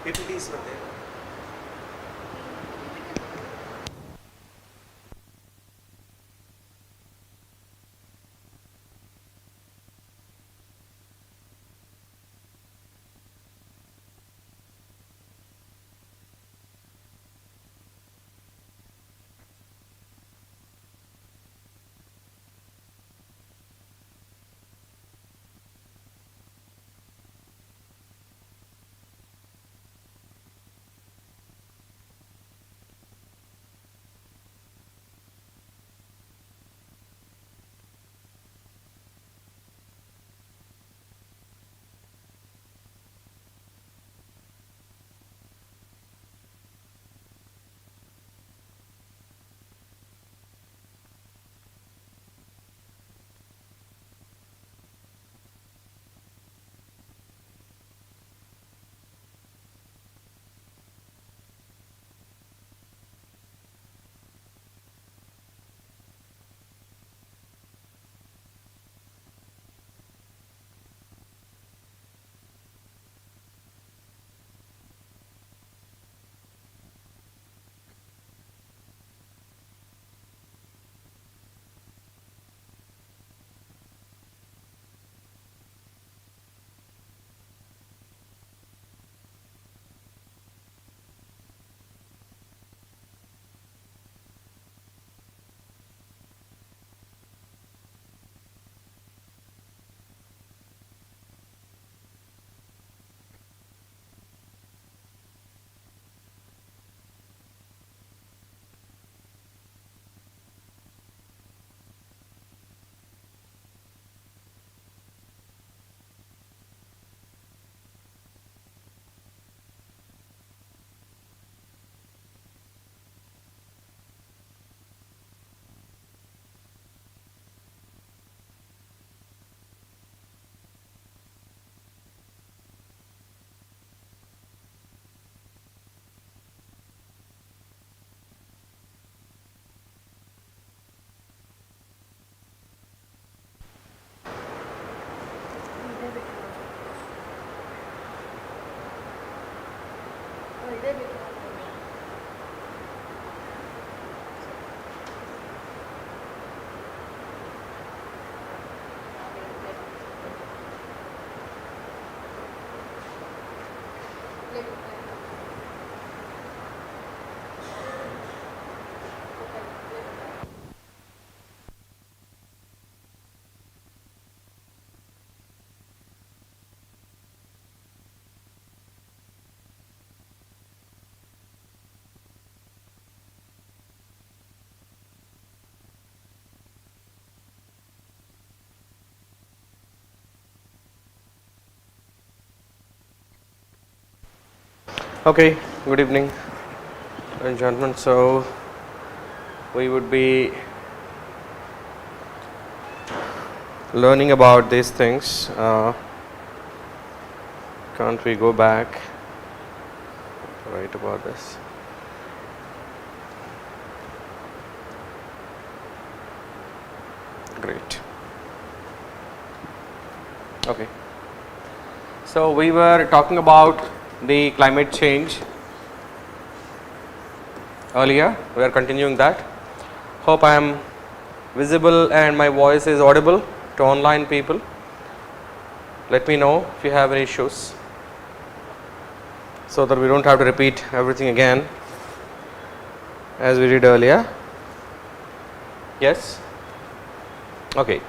PPTs were there. Okay, good evening, ladies and gentlemen. So we would be learning about these things. Can't we go back? Write about this. Great. Okay. So we were talking about the climate change earlier. We are continuing that. Hope I am visible and my voice is audible to online people. Let me know if you have any issues, so that we don't have to repeat everything again as we did earlier. Yes? Okay.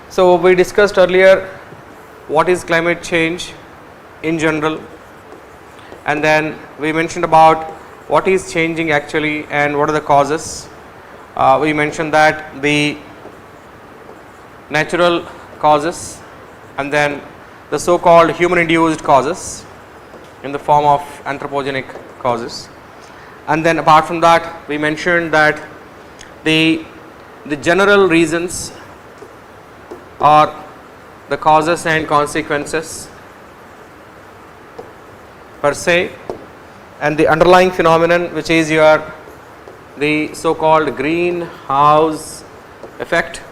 So we discussed earlier what is climate change in general, and then we mentioned about what is changing actually and what are the causes. We mentioned that the natural causes and then the so called human induced causes in the form of anthropogenic causes, and then apart from that we mentioned that the general reasons are the causes and consequences per se, and the underlying phenomenon, which is the so called greenhouse effect,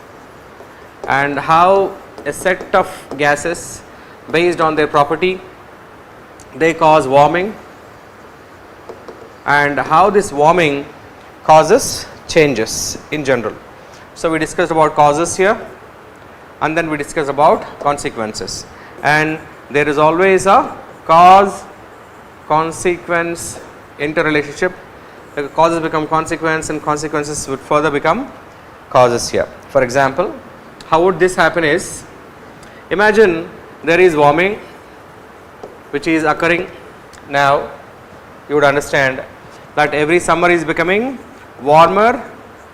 and how a set of gases based on their property they cause warming, and how this warming causes changes in general. So, we discussed about causes here, and then we discussed about consequences, and there is always a cause consequence interrelationship. The causes become consequence and consequences would further become causes here. For example, how would this happen is, imagine there is warming which is occurring now. You would understand that every summer is becoming warmer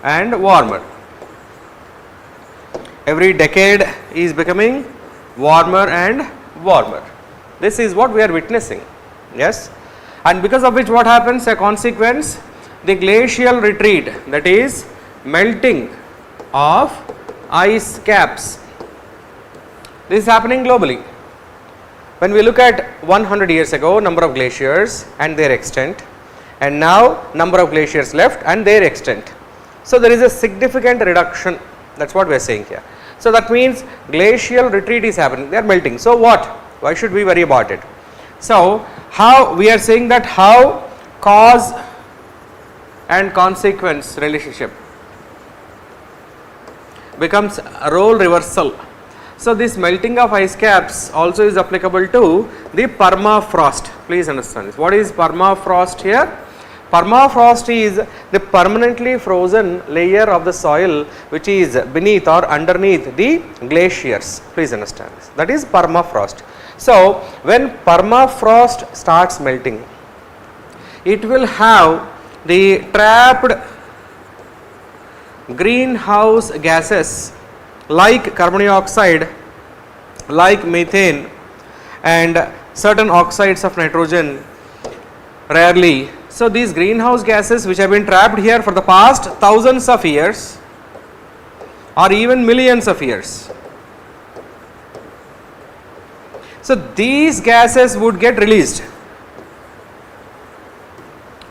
and warmer. Every decade is becoming warmer and warmer. This is what we are witnessing. Yes, and because of which what happens, a consequence, the glacial retreat, that is melting of ice caps. This is happening globally. When we look at 100 years ago, number of glaciers and their extent, and now number of glaciers left and their extent. So, there is a significant reduction, that is what we are saying here. So, that means glacial retreat is happening, they are melting. So, what? Why should we worry about it? So, how we are saying that how cause and consequence relationship becomes a role reversal. So, this melting of ice caps also is applicable to the permafrost. Please understand this. What is permafrost here? Permafrost is the permanently frozen layer of the soil which is beneath or underneath the glaciers. Please understand this. That is permafrost. So, when permafrost starts melting, it will have the trapped greenhouse gases like carbon dioxide, like methane, and certain oxides of nitrogen rarely. So, these greenhouse gases which have been trapped here for the past thousands of years or even millions of years. So, these gases would get released.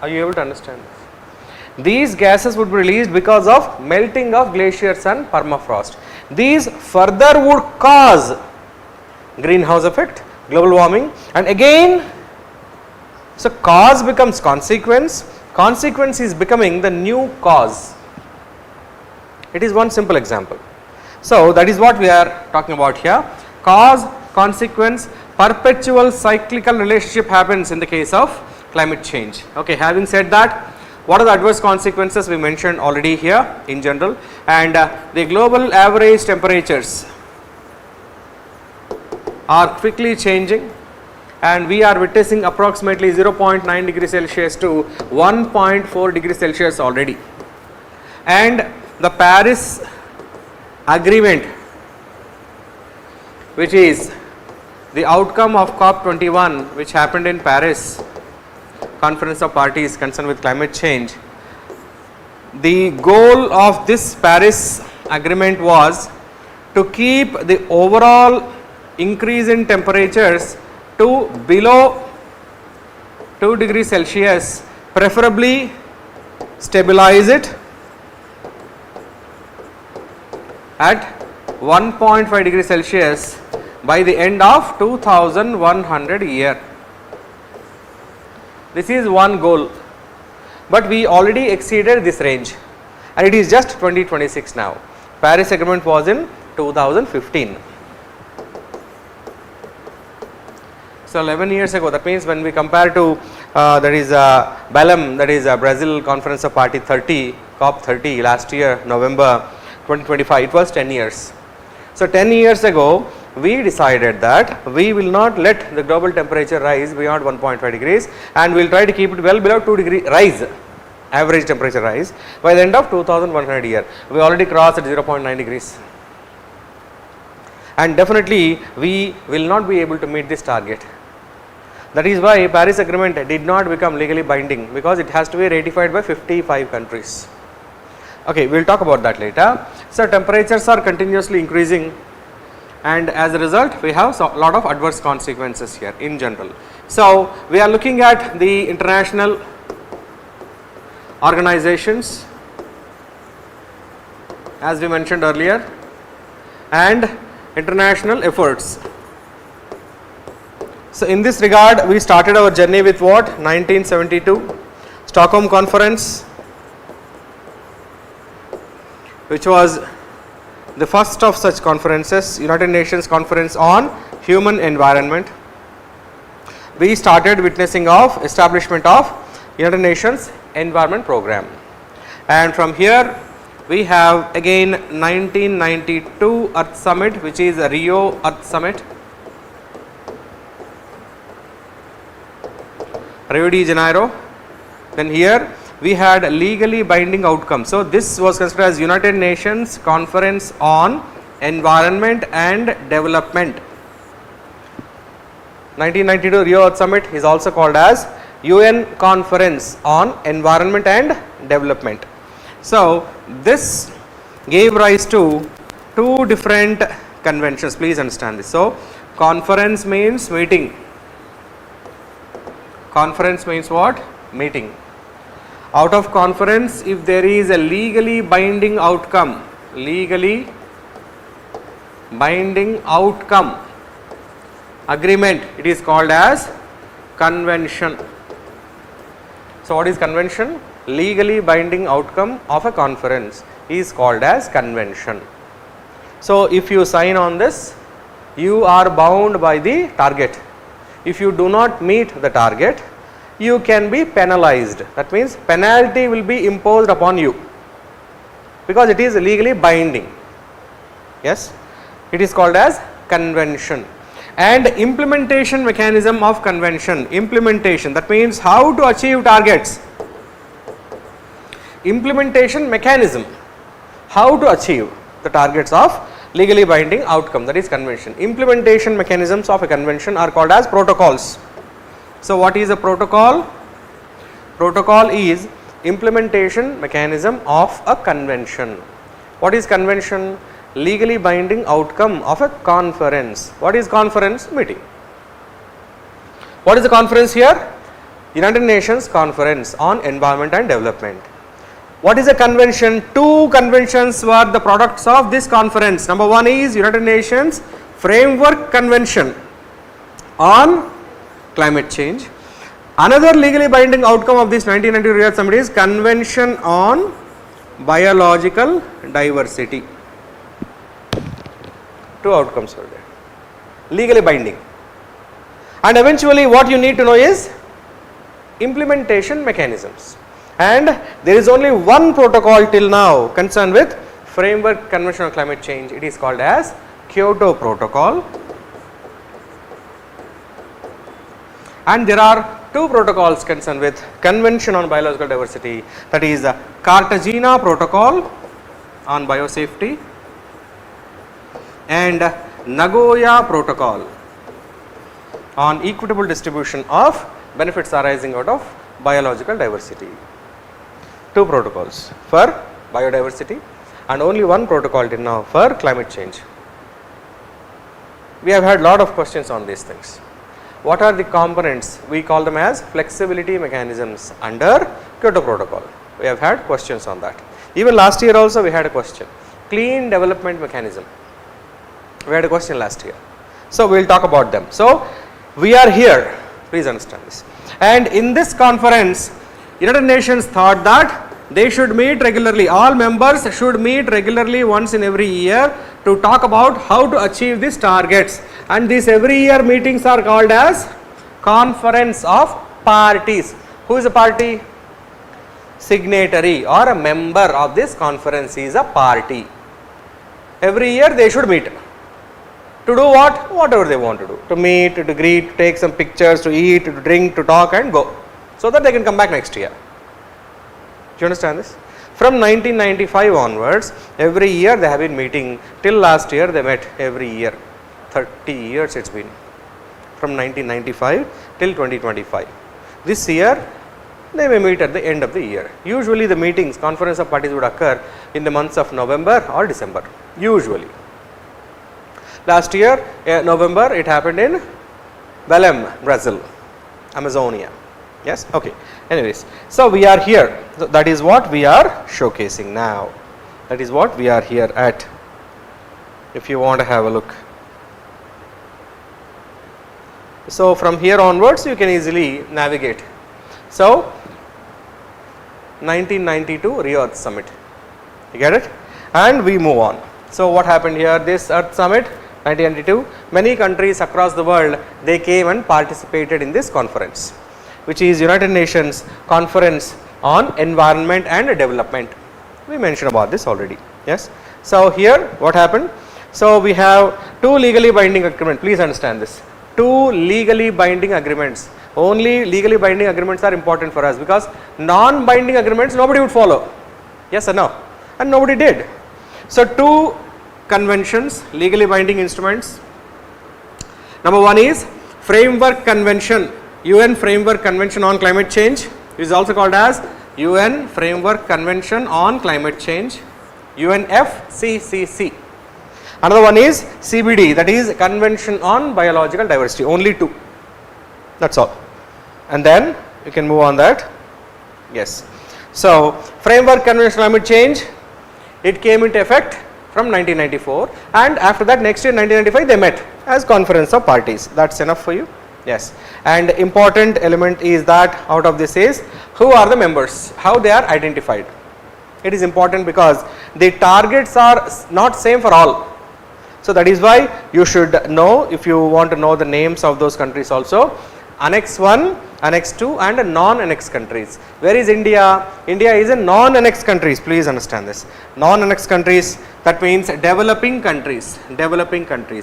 Are you able to understand this? These gases would be released because of melting of glaciers and permafrost. These further would cause greenhouse effect, global warming, and again, so cause becomes consequence, consequence is becoming the new cause. It is one simple example. So, that is what we are talking about here. Cause, consequence, perpetual cyclical relationship happens in the case of climate change. Okay, having said that, what are the adverse consequences we mentioned already here in general, and the global average temperatures are quickly changing, and we are witnessing approximately 0.9 degrees Celsius to 1.4 degrees Celsius already. And the Paris Agreement, which is the outcome of COP21 which happened in Paris, Conference of Parties concerned with climate change. The goal of this Paris Agreement was to keep the overall increase in temperatures to below 2 degrees Celsius, preferably stabilize it at 1.5 degrees Celsius by the end of 2100 year. This is one goal, but we already exceeded this range, and it is just 2026 now. Paris Agreement was in 2015. So, 11 years ago, that means when we compare to that is Belém, that is Brazil Conference of Party 30, COP 30 last year November 2025, it was 10 years. So, 10 years ago we decided that we will not let the global temperature rise beyond 1.5 degrees, and we will try to keep it well below 2 degree rise, average temperature rise by the end of 2100 year. We already crossed at 0.9 degrees, and definitely we will not be able to meet this target. That is why Paris Agreement did not become legally binding, because it has to be ratified by 55 countries. Okay, we will talk about that later. So, temperatures are continuously increasing, and as a result we have a lot of adverse consequences here in general. So, we are looking at the international organizations as we mentioned earlier, and international efforts. So, in this regard we started our journey with what? 1972, Stockholm Conference, which was the first of such conferences, United Nations Conference on Human Environment. We started witnessing of establishment of United Nations Environment Program, and from here we have again 1992 Earth Summit, which is a Rio Earth Summit, Rio de Janeiro. Then here we had legally binding outcomes. So this was considered as United Nations Conference on Environment and Development. 1992 Rio Earth Summit is also called as UN Conference on Environment and Development. So this gave rise to two different conventions. Please understand this. So conference means meeting. Conference means what? Meeting. Out of conference, if there is a legally binding outcome, legally binding outcome, agreement, it is called as convention. So what is convention? Legally binding outcome of a conference is called as convention. So if you sign on this, you are bound by the target. If you do not meet the target, you can be penalized. That means penalty will be imposed upon you because it is legally binding. Yes, it is called as convention. And implementation mechanism of convention, implementation, that means how to achieve targets. Implementation mechanism, how to achieve the targets of legally binding outcome, that is convention. Implementation mechanisms of a convention are called as protocols. So what is a protocol? Protocol is implementation mechanism of a convention. What is convention? Legally binding outcome of a conference. What is conference? Meeting. What is the conference here? United Nations Conference on Environment and Development. What is a convention? Two conventions were the products of this conference. Number one is United Nations Framework Convention on Climate Change. Another legally binding outcome of this 1990 Rio Summit is Convention on Biological Diversity. Two outcomes were there, legally binding. And eventually what you need to know is implementation mechanisms. And there is only one protocol till now concerned with Framework Convention on Climate Change. It is called as Kyoto Protocol. And there are two protocols concerned with Convention on Biological Diversity, that is the Cartagena Protocol on Biosafety and Nagoya Protocol on equitable distribution of benefits arising out of biological diversity. Two protocols for biodiversity and only one protocol till now for climate change. We have had lot of questions on these things. What are the components? We call them as flexibility mechanisms under Kyoto Protocol. We have had questions on that. Even last year also we had a question. Clean development mechanism. We had a question last year. So we will talk about them. So we are here, please understand this. And in this conference, United Nations thought that they should meet regularly. All members should meet regularly once in every year to talk about how to achieve these targets. And these every year meetings are called as Conference of Parties. Who is a party? Signatory or a member of this conference is a party. Every year they should meet. To do what? Whatever they want to do. To meet, to greet, to take some pictures, to eat, to drink, to talk and go. So that they can come back next year. Do you understand this? From 1995 onwards, every year they have been meeting. Till last year they met every year. 30 years it's been. From 1995 till 2025. This year they may meet at the end of the year. Usually the meetings, conference of parties would occur in the months of November or December. Usually. Last year, November, it happened in Belém, Brazil, Amazonia. Yes, okay. Anyways, so we are here. So that is what we are showcasing now. That is what we are here at. If you want to have a look. So from here onwards, you can easily navigate. So 1992 Rio Earth Summit. You get it? And we move on. So what happened here? This Earth Summit 1992, many countries across the world, they came and participated in this conference, which is United Nations Conference on Environment and Development. We mentioned about this already. Yes. So here what happened? So we have two legally binding agreements. Please understand this. Two legally binding agreements. Only legally binding agreements are important for us, because non-binding agreements nobody would follow. Yes or no? And nobody did. So two conventions, legally binding instruments. Number one is Framework Convention, UN Framework Convention on Climate Change. It is also called as UN Framework Convention on Climate Change, UNFCCC. Another one is CBD, that is Convention on Biological Diversity. Only two. That's all. And then you can move on that. Yes. So Framework Convention on Climate Change, it came into effect from 1994, and after that next year 1995 they met as conference of parties. That's enough for you. Yes. And important element is that out of this is who are the members, how they are identified. It is important because the targets are not same for all. So that is why you should know, if you want to know the names of those countries also, Annex 1, Annex 2 and non-annex countries. Where is India? India is a non-annex countries, please understand this. Non-annex countries, that means developing countries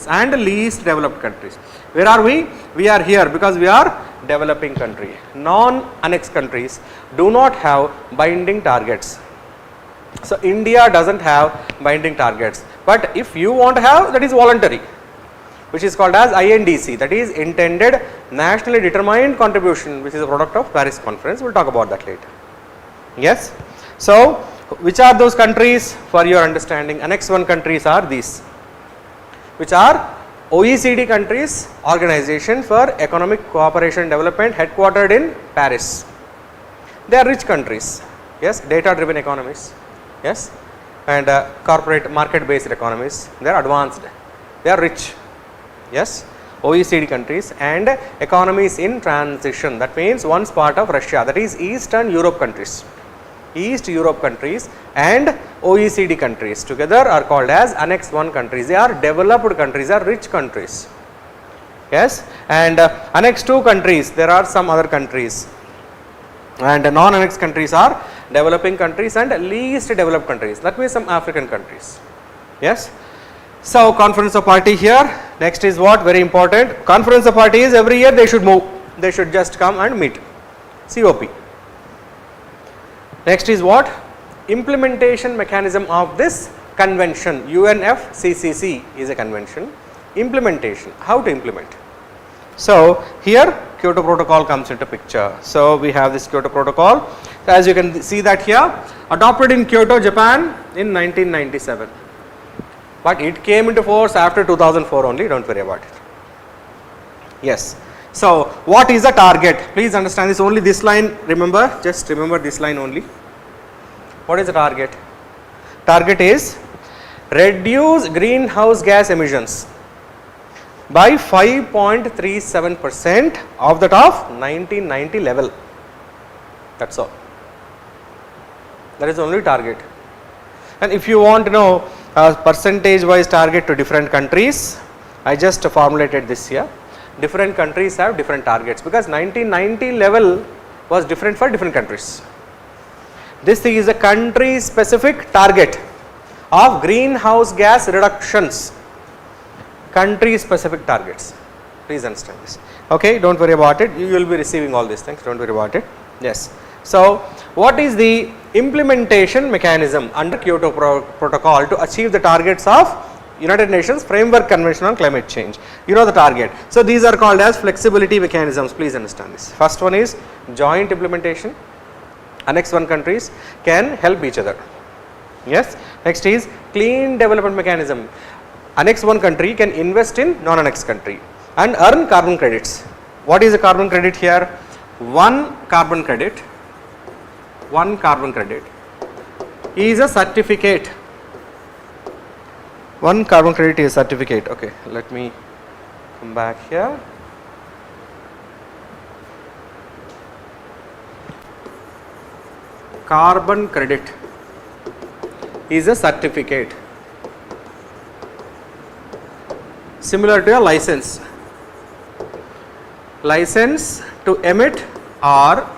and least developed countries. Where are we? We are here because we are developing country. Non-annex countries do not have binding targets. So India doesn't have binding targets, but if you want to have, that is voluntary, which is called as INDC, that is intended nationally determined contribution, which is a product of Paris conference. We will talk about that later. Yes. So which are those countries for your understanding? Annex 1 countries are these, which are OECD countries, Organization for Economic Cooperation and Development, headquartered in Paris. They are rich countries. Yes, data driven economies. Yes, and corporate market based economies. They are advanced, they are rich. Yes, OECD countries and economies in transition, that means once part of Russia, that is Eastern Europe countries. East Europe countries and OECD countries together are called as Annex 1 countries. They are developed countries, they are rich countries. Yes, and Annex 2 countries, there are some other countries, and non-annex countries are developing countries and least developed countries, that means some African countries. Yes. So conference of party here. Next is what? Very important. Conference of parties, every year they should move. They should just come and meet. COP. Next is what? Implementation mechanism of this convention. UNFCCC is a convention. Implementation. How to implement? So here Kyoto Protocol comes into picture. So we have this Kyoto Protocol. As you can see that here, adopted in Kyoto, Japan in 1997. But it came into force after 2004 only, don't worry about it. Yes. So what is the target? Please understand this, only this line, remember, just remember this line only. What is the target? Target is reduce greenhouse gas emissions by 5.37% of that of 1990 level. That's all. That is only target. And if you want to know percentage wise target to different countries, I just formulated this here. Different countries have different targets because 1990 level was different for different countries. This is a country specific target of greenhouse gas reductions. Country specific targets. Please understand this. Okay, don't worry about it. You will be receiving all these things. Don't worry about it. Yes. So what is the implementation mechanism under Kyoto Protocol to achieve the targets of United Nations Framework Convention on Climate Change? You know the target. So these are called as flexibility mechanisms. Please understand this. First one is joint implementation. Annex 1 countries can help each other. Yes. Next is clean development mechanism. Annex 1 country can invest in non-annex country and earn carbon credits. What is a carbon credit here? One carbon credit is a certificate. One carbon credit is a certificate. Okay, let me come back here. carbon credit is a certificate similar to a license. License to emit or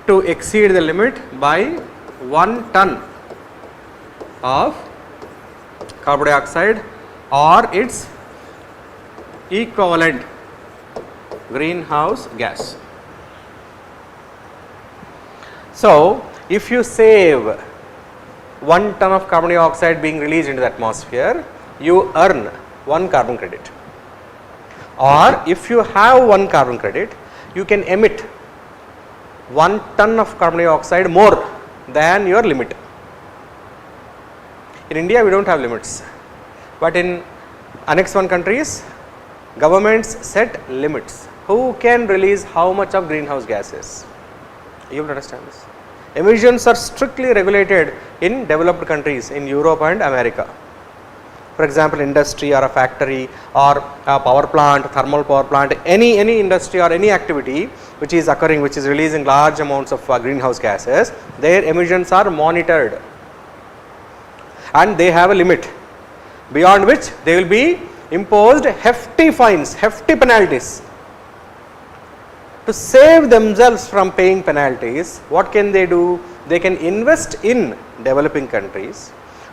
to exceed the limit by 1 ton of carbon dioxide or its equivalent greenhouse gas. So, if you save 1 ton of carbon dioxide being released into the atmosphere, you earn 1 carbon credit. Or if you have 1 carbon credit, you can emit 1 ton of carbon dioxide more than your limit. In India, we do not have limits, but in Annex 1 countries, governments set limits. Who can release how much of greenhouse gases? You will understand this. Emissions are strictly regulated in developed countries in Europe and America. For example, industry or a factory or a power plant, thermal power plant, any industry or any activity which is occurring, which is releasing large amounts of greenhouse gases, their emissions are monitored and they have a limit beyond which they will be imposed hefty fines, hefty penalties. To save themselves from paying penalties, what can they do? They can invest in developing countries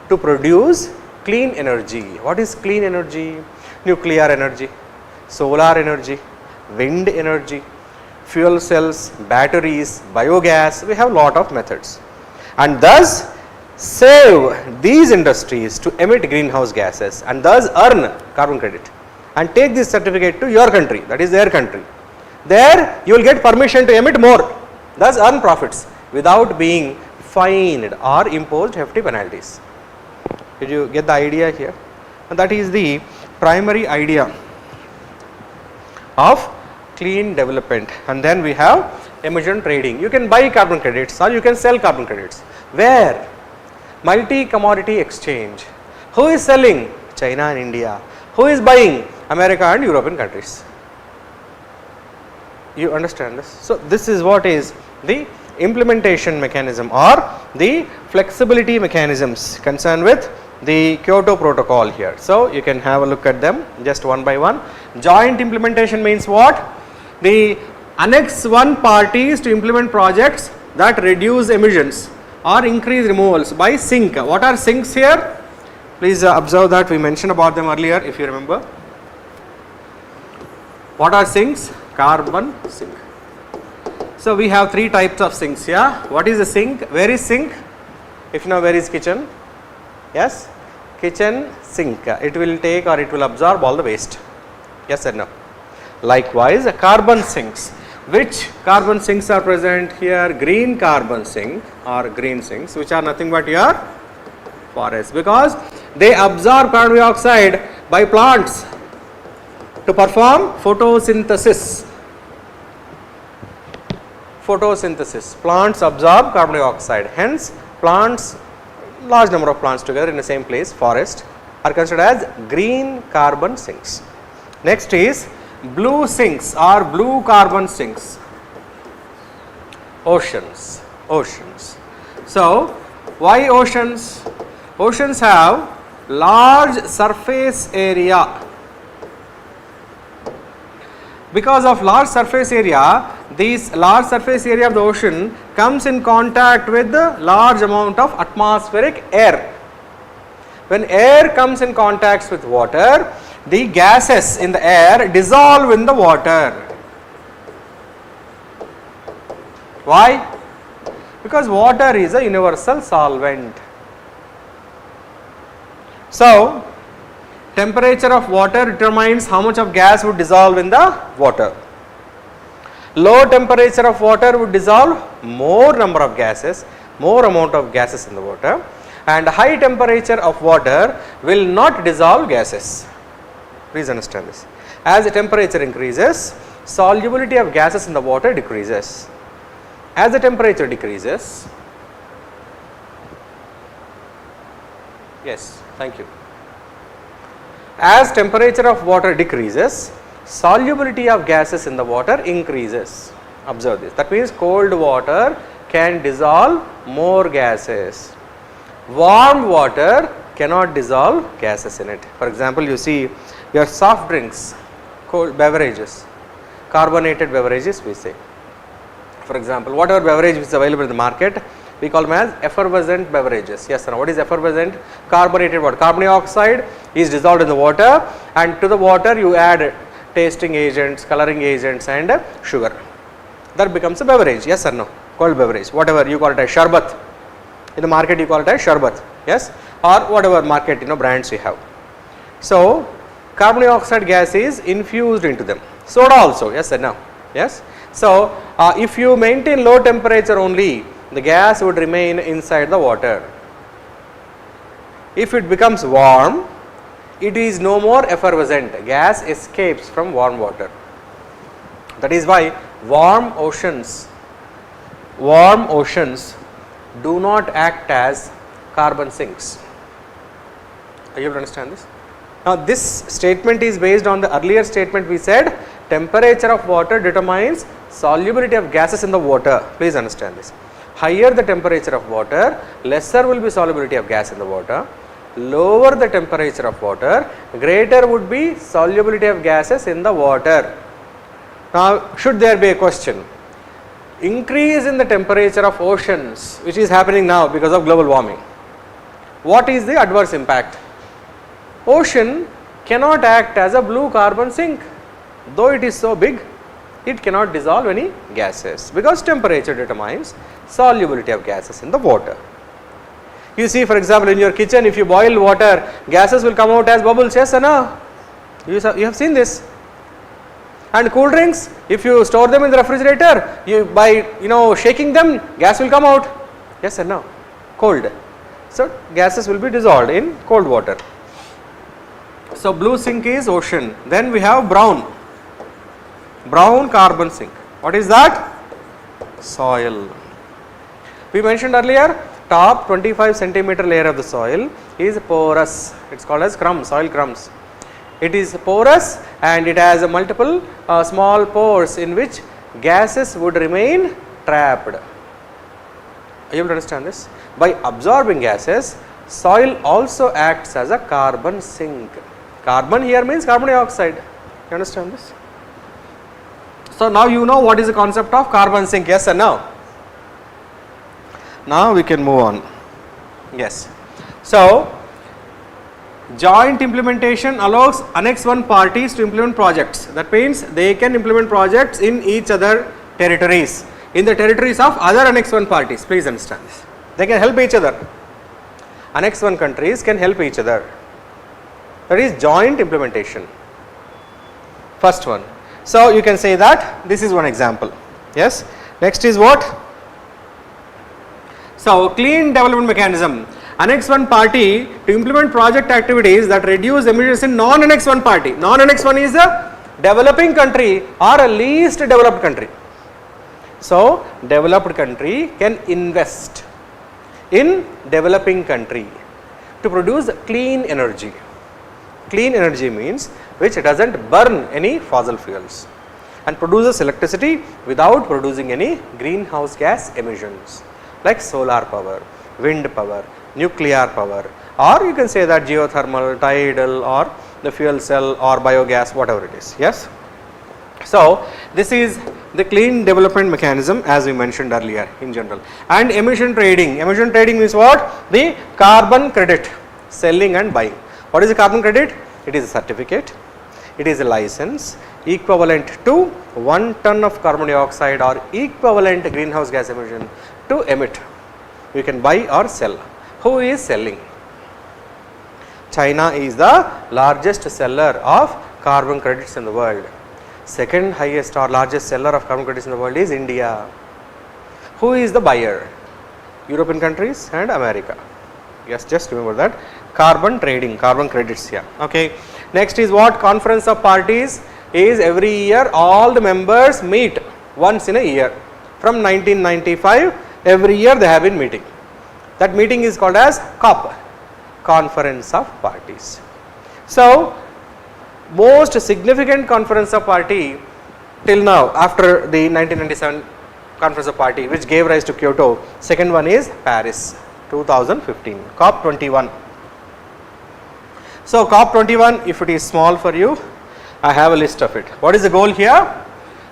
to produce clean energy. What is clean energy? Nuclear energy, solar energy, wind energy, fuel cells, batteries, biogas. We have lot of methods, and thus save these industries to emit greenhouse gases and thus earn carbon credit and take this certificate to your country, that is their country. There you will get permission to emit more, thus earn profits without being fined or imposed hefty penalties. Did you get the idea here? And that is the primary idea of clean development. And then we have emission trading. You can buy carbon credits or you can sell carbon credits. Where? Multi-commodity exchange. Who is selling? China and India. Who is buying? America and European countries. You understand this? So, this is what is the implementation mechanism or the flexibility mechanisms concerned with the Kyoto Protocol here. So, you can have a look at them just one by one. Joint implementation means what? The Annex 1 parties to implement projects that reduce emissions or increase removals by sink. What are sinks here? Please observe that we mentioned about them earlier if you remember. What are sinks? Carbon sink. So, we have 3 types of sinks here. What is a sink? Where is sink? If you know where is kitchen? Yes, kitchen sink. It will take or it will absorb all the waste. Yes or no? Likewise, carbon sinks. Which carbon sinks are present here? Green carbon sink or green sinks, which are nothing but your forests, because they absorb carbon dioxide by plants to perform photosynthesis. Photosynthesis. Plants absorb carbon dioxide. Hence, plants, large number of plants together in the same place, forest, are considered as green carbon sinks. Next is blue sinks or blue carbon sinks. Oceans. Oceans. So, why oceans? Oceans have large surface area. Because of large surface area, this large surface area of the ocean comes in contact with the large amount of atmospheric air. When air comes in contact with water, the gases in the air dissolve in the water. Why? Because water is a universal solvent. So, temperature of water determines how much of gas would dissolve in the water. Low temperature of water would dissolve more number of gases, more amount of gases in the water, and high temperature of water will not dissolve gases. Please understand this. As the temperature increases, solubility of gases in the water decreases. As the temperature decreases, yes, thank you. As temperature of water decreases, solubility of gases in the water increases. Observe this. That means cold water can dissolve more gases. Warm water cannot dissolve gases in it. For example, you see your soft drinks, cold beverages, carbonated beverages we say. For example, whatever beverage is available in the market, we call them as effervescent beverages. Yes or no? What is effervescent? Carbonated water. Carbon dioxide is dissolved in the water, and to the water you add tasting agents, coloring agents and sugar. That becomes a beverage. Yes or no? Cold beverage. Whatever you call it as sharbat. In the market you call it as sharbat. Yes, or whatever market brands you have. So carbon dioxide gas is infused into them. Soda also. Yes or no? Yes. So if you maintain low temperature only, the gas would remain inside the water. If it becomes warm, it is no more effervescent. Gas escapes from warm water. That is why warm oceans do not act as carbon sinks. Are you able to understand this? Now this statement is based on the earlier statement we said temperature of water determines solubility of gases in the water. Please understand this. Higher the temperature of water, lesser will be solubility of gas in the water. Lower the temperature of water, greater would be solubility of gases in the water. Now should there be a question, increase in the temperature of oceans which is happening now because of global warming, what is the adverse impact? Ocean cannot act as a blue carbon sink, though it is so big, it cannot dissolve any gases because temperature determines solubility of gases in the water. You see, for example, in your kitchen, if you boil water, gases will come out as bubbles. Yes or no? You have seen this. And cool drinks, if you store them in the refrigerator, by shaking them, gas will come out. Yes or no? Cold. So gases will be dissolved in cold water. So blue sink is ocean. Then we have brown carbon sink. What is that? Soil. We mentioned earlier, top 25 centimeter layer of the soil is porous. It's called as crumbs, soil crumbs. It is porous and it has a multiple small pores in which gases would remain trapped. Are you able to understand this? By absorbing gases, soil also acts as a carbon sink. Carbon here means carbon dioxide. You understand this? So now you know what is the concept of carbon sink. Yes or no? Now we can move on. Yes. So joint implementation allows Annex 1 parties to implement projects. That means they can implement projects in each other territories, in the territories of other Annex 1 parties. Please understand this. They can help each other. Annex 1 countries can help each other. That is joint implementation. First one. So you can say that this is one example. Yes. Next is what? So clean development mechanism. Annex 1 party to implement project activities that reduce emissions in non-Annex 1 party. Non-Annex 1 is a developing country or a least developed country. So developed country can invest in developing country to produce clean energy. Clean energy means which doesn't burn any fossil fuels and produces electricity without producing any greenhouse gas emissions like solar power, wind power, nuclear power, or you can say that geothermal, tidal, or the fuel cell or biogas, whatever it is. Yes. So this is the clean development mechanism as we mentioned earlier in general. And emission trading. Emission trading means what? The carbon credit selling and buying. What is the carbon credit? It is a certificate. It is a license equivalent to 1 ton of carbon dioxide or equivalent greenhouse gas emission to emit. You can buy or sell. Who is selling? China is the largest seller of carbon credits in the world. Second highest or largest seller of carbon credits in the world is India. Who is the buyer? European countries and America. Yes, just remember that. Carbon trading, carbon credits here. Okay. Next is what? Conference of parties is every year all the members meet once in a year. From 1995, every year they have been meeting. That meeting is called as COP, Conference of Parties. So most significant conference of party till now after the 1997 Conference of Party, which gave rise to Kyoto. Second one is Paris 2015, COP21. So COP21, if it is small for you, I have a list of it. What is the goal here?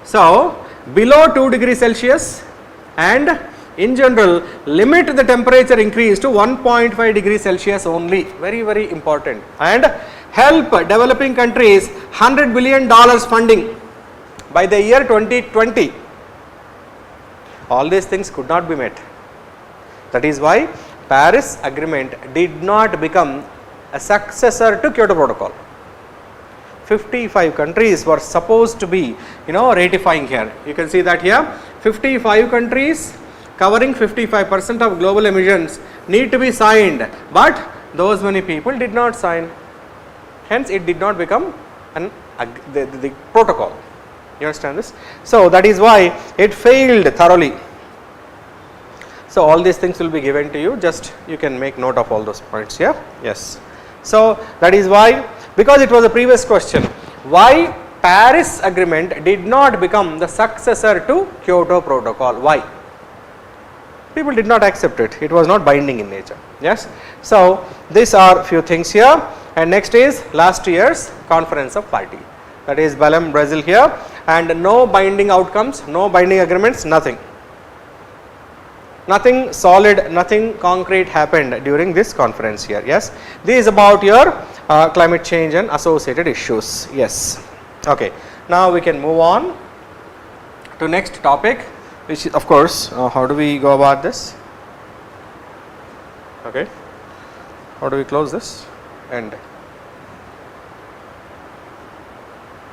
So below 2 degrees Celsius, and in general limit the temperature increase to 1.5 degrees Celsius only, very very important, and help developing countries $100 billion funding by the year 2020. All these things could not be met. That is why Paris Agreement did not become a successor to Kyoto Protocol. 55 countries were supposed to be ratifying here. You can see that here 55 countries covering 55% of global emissions need to be signed, but those many people did not sign. Hence it did not become the protocol. You understand this? So that is why it failed thoroughly. So all these things will be given to you, just you can make note of all those points here. Yes. So that is why, because it was a previous question, why Paris Agreement did not become the successor to Kyoto Protocol. Why? People did not accept it. It was not binding in nature. Yes. So these are few things here, and next is last year's Conference of Party, that is Belém, Brazil here, and no binding outcomes, no binding agreements, nothing. Nothing solid, nothing concrete happened during this conference here. Yes, this is about your climate change and associated issues. Yes. Okay. Now we can move on to next topic, which is of course how do we go about this? Okay. How do we close this? End.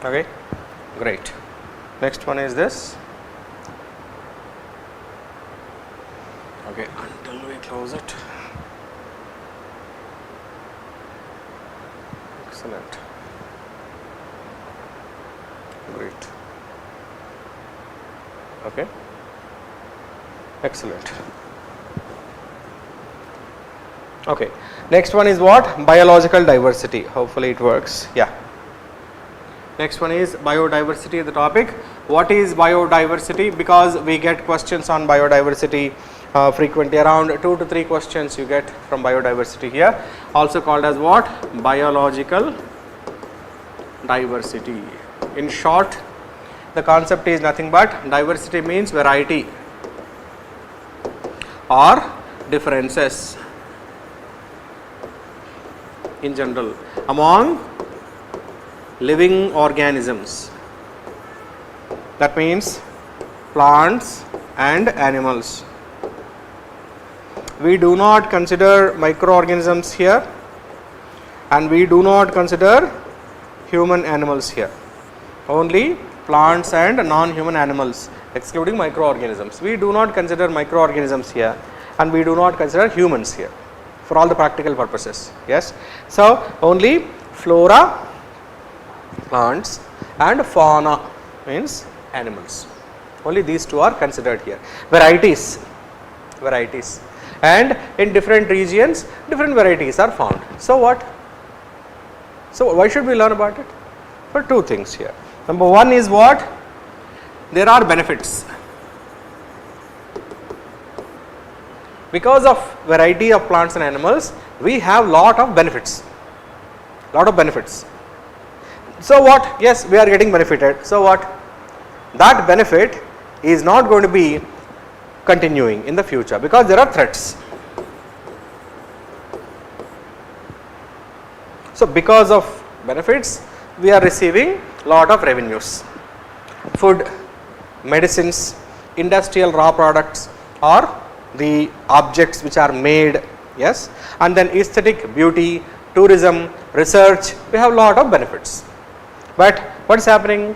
Okay. Great. Next one is this. Okay, until we close it. Excellent. Great. Okay. Excellent. Okay. Next one is what? Biological diversity. Hopefully it works. Yeah. Next one is biodiversity, the topic. What is biodiversity? Because we get questions on biodiversity frequently, around 2 to 3 questions you get from biodiversity here, also called as what? Biological diversity. In short, the concept is nothing but diversity means variety or differences in general among living organisms. That means plants and animals. We do not consider microorganisms here, and we do not consider human animals here. Only plants and non-human animals, excluding microorganisms. We do not consider microorganisms here, and we do not consider humans here for all the practical purposes. Yes. So only flora, plants, and fauna means animals. Only these two are considered here. Varieties. And in different regions, different varieties are found. So what? So why should we learn about it? For 2 things here. Number 1 is what? There are benefits. Because of variety of plants and animals, we have lot of benefits. So what? Yes, we are getting benefited. So what? That benefit is not going to be continuing in the future because there are threats. So because of benefits, we are receiving lot of revenues. Food, medicines, industrial raw products, or the objects which are made. Yes, and then aesthetic, beauty, tourism, research, we have lot of benefits. But what is happening?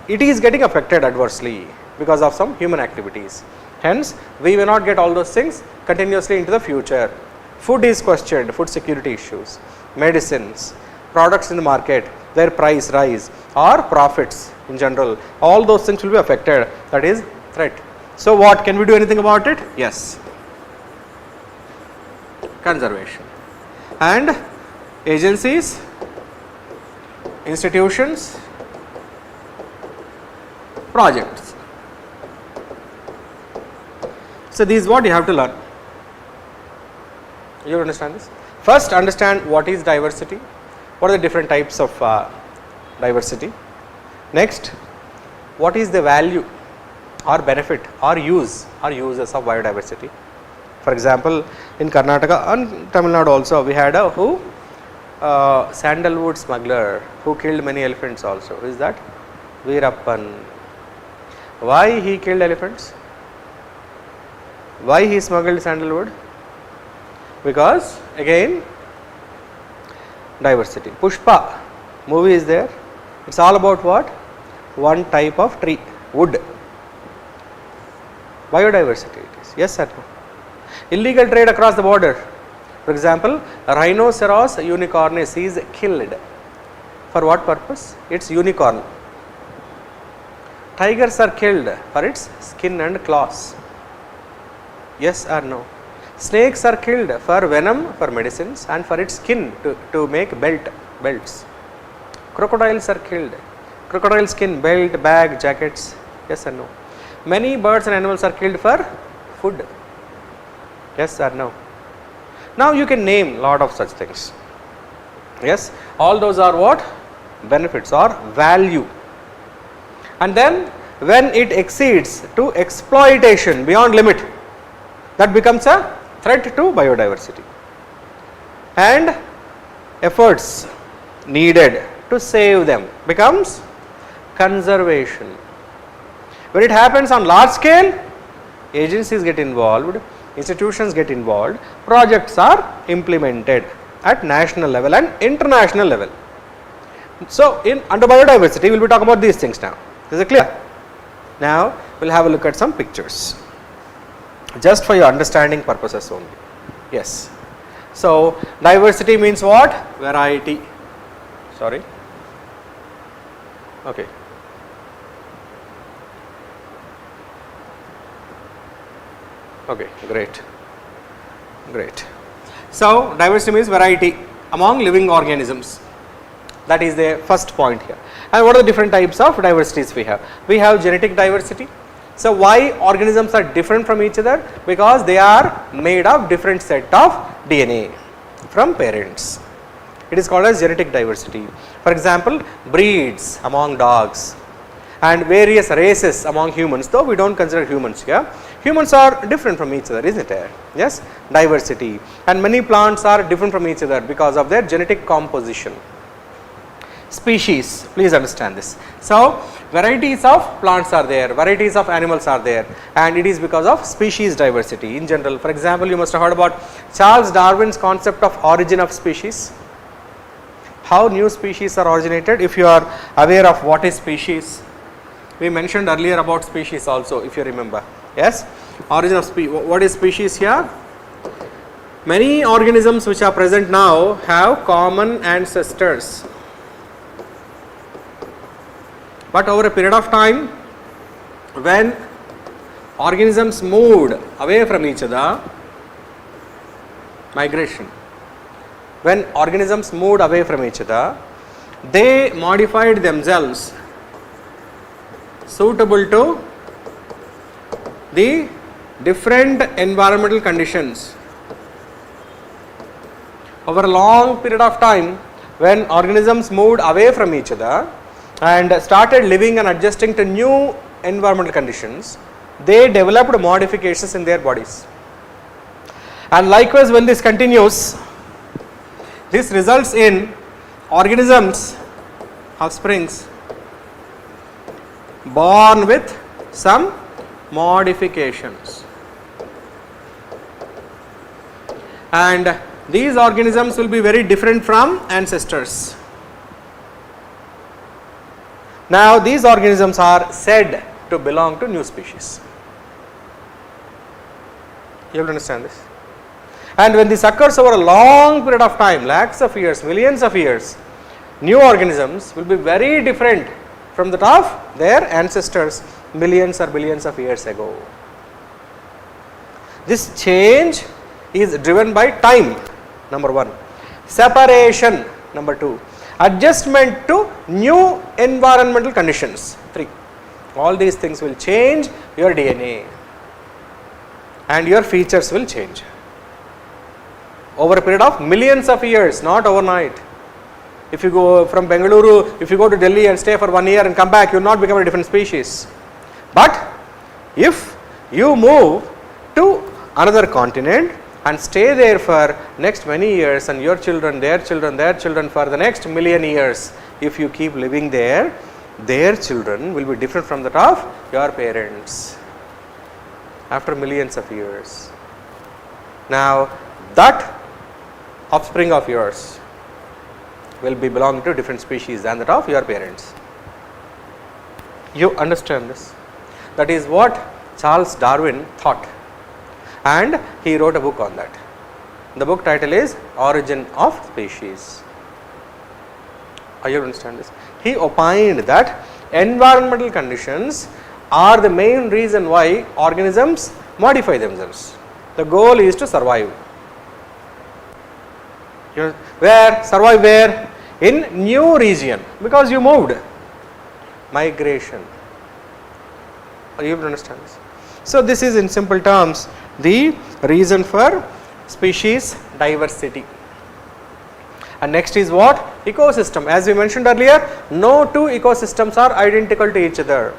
It is getting affected adversely because of some human activities. Hence, we may not get all those things continuously into the future. Food is questioned, food security issues, medicines, products in the market, their price rise or profits in general, all those things will be affected. That is threat. So what, can we do anything about it? Yes. Conservation. And agencies, institutions, projects. So this is what you have to learn. You understand this? First understand what is diversity, what are the different types of diversity. Next, what is the value or benefit or uses of biodiversity. For example, in Karnataka and Tamil Nadu also we had a sandalwood smuggler who killed many elephants also. Who is that? Veerappan. Why he killed elephants? Why he smuggled sandalwood? Because again diversity. Pushpa movie is there. It's all about what? One type of tree, wood. Biodiversity it is. Yes or no? Illegal trade across the border. For example, rhinoceros unicornis is killed. For what purpose? It's unicorn. Tigers are killed for its skin and claws. Yes or no? Snakes are killed for venom, for medicines, and for its skin to make belts. Crocodiles are killed. Crocodile skin, belt, bag, jackets. Yes or no? Many birds and animals are killed for food. Yes or no? Now you can name lot of such things. Yes, all those are what? Benefits or value. And then when it exceeds to exploitation beyond limit, that becomes a threat to biodiversity. And efforts needed to save them becomes conservation. When it happens on large scale, agencies get involved, institutions get involved, projects are implemented at national level and international level. So under biodiversity we will be talking about these things now. Is it clear? Now we will have a look at some pictures just for your understanding purposes only. Yes. So diversity means what? Variety. Sorry. Okay. Okay, great. So diversity means variety among living organisms. That is the first point here. And what are the different types of diversities we have? We have genetic diversity. So why organisms are different from each other? Because they are made of different set of DNA from parents. It is called as genetic diversity. For example, breeds among dogs and various races among humans, though we don't consider humans here. Humans are different from each other, isn't it? Yes, diversity. And many plants are different from each other because of their genetic composition. Species, please understand this. So varieties of plants are there, varieties of animals are there, and it is because of species diversity in general. For example, you must have heard about Charles Darwin's concept of origin of species. How new species are originated. If you are aware of what is species, we mentioned earlier about species also, if you remember. Yes, origin of species. What is species here? Many organisms which are present now have common ancestors, but over a period of time, when organisms moved away from each other, migration, when organisms moved away from each other, they modified themselves suitable to the different environmental conditions. Over a long period of time, when organisms moved away from each other and started living and adjusting to new environmental conditions, they developed modifications in their bodies. And likewise, when this continues, this results in organisms, offsprings, born with some modifications, and these organisms will be very different from ancestors. Now these organisms are said to belong to new species. You will understand this. And when this occurs over a long period of time, lakhs of years, millions of years, new organisms will be very different from that of their ancestors millions or billions of years ago. This change is driven by time, number one. Separation, number two. Adjustment to new environmental conditions, 3. All these things will change your DNA and your features will change over a period of millions of years, not overnight. If you go from Bangalore, if you go to Delhi and stay for 1 year and come back, you will not become a different species. But if you move to another continent and stay there for next many years, and your children, their children, their children for the next million years, if you keep living there, their children will be different from that of your parents after millions of years. Now that offspring of yours will be belonging to different species than that of your parents. You understand this? That is what Charles Darwin thought, and he wrote a book on that. The book title is Origin of Species. Are you understand this? He opined that environmental conditions are the main reason why organisms modify themselves. The goal is to survive. Where? Survive where? In new region, because you moved. Migration. Are you able to understand this? So this is in simple terms the reason for species diversity. And next is what? Ecosystem. As we mentioned earlier, no two ecosystems are identical to each other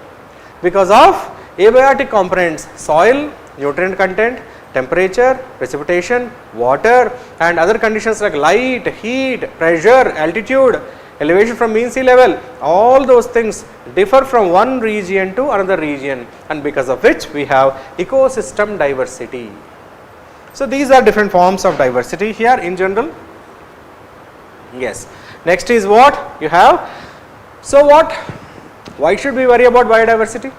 because of abiotic components: soil, nutrient content, temperature, precipitation, water, and other conditions like light, heat, pressure, altitude, elevation from mean sea level. All those things differ from one region to another region, and because of which we have ecosystem diversity. So these are different forms of diversity here in general. Yes. Next is what you have. So what? Why should we worry about biodiversity?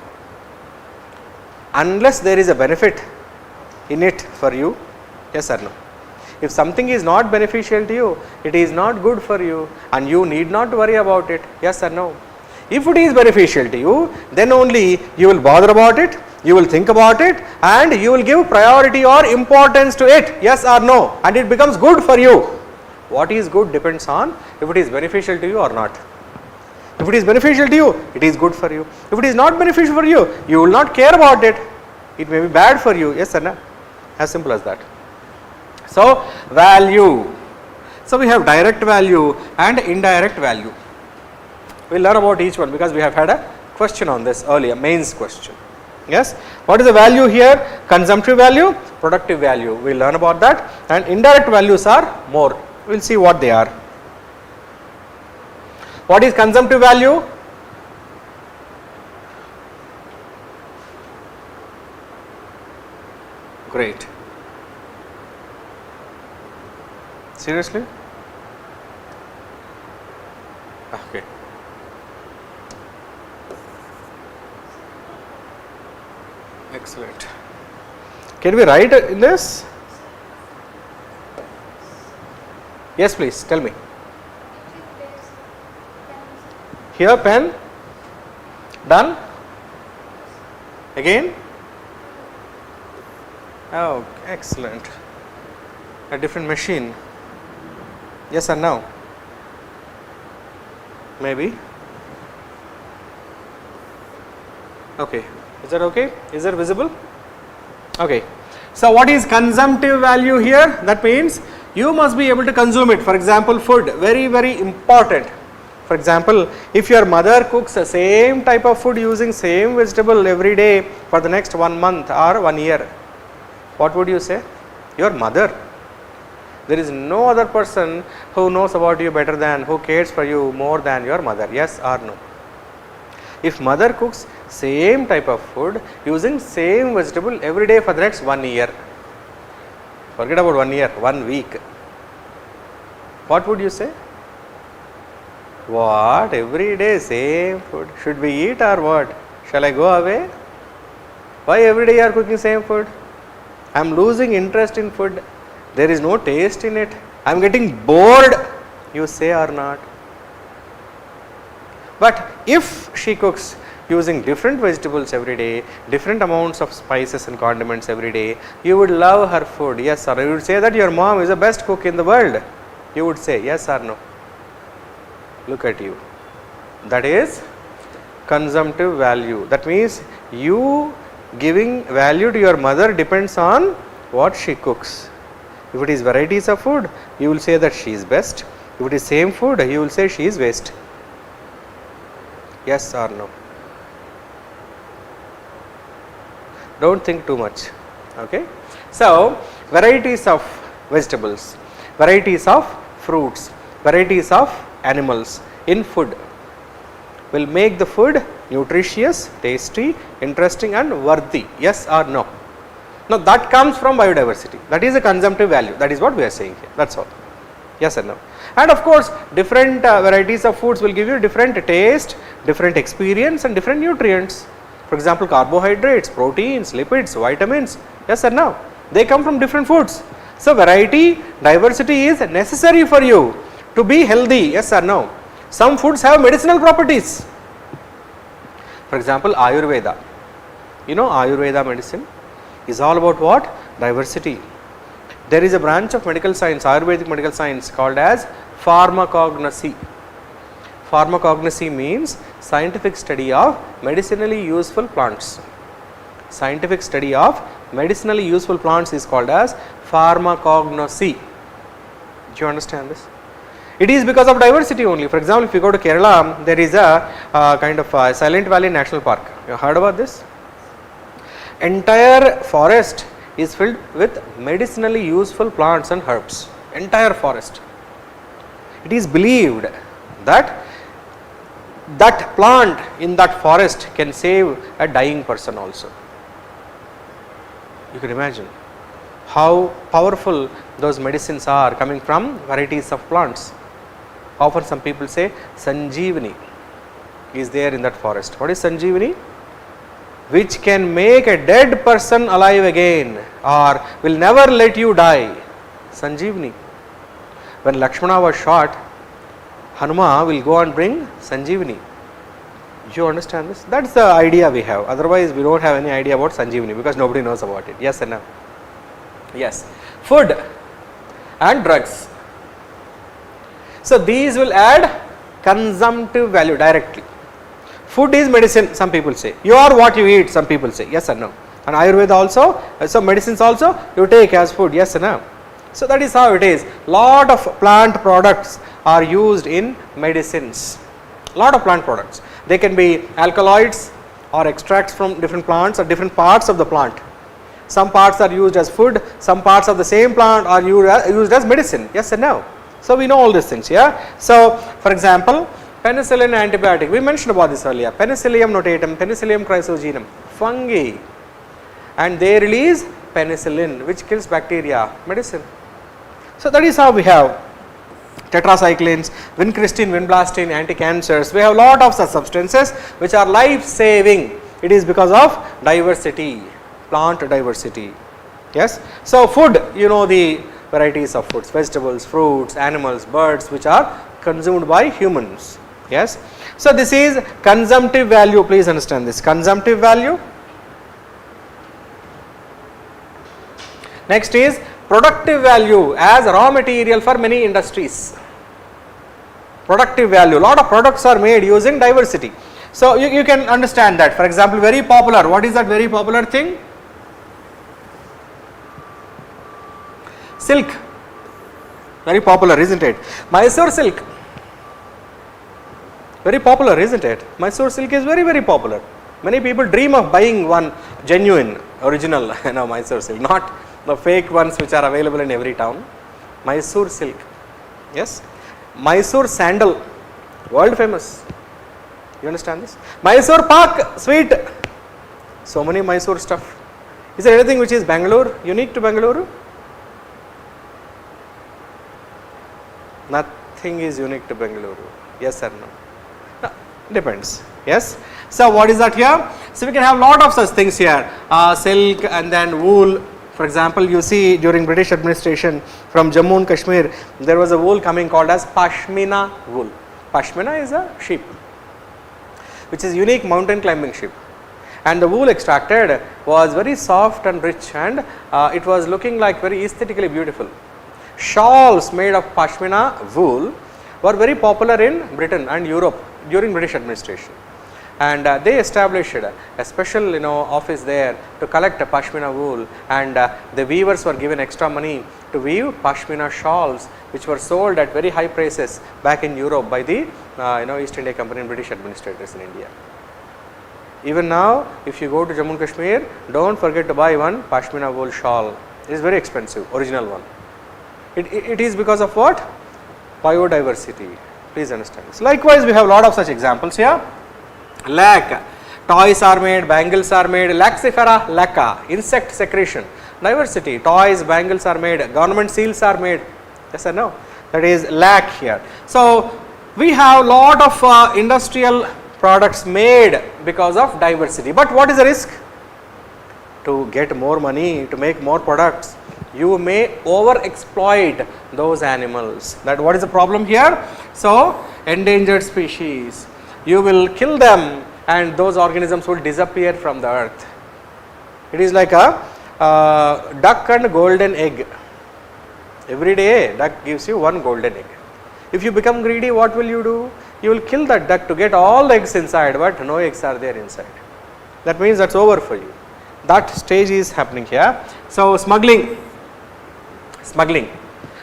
Unless there is a benefit in it for you, yes or no? If something is not beneficial to you, it is not good for you and you need not worry about it, yes or no? If it is beneficial to you, then only you will bother about it, you will think about it, and you will give priority or importance to it, yes or no, and it becomes good for you. What is good depends on if it is beneficial to you or not. If it is beneficial to you, it is good for you. If it is not beneficial for you, you will not care about it. It may be bad for you, yes or no? As simple as that. So value. So we have direct value and indirect value. We will learn about each one because we have had a question on this earlier, mains question. Yes. What is the value here? Consumptive value, productive value. We will learn about that, and indirect values are more. We will see what they are. What is consumptive value? Great. Seriously? Okay. Excellent. Can we write in this? Yes, please tell me. Here pen, done, again. Oh, excellent. A different machine. Yes or no? Maybe. Okay. Is that okay? Is that visible? Okay. So what is consumptive value here? That means you must be able to consume it. For example, food, very, very important. For example, if your mother cooks the same type of food using same vegetable every day for the next 1 month or 1 year, what would you say? Your mother. There is no other person who knows about you better than, who cares for you more than your mother, yes or no? If mother cooks same type of food using same vegetable every day for the next 1 year, forget about 1 year, 1 week, what would you say? What? Every day same food. Should we eat or what? Shall I go away? Why every day you are cooking same food? I am losing interest in food. There is no taste in it. I am getting bored. You say or not? But if she cooks using different vegetables every day, different amounts of spices and condiments every day, you would love her food, yes or no? You would say that your mom is the best cook in the world. You would say yes or no? Look at you. That is consumptive value. That means you giving value to your mother depends on what she cooks. If it is varieties of food, you will say that she is best. If it is same food, you will say she is waste. Yes or no? Don't think too much. Okay. So, varieties of vegetables, varieties of fruits, varieties of animals in food will make the food nutritious, tasty, interesting and worthy. Yes or no? Now, that comes from biodiversity. That is a consumptive value. That is what we are saying here. That is all. Yes or no? And of course, different varieties of foods will give you different taste, different experience and different nutrients. For example, carbohydrates, proteins, lipids, vitamins. Yes or no? They come from different foods. So, variety, diversity is necessary for you to be healthy. Yes or no? Some foods have medicinal properties. For example, Ayurveda. You know Ayurveda medicine is all about what? Diversity. There is a branch of medical science, Ayurvedic medical science called as pharmacognosy. Pharmacognosy means scientific study of medicinally useful plants. Scientific study of medicinally useful plants is called as pharmacognosy. Do you understand this? It is because of diversity only. For example, if you go to Kerala, there is a kind of Silent Valley National Park. You have heard about this? Entire forest is filled with medicinally useful plants and herbs. Entire forest. It is believed that that plant in that forest can save a dying person also. You can imagine how powerful those medicines are coming from varieties of plants. Often some people say Sanjeevani is there in that forest. What is Sanjeevani? Which can make a dead person alive again or will never let you die. Sanjeevani. When Lakshmana was shot, Hanuma will go and bring Sanjeevani. Do you understand this? That is the idea we have. Otherwise, we don't have any idea about Sanjeevani because nobody knows about it. Yes or no? Yes. Food and drugs. So, these will add consumptive value directly. Food is medicine, some people say. You are what you eat, some people say. Yes or no? And Ayurveda also, so medicines also you take as food. Yes or no? So, that is how it is. Lot of plant products are used in medicines. Lot of plant products. They can be alkaloids or extracts from different plants or different parts of the plant. Some parts are used as food, some parts of the same plant are used as medicine. Yes or no? So, we know all these things, yeah. So, for example, penicillin antibiotic, we mentioned about this earlier, Penicillium notatum, Penicillium chrysogenum, fungi, and they release penicillin which kills bacteria, medicine. So, that is how we have tetracyclines, vincristine, vinblastine, anti-cancers. We have a lot of such substances which are life saving. It is because of diversity, plant diversity. Yes. So, food, you know the varieties of foods, vegetables, fruits, animals, birds which are consumed by humans. Yes. So, this is consumptive value, please understand this, consumptive value. Next is productive value as raw material for many industries. Productive value, lot of products are made using diversity. So, you can understand that. For example, very popular, what is that very popular thing? Silk, very popular, isn't it? Mysore silk, very popular, isn't it? Mysore silk is very, very popular. Many people dream of buying one genuine, original, Mysore silk, not the fake ones which are available in every town. Mysore silk, yes. Mysore sandal, world famous. You understand this? Mysore pak, sweet. So many Mysore stuff. Is there anything which is Bangalore, unique to Bangalore? Nothing is unique to Bangalore. Yes or no? No, depends. Yes. So, what is that here? So, we can have lot of such things here. Silk and then wool. For example, you see during British administration from Jammu and Kashmir, there was a wool coming called as Pashmina wool. Pashmina is a sheep, which is unique mountain climbing sheep. And the wool extracted was very soft and rich, and it was looking like very aesthetically beautiful. Shawls made of Pashmina wool were very popular in Britain and Europe during British administration. and they established a special office there to collect pashmina wool, and the weavers were given extra money to weave pashmina shawls which were sold at very high prices back in Europe by the East India Company and British administrators in India. Even now if you go to Jammu and Kashmir, don't forget to buy one pashmina wool shawl. It is very expensive, original one. It is because of what? Biodiversity. Please understand this. Likewise, we have a lot of such examples here. Lac, toys are made, bangles are made, laxifera, laca, insect secretion, diversity, toys, bangles are made, government seals are made, yes or no? That is lac here. So, we have lot of industrial products made because of diversity, but what is the risk? To get more money, to make more products, you may over exploit those animals. That what is the problem here? So, endangered species, you will kill them and those organisms will disappear from the earth. It is like a duck and golden egg. Every day duck gives you one golden egg. If you become greedy, what will you do? You will kill that duck to get all the eggs inside, but no eggs are there inside. That means that's over for you. That stage is happening here. So, smuggling,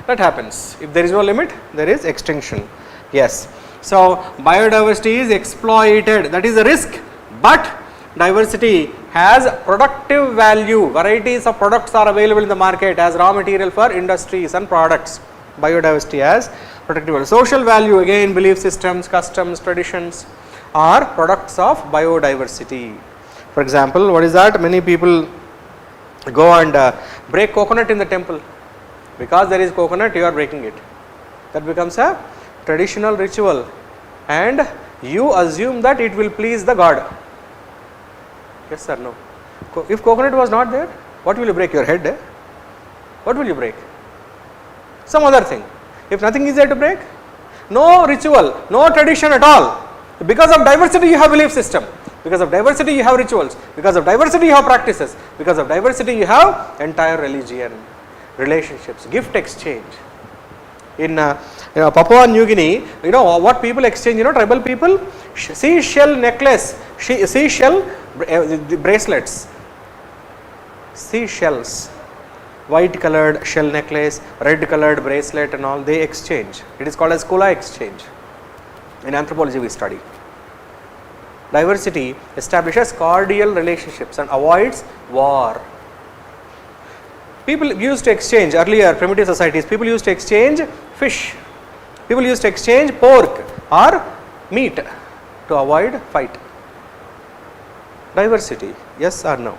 that happens. If there is no limit, there is extinction. Yes. So, biodiversity is exploited, that is a risk, but diversity has productive value. Varieties of products are available in the market as raw material for industries and products. Biodiversity has productive value. Social value, again belief systems, customs, traditions are products of biodiversity. For example, what is that? Many people go and break coconut in the temple. Because there is coconut, you are breaking it. That becomes a traditional ritual and you assume that it will please the god. Yes or no? If coconut was not there, what will you break? Your head? What will you break? Some other thing. If nothing is there to break, no ritual, no tradition at all. Because of diversity you have belief system. Because of diversity you have rituals. Because of diversity you have practices. Because of diversity you have entire religion, relationships, gift exchange. In Papua New Guinea, what people exchange, tribal people, seashell necklace, seashell bracelets, seashells, white colored shell necklace, red colored bracelet and all, they exchange. It is called as Kula exchange. In anthropology we study. Diversity establishes cordial relationships and avoids war. People used to exchange, earlier primitive societies, people used to exchange fish, people used to exchange pork or meat to avoid fight. Diversity, yes or no?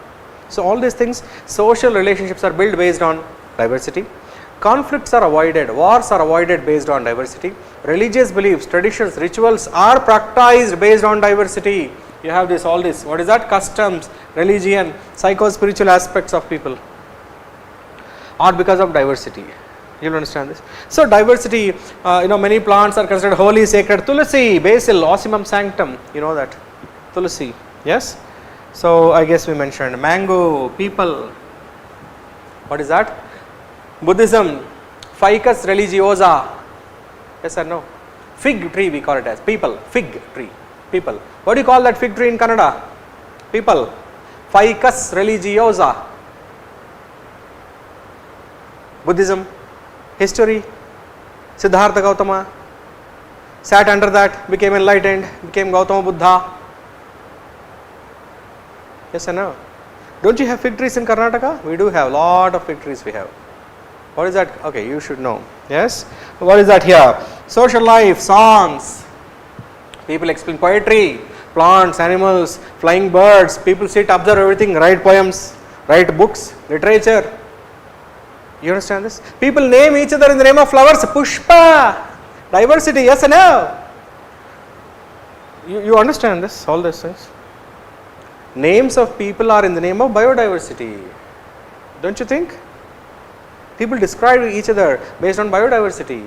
So, all these things, social relationships are built based on diversity, conflicts are avoided, wars are avoided based on diversity, religious beliefs, traditions, rituals are practiced based on diversity. You have this, all this, what is that? Customs, religion, psycho-spiritual aspects of people are because of diversity. You will understand this. So, diversity, many plants are considered holy, sacred. Tulasi, basil, ossimum sanctum, you know that. Tulasi, yes. So, I guess we mentioned mango, people. What is that? Buddhism, ficus religiosa. Yes or no? Fig tree we call it as. People, fig tree, people. What do you call that fig tree in Kannada? People. Ficus religiosa. Buddhism, history, Siddhartha Gautama sat under that, became enlightened, became Gautama Buddha. Yes or no? Don't you have fig trees in Karnataka? We do have, lot of fig trees we have. What is that? Okay, you should know. Yes? What is that here? Social life, songs, people explain poetry, plants, animals, flying birds, people sit, observe everything, write poems, write books, literature. You understand this? People name each other in the name of flowers, Pushpa, diversity, yes or no? You understand this, all these things? Names of people are in the name of biodiversity. Don't you think? People describe each other based on biodiversity.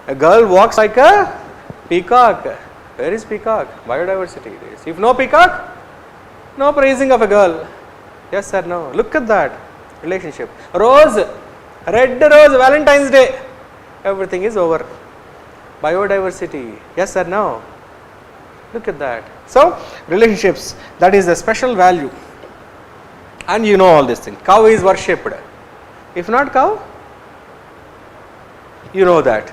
A girl walks like a peacock. Where is peacock? Biodiversity it is. If no peacock, no praising of a girl. Yes or no? Look at that relationship. Rose, red rose, Valentine's Day. Everything is over. Biodiversity. Yes or no? Look at that. So, relationships, that is a special value, and you know all these things. Cow is worshipped. If not cow, you know that.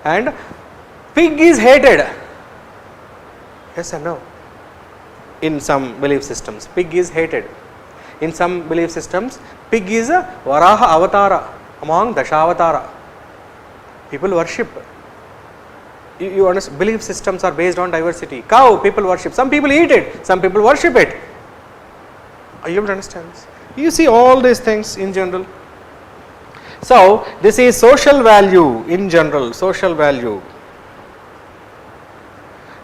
And pig is hated. Yes or no? In some belief systems, pig is hated. In some belief systems, pig is a Varaha avatara among Dashavatara. People worship. You understand, belief systems are based on diversity. Cow, people worship. Some people eat it, some people worship it. Are you able to understand this? You see all these things in general. So, this is social value in general, social value.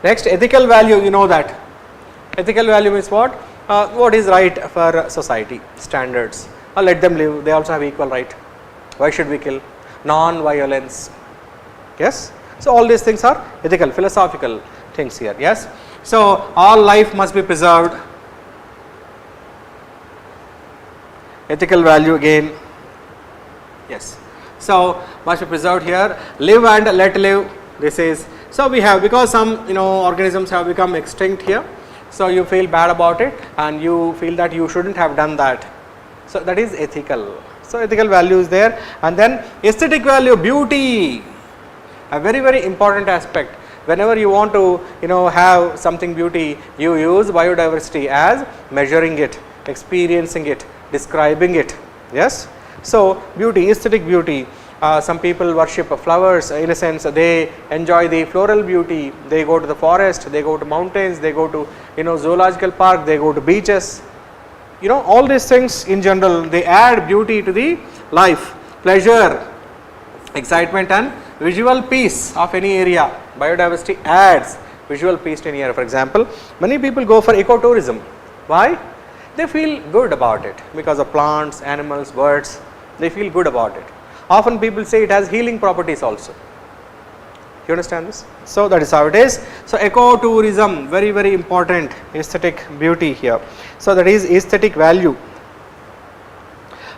Next, ethical value, you know that. Ethical value is what? What is right for society, standards. Let them live, they also have equal right. Why should we kill? Non-violence. Yes? So, all these things are ethical, philosophical things here. Yes? So, all life must be preserved. Ethical value again. Yes. So, must be preserved here. Live and let live. This is, so we have, because some organisms have become extinct here. So, you feel bad about it and you feel that you shouldn't have done that. So, that is ethical. So, ethical value is there. And then aesthetic value, beauty. A very, very important aspect. Whenever you want to have something beauty, you use biodiversity as measuring it, experiencing it, describing it. Yes. So, beauty, aesthetic beauty. Some people worship flowers, in a sense they enjoy the floral beauty. They go to the forest, they go to mountains, they go to zoological park, they go to beaches. All these things in general, they add beauty to the life, pleasure, excitement and visual peace of any area. Biodiversity adds visual peace to any area. For example, many people go for ecotourism. Why? They feel good about it because of plants, animals, birds. They feel good about it. Often people say it has healing properties also. You understand this? So, that is how it is. So, ecotourism, very, very important, aesthetic beauty here. So, that is aesthetic value.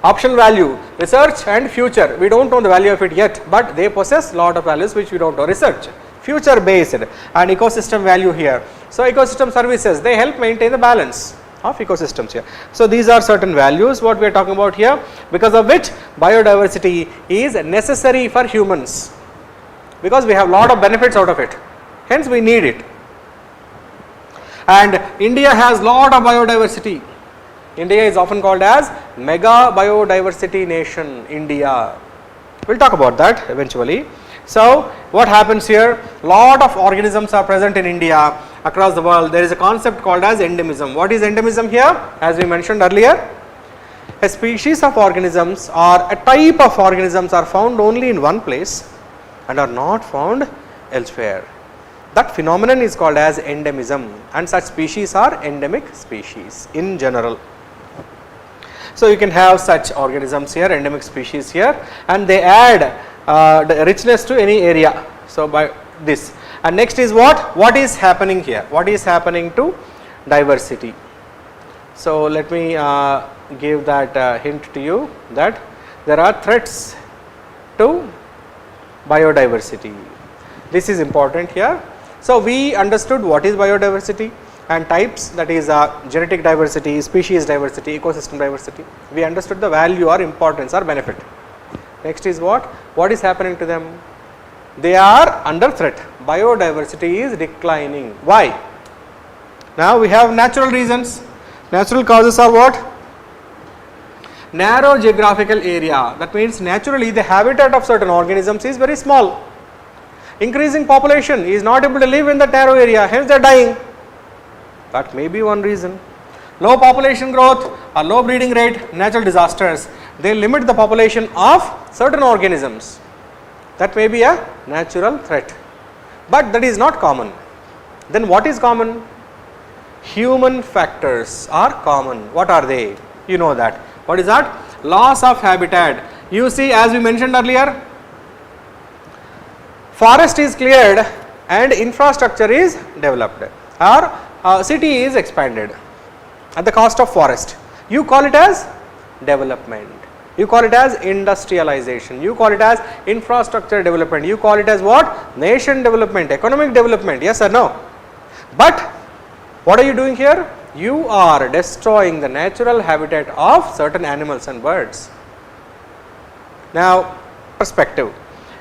Optional value, research and future. We don't know the value of it yet, but they possess lot of values which we don't know. Research, future based, and ecosystem value here. So, ecosystem services, they help maintain the balance of ecosystems here. So, these are certain values what we are talking about here, because of which biodiversity is necessary for humans, because we have lot of benefits out of it, hence we need it. And India has lot of biodiversity. India is often called as mega biodiversity nation, India. We will talk about that eventually. So, what happens here? Lot of organisms are present in India, across the world. There is a concept called as endemism. What is endemism here? As we mentioned earlier, a species of organisms or a type of organisms are found only in one place and are not found elsewhere. That phenomenon is called as endemism, and such species are endemic species in general. So, you can have such organisms here, endemic species here, and they add the richness to any area. So, by this, and next is what is happening here, what is happening to diversity. So, let me give that hint to you, that there are threats to biodiversity. This is important here. So, we understood what is biodiversity and types, that is genetic diversity, species diversity, ecosystem diversity. We understood the value or importance or benefit. Next is what is happening to them? They are under threat. Biodiversity is declining. Why? Now, we have natural reasons. Natural causes are what? Narrow geographical area. That means naturally the habitat of certain organisms is very small. Increasing population is not able to live in that narrow area, hence they are dying. That may be one reason. Low population growth or low breeding rate, natural disasters, they limit the population of certain organisms. That may be a natural threat, but that is not common. Then what is common? Human factors are common. What are they? You know that. What is that? Loss of habitat. You see, as we mentioned earlier, forest is cleared and infrastructure is developed, or city is expanded at the cost of forest. You call it as development, you call it as industrialization, you call it as infrastructure development, you call it as what? Nation development, economic development, yes or no? But what are you doing here? You are destroying the natural habitat of certain animals and birds. Now, perspective.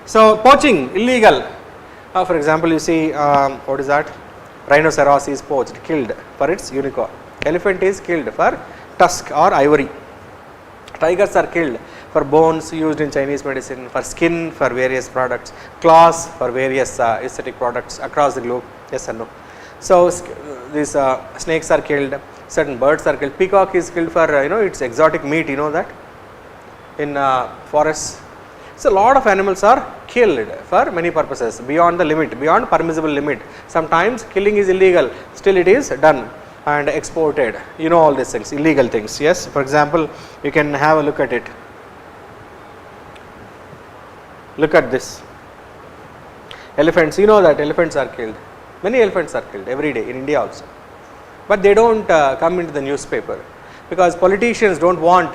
So, poaching illegal. For example, you see what is that? Rhinoceros is poached, killed for its unicorn. Elephant is killed for tusk or ivory. Tigers are killed for bones used in Chinese medicine, for skin for various products, claws for various aesthetic products across the globe. Yes or no? So, these snakes are killed, certain birds are killed. Peacock is killed for its exotic meat, you know that, in forests. So, a lot of animals are killed for many purposes beyond the limit, beyond permissible limit. Sometimes killing is illegal, still it is done and exported, you know all these things, illegal things. Yes, for example, you can have a look at it. Look at this. Elephants, you know that elephants are killed. Many elephants are killed every day in India also. But they don't come into the newspaper because politicians don't want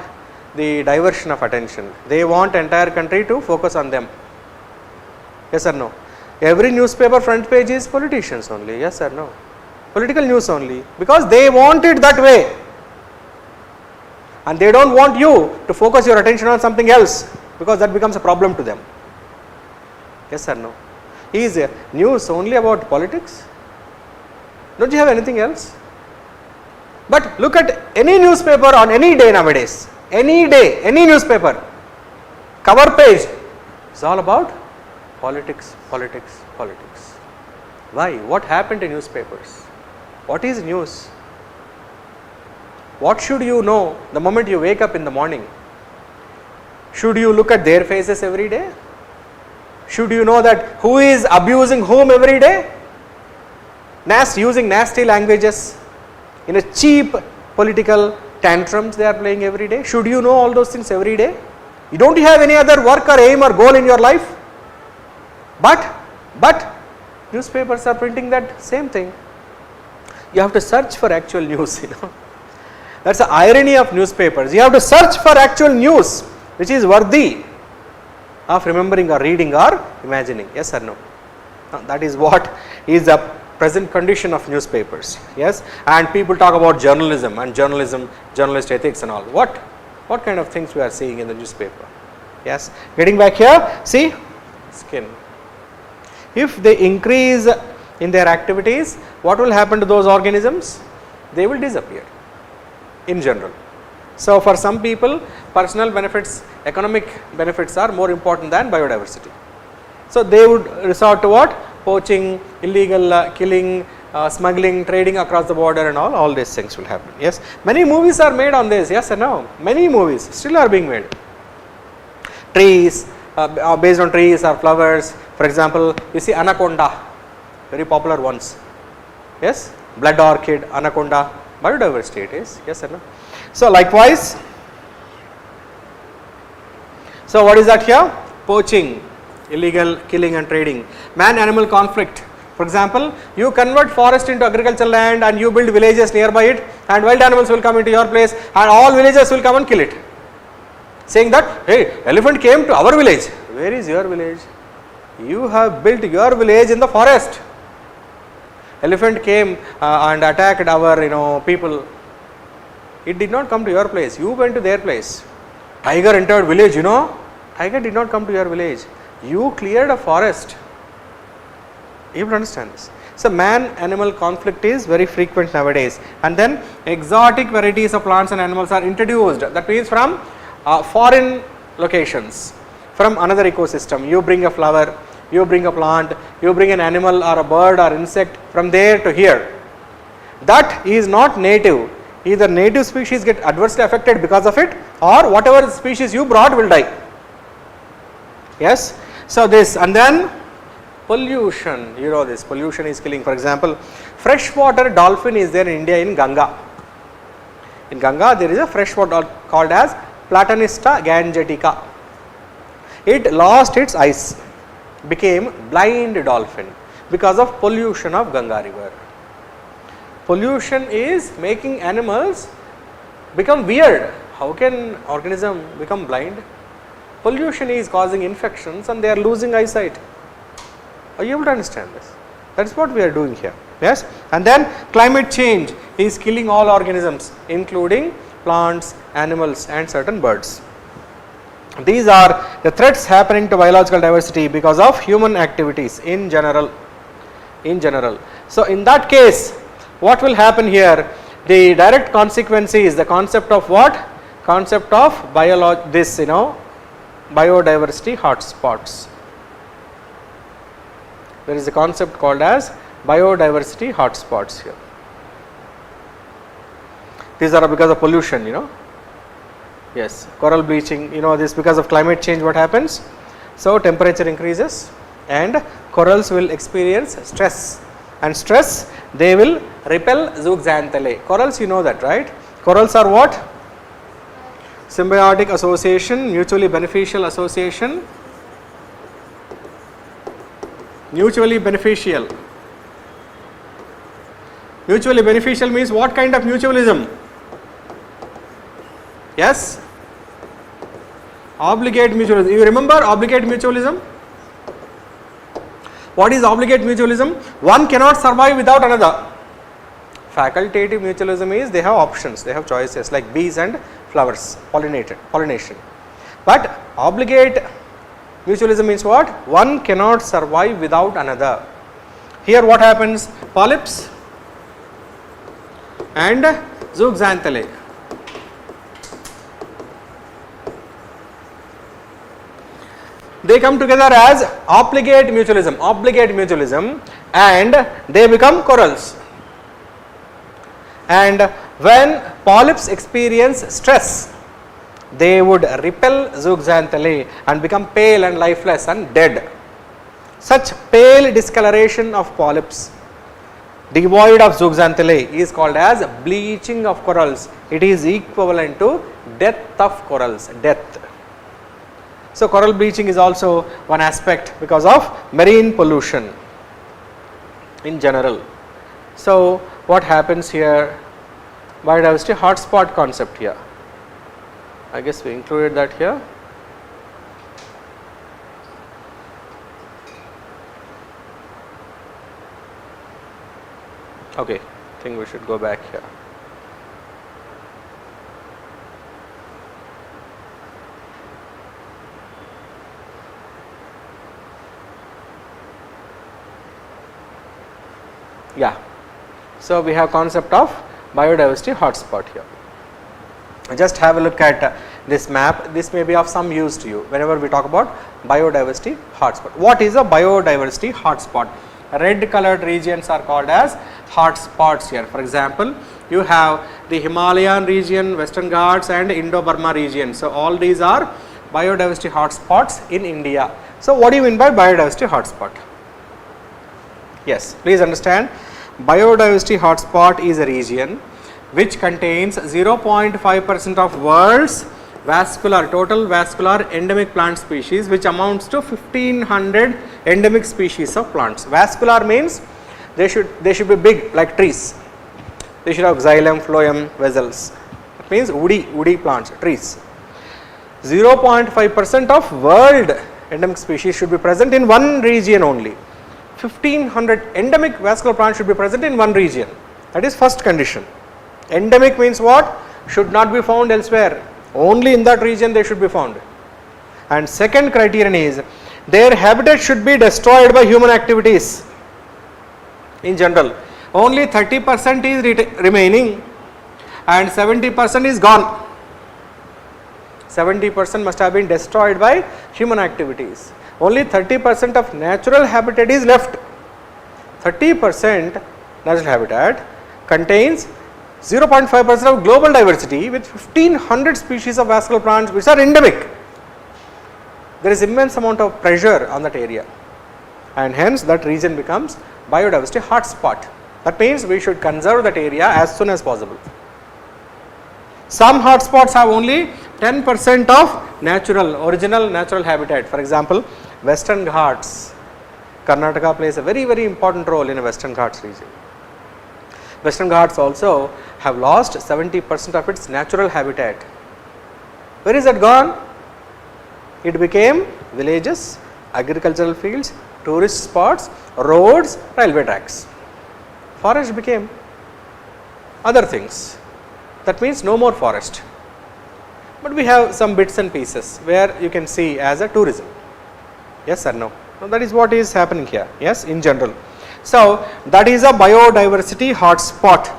the diversion of attention. They want entire country to focus on them. Yes or no? Every newspaper front page is politicians only. Yes or no? Political news only, because they want it that way. And they don't want you to focus your attention on something else, because that becomes a problem to them. Yes or no? Is news only about politics? Don't you have anything else? But look at any newspaper on any day nowadays. Any day, any newspaper, cover page is all about politics, politics, politics. Why? What happened to newspapers? What is news? What should you know the moment you wake up in the morning? Should you look at their faces every day? Should you know that who is abusing whom every day? Using nasty languages in a cheap political tantrums they are playing every day. Should you know all those things every day? You don't have any other work or aim or goal in your life? But newspapers are printing that same thing. You have to search for actual news, That's the irony of newspapers. You have to search for actual news which is worthy of remembering or reading or imagining. Yes or no? That is what is the present condition of newspapers. Yes, and people talk about journalism and journalist ethics and all. What kind of things we are seeing in the newspaper? Yes, getting back here, see, skin. If they increase in their activities, what will happen to those organisms? They will disappear in general. So, for some people, personal benefits, economic benefits are more important than biodiversity. So, they would resort to what? Poaching, illegal killing, smuggling, trading across the border and all these things will happen. Yes, many movies are made on this. Yes or no? Many movies still are being made. Trees, based on trees or flowers. For example, you see anaconda, very popular ones. Yes, blood orchid, anaconda, biodiversity it is. Yes or no? So, likewise, so what is that here? Poaching, illegal killing and trading. Man-animal conflict. For example, you convert forest into agricultural land and you build villages nearby it, and wild animals will come into your place and all villagers will come and kill it. Saying that, hey, elephant came to our village. Where is your village? You have built your village in the forest. Elephant came and attacked our people. It did not come to your place. You went to their place. Tiger entered village. Tiger did not come to your village. You cleared a forest. You will understand this. So, man-animal conflict is very frequent nowadays, and then exotic varieties of plants and animals are introduced. That means from foreign locations, from another ecosystem. You bring a flower, you bring a plant, you bring an animal or a bird or insect from there to here. That is not native. Either native species get adversely affected because of it, or whatever species you brought will die. Yes. So, this, and then pollution, this pollution is killing. For example, freshwater dolphin is there in India in Ganga. In Ganga there is a freshwater called as Platanista gangetica. It lost its eyes, became blind dolphin because of pollution of Ganga river. Pollution is making animals become weird. How can organism become blind? Pollution is causing infections and they are losing eyesight. Are you able to understand this? That is what we are doing here. Yes, and then climate change is killing all organisms including plants, animals and certain birds. These are the threats happening to biological diversity because of human activities in general. So in that case, what will happen here? The direct consequence is the concept of what? Concept of biodiversity hotspots. There is a concept called as biodiversity hotspots here. These are because of pollution, Yes, coral bleaching, this because of climate change what happens? So temperature increases and corals will experience stress, and stress they will repel zooxanthellae. Corals, you know that, right? Corals are what? Symbiotic association, mutually beneficial association, mutually beneficial. Mutually beneficial means what kind of mutualism? Yes? Obligate mutualism. You remember obligate mutualism? What is obligate mutualism? One cannot survive without another. Facultative mutualism is they have options, they have choices like bees and flowers, pollination. But obligate mutualism means what? One cannot survive without another. Here what happens? Polyps and zooxanthellae. They come together as obligate mutualism and they become corals. And when polyps experience stress, they would repel zooxanthellae and become pale and lifeless and dead. Such pale discoloration of polyps devoid of zooxanthellae is called as bleaching of corals. It is equivalent to death of corals, death. So coral bleaching is also one aspect because of marine pollution in general. So what happens here? Biodiversity hotspot concept here. I guess we included that here. Okay, I think we should go back here. Yeah, so we have concept of biodiversity hotspot here. Just have a look at this map. This may be of some use to you whenever we talk about biodiversity hotspot. What is a biodiversity hotspot? Red colored regions are called as hotspots here. For example, you have the Himalayan region, Western Ghats and Indo-Burma region. So all these are biodiversity hotspots in India. So what do you mean by biodiversity hotspot? Yes, please understand, biodiversity hotspot is a region which contains 0.5% of world's total vascular endemic plant species, which amounts to 1500 endemic species of plants. Vascular means they should be big like trees. They should have xylem, phloem, vessels. That means woody plants, trees. 0.5% of world endemic species should be present in one region only. 1500 endemic vascular plants should be present in one region. That is first condition. Endemic means what? Should not be found elsewhere. Only in that region they should be found. And second criterion is their habitat should be destroyed by human activities. In general, only 30% is remaining and 70% is gone. 70% must have been destroyed by human activities. Only 30% of natural habitat is left. 30% natural habitat contains 0.5% of global diversity with 1500 species of vascular plants which are endemic. There is immense amount of pressure on that area, and hence that region becomes biodiversity hotspot. That means we should conserve that area as soon as possible. Some hotspots have only 10% of original natural habitat. For example, Western Ghats. Karnataka plays a very, very important role in a Western Ghats region. Western Ghats also have lost 70% of its natural habitat. Where is that gone? It became villages, agricultural fields, tourist spots, roads, railway tracks. forest became other things. That means no more forest. But we have some bits and pieces where you can see as a tourism. Yes or no? So that is what is happening here. Yes, in general. So that is a biodiversity hotspot.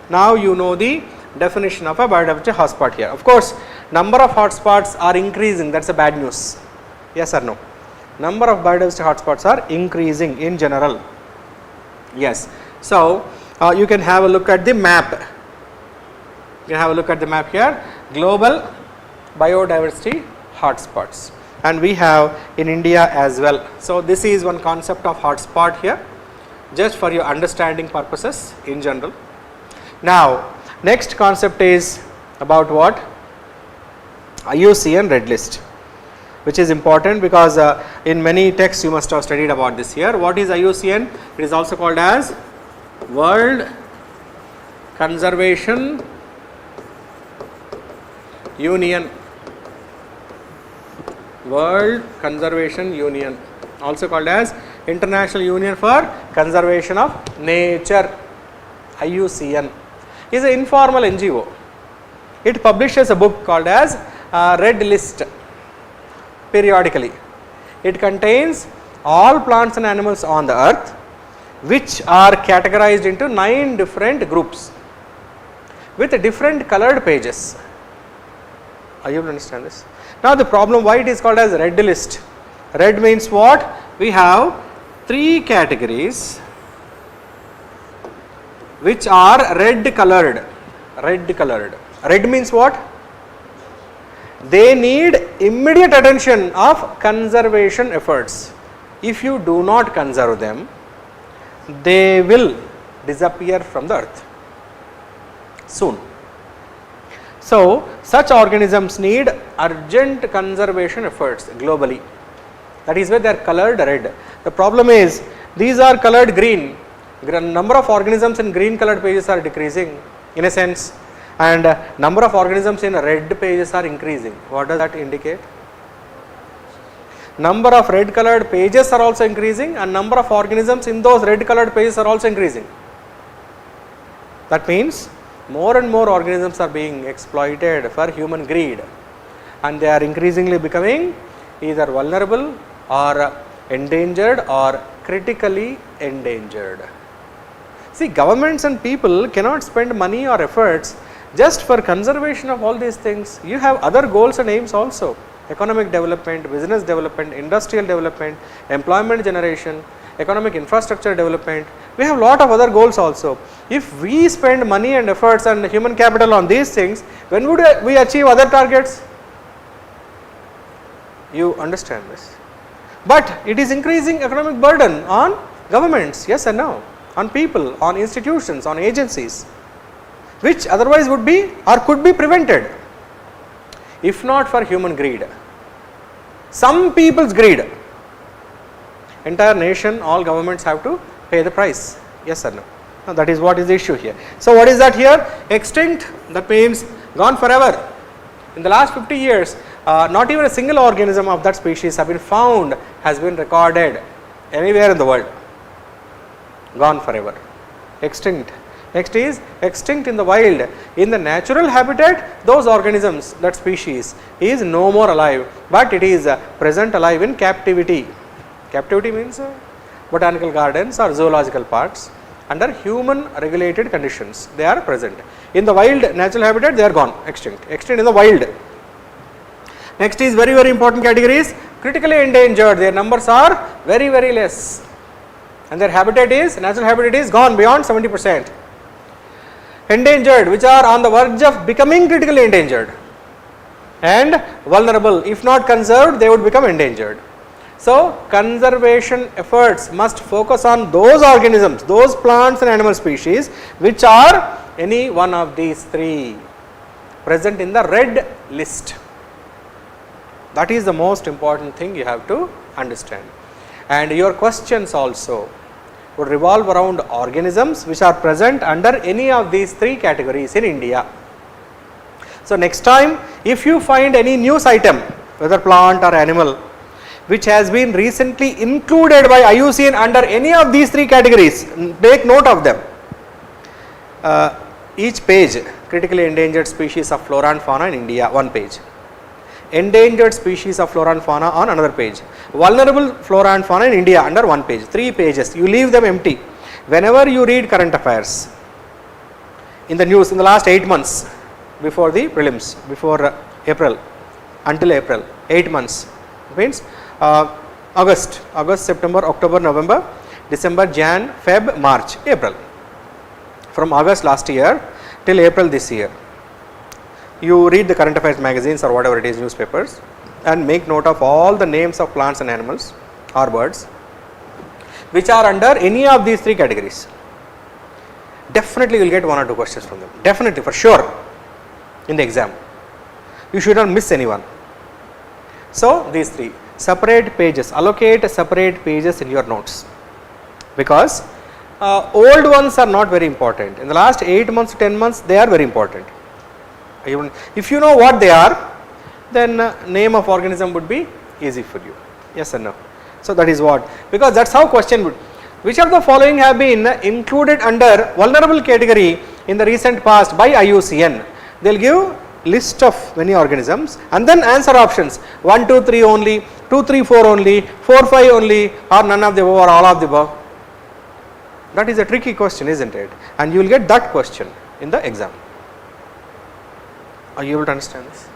Now you know the definition of a biodiversity hotspot here. Of course, number of hotspots are increasing. That's a bad news. Yes or no? Number of biodiversity hotspots are increasing in general. Yes. So you can have a look at the map. You can have a look at the map here. Global biodiversity hotspots, and we have in India as well. So this is one concept of hotspot here, just for your understanding purposes in general. Now next concept is about what? IUCN Red List, which is important because in many texts you must have studied about this here. What is IUCN? It is also called as World Conservation Union. World Conservation Union, also called as International Union for Conservation of Nature. IUCN is an informal NGO. It publishes a book called as Red List periodically. It contains all plants and animals on the earth, which are categorized into 9 different groups with different colored pages. Are you able to understand this? Now the problem, why it is called as red list? Red means what? We have 3 categories which are red colored. Red colored. Red means what? They need immediate attention of conservation efforts. If you do not conserve them, they will disappear from the earth soon. So such organisms need urgent conservation efforts globally. That is why they are colored red. The problem is these are colored green. Number of organisms in green colored pages are decreasing in a sense, and number of organisms in red pages are increasing. What does that indicate? Number of red colored pages are also increasing, and number of organisms in those red colored pages are also increasing. That means more and more organisms are being exploited for human greed, and they are increasingly becoming either vulnerable or endangered or critically endangered. See, governments and people cannot spend money or efforts just for conservation of all these things. You have other goals and aims also: economic development, business development, industrial development, employment generation, economic infrastructure development. We have lot of other goals also. If we spend money and efforts and human capital on these things, when would we achieve other targets? You understand this? But it is increasing economic burden on governments, yes or no? On people, on institutions, on agencies, which otherwise would be or could be prevented if not for human greed. Some people's greed, entire nation, all governments have to pay the price, yes or no? Now that is what is the issue here. So what is that here? Extinct, that means gone forever. In the last 50 years, not even a single organism of that species have been found, has been recorded anywhere in the world. Gone forever, extinct. Next is extinct in the wild. In the natural habitat, those organisms, that species is no more alive, but it is present alive in captivity. Captivity means botanical gardens or zoological parks under human regulated conditions. They are present. In the wild natural habitat, they are gone, extinct. Extinct in the wild. Next is very, very important categories: critically endangered. Their numbers are very, very less, and their habitat is, natural habitat is gone beyond 70%. Endangered, which are on the verge of becoming critically endangered, and vulnerable. If not conserved, they would become endangered. So conservation efforts must focus on those organisms, those plants and animal species which are any one of these 3 present in the red list. That is the most important thing you have to understand. And your questions also would revolve around organisms which are present under any of these 3 categories in India. So next time, if you find any news item, whether plant or animal, which has been recently included by IUCN under any of these 3 categories, take note of them. each page critically endangered species of flora and fauna in India, one page. Endangered species of flora and fauna on another page. Vulnerable flora and fauna in India under one page. 3 pages. You leave them empty. Whenever you read current affairs in the news in the last 8 months before the prelims, before April, until April, 8 months means August, September, October, November, December, Jan, Feb, March, April. From August last year till April this year. You read the current affairs magazines or whatever it is, newspapers, and make note of all the names of plants and animals or birds which are under any of these 3 categories. Definitely you will get 1 or 2 questions from them. Definitely, for sure, in the exam. You should not miss anyone. So, these 3 separate pages, allocate separate pages in your notes, because old ones are not very important. In the last 8 months to 10 months, they are very important. Even if you know what they are, then name of organism would be easy for you. Yes or no? So that is what, because that's how question would. Which of the following have been included under vulnerable category in the recent past by IUCN? They will give list of many organisms and then answer options 1, 2, 3 only, 2, 3, 4 only, 4, 5 only, or none of the above or all of the above. That is a tricky question, isn't it? And you will get that question in the exam. Are you able to understand this?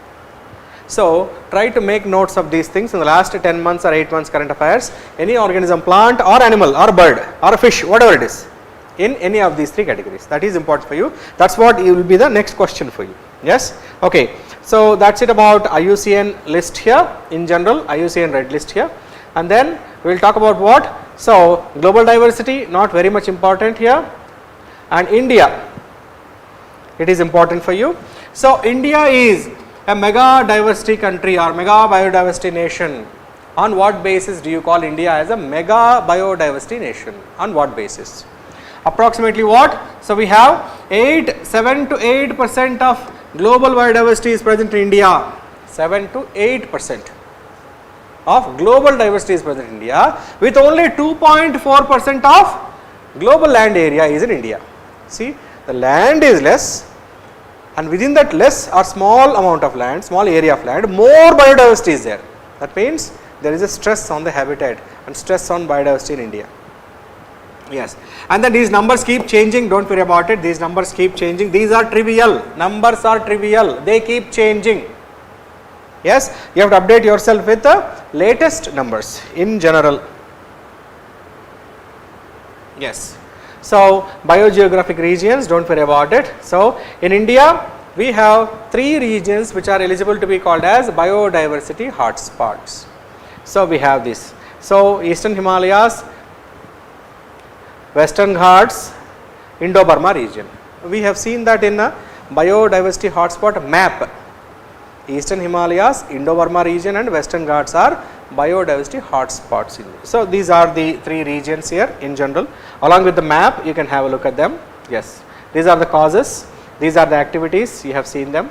So, try to make notes of these things in the last 10 months or 8 months current affairs, any organism, plant or animal or bird or a fish, whatever it is, in any of these 3 categories. That is important for you. That is what will be the next question for you. Yes? Okay. So, that is it about IUCN list here in general, IUCN red list here, and then we will talk about what? So, global diversity not very much important here, and India, it is important for you. So, India is a mega diversity country or mega biodiversity nation. On what basis do you call India as a mega biodiversity nation? On what basis? Approximately what? So, we have 7 to 8% of global biodiversity is present in India. 7 to 8% of global diversity is present in India, with only 2.4% of global land area is in India. See, the land is less, and within that less or small amount of land, small area of land, more biodiversity is there. That means there is a stress on the habitat and stress on biodiversity in India. Yes, and then these numbers keep changing, don't worry about it, these numbers keep changing, these are trivial, numbers are trivial, they keep changing. Yes, you have to update yourself with the latest numbers in general. Yes. So, biogeographic regions, don't worry about it. So, in India, we have 3 regions which are eligible to be called as biodiversity hotspots. So, we have this. So, Eastern Himalayas, Western Ghats, Indo-Burma region. We have seen that in a biodiversity hotspot map. Eastern Himalayas, Indo-Burma region and Western Ghats are biodiversity hotspots. So, these are the 3 regions here in general. Along with the map, you can have a look at them. Yes, these are the causes, these are the activities, you have seen them,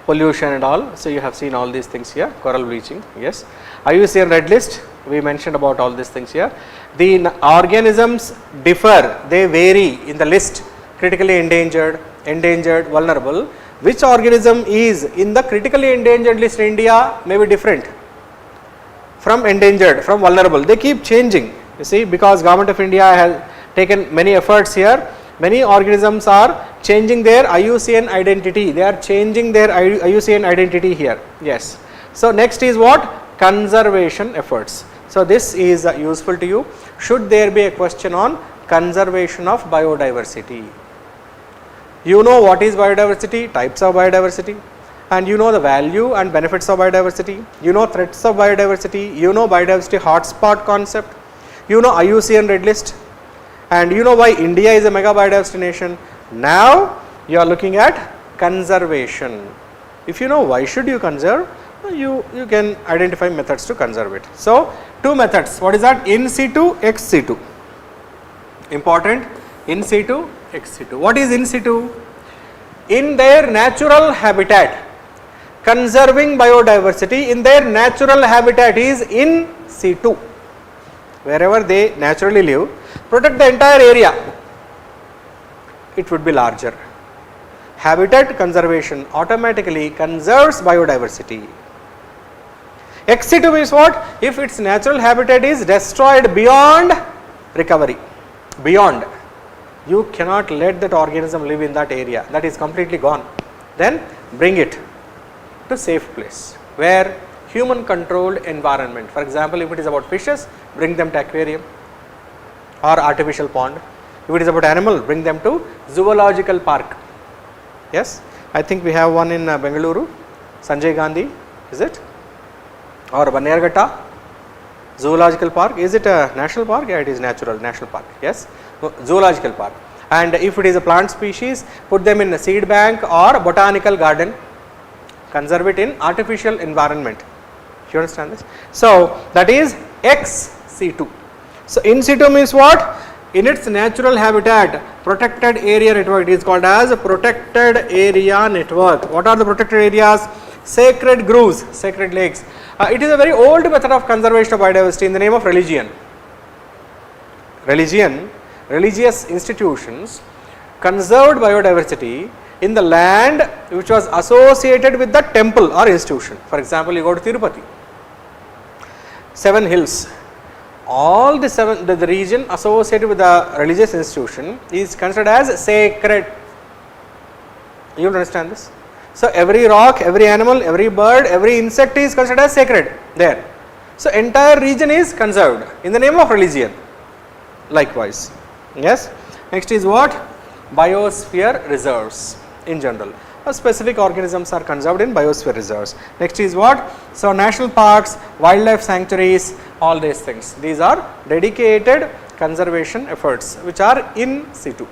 pollution and all. So, you have seen all these things here, coral bleaching. Yes, IUCN red list, we mentioned about all these things here. The organisms differ, they vary in the list, critically endangered, endangered, vulnerable. Which organism is in the critically endangered list in India may be different from endangered, from vulnerable. They keep changing, you see, because Government of India has taken many efforts here. Many organisms are changing their IUCN identity. They are changing their IUCN identity here. Yes. So, next is what? Conservation efforts. So, this is useful to you. Should there be a question on conservation of biodiversity? You know what is biodiversity, types of biodiversity, and you know the value and benefits of biodiversity, you know threats of biodiversity, you know biodiversity hotspot concept, you know IUCN red list, and you know why India is a mega biodiversity nation. Now you are looking at conservation. If you know why should you conserve, you can identify methods to conserve it. So, 2 methods, what is that? In situ, ex situ. Important, in situ, ex situ. What is in situ? In their natural habitat, conserving biodiversity in their natural habitat is in situ. Wherever they naturally live, protect the entire area. it would be larger. Habitat conservation automatically conserves biodiversity. Ex situ means what? If its natural habitat is destroyed beyond recovery, beyond, you cannot let that organism live in that area, that is completely gone, then bring it to safe place where human controlled environment. For example, if it is about fishes, bring them to aquarium or artificial pond. If it is about animal, bring them to zoological park. Yes, I think we have one in Bangalore, Sanjay Gandhi, is it? Or Bannerghatta zoological park. Is it a national park? Yeah, it is national park. Yes, zoological park. And if it is a plant species, put them in a seed bank or botanical garden. Conserve it in artificial environment. You understand this? So that is ex situ. So in situ means what? In its natural habitat, protected area network. It is called as a protected area network. What are the protected areas? Sacred groves, sacred lakes. It is a very old method of conservation of biodiversity in the name of religion. Religious institutions conserved biodiversity in the land which was associated with the temple or institution. For example, you go to Tirupati, 7 hills. All the region associated with the religious institution is considered as sacred. You understand this? So every rock, every animal, every bird, every insect is considered as sacred there. So entire region is conserved in the name of religion. Likewise, yes. Next is what? Biosphere reserves in general. Specific organisms are conserved in biosphere reserves. Next is what? So national parks, wildlife sanctuaries, all these things. These are dedicated conservation efforts which are in situ.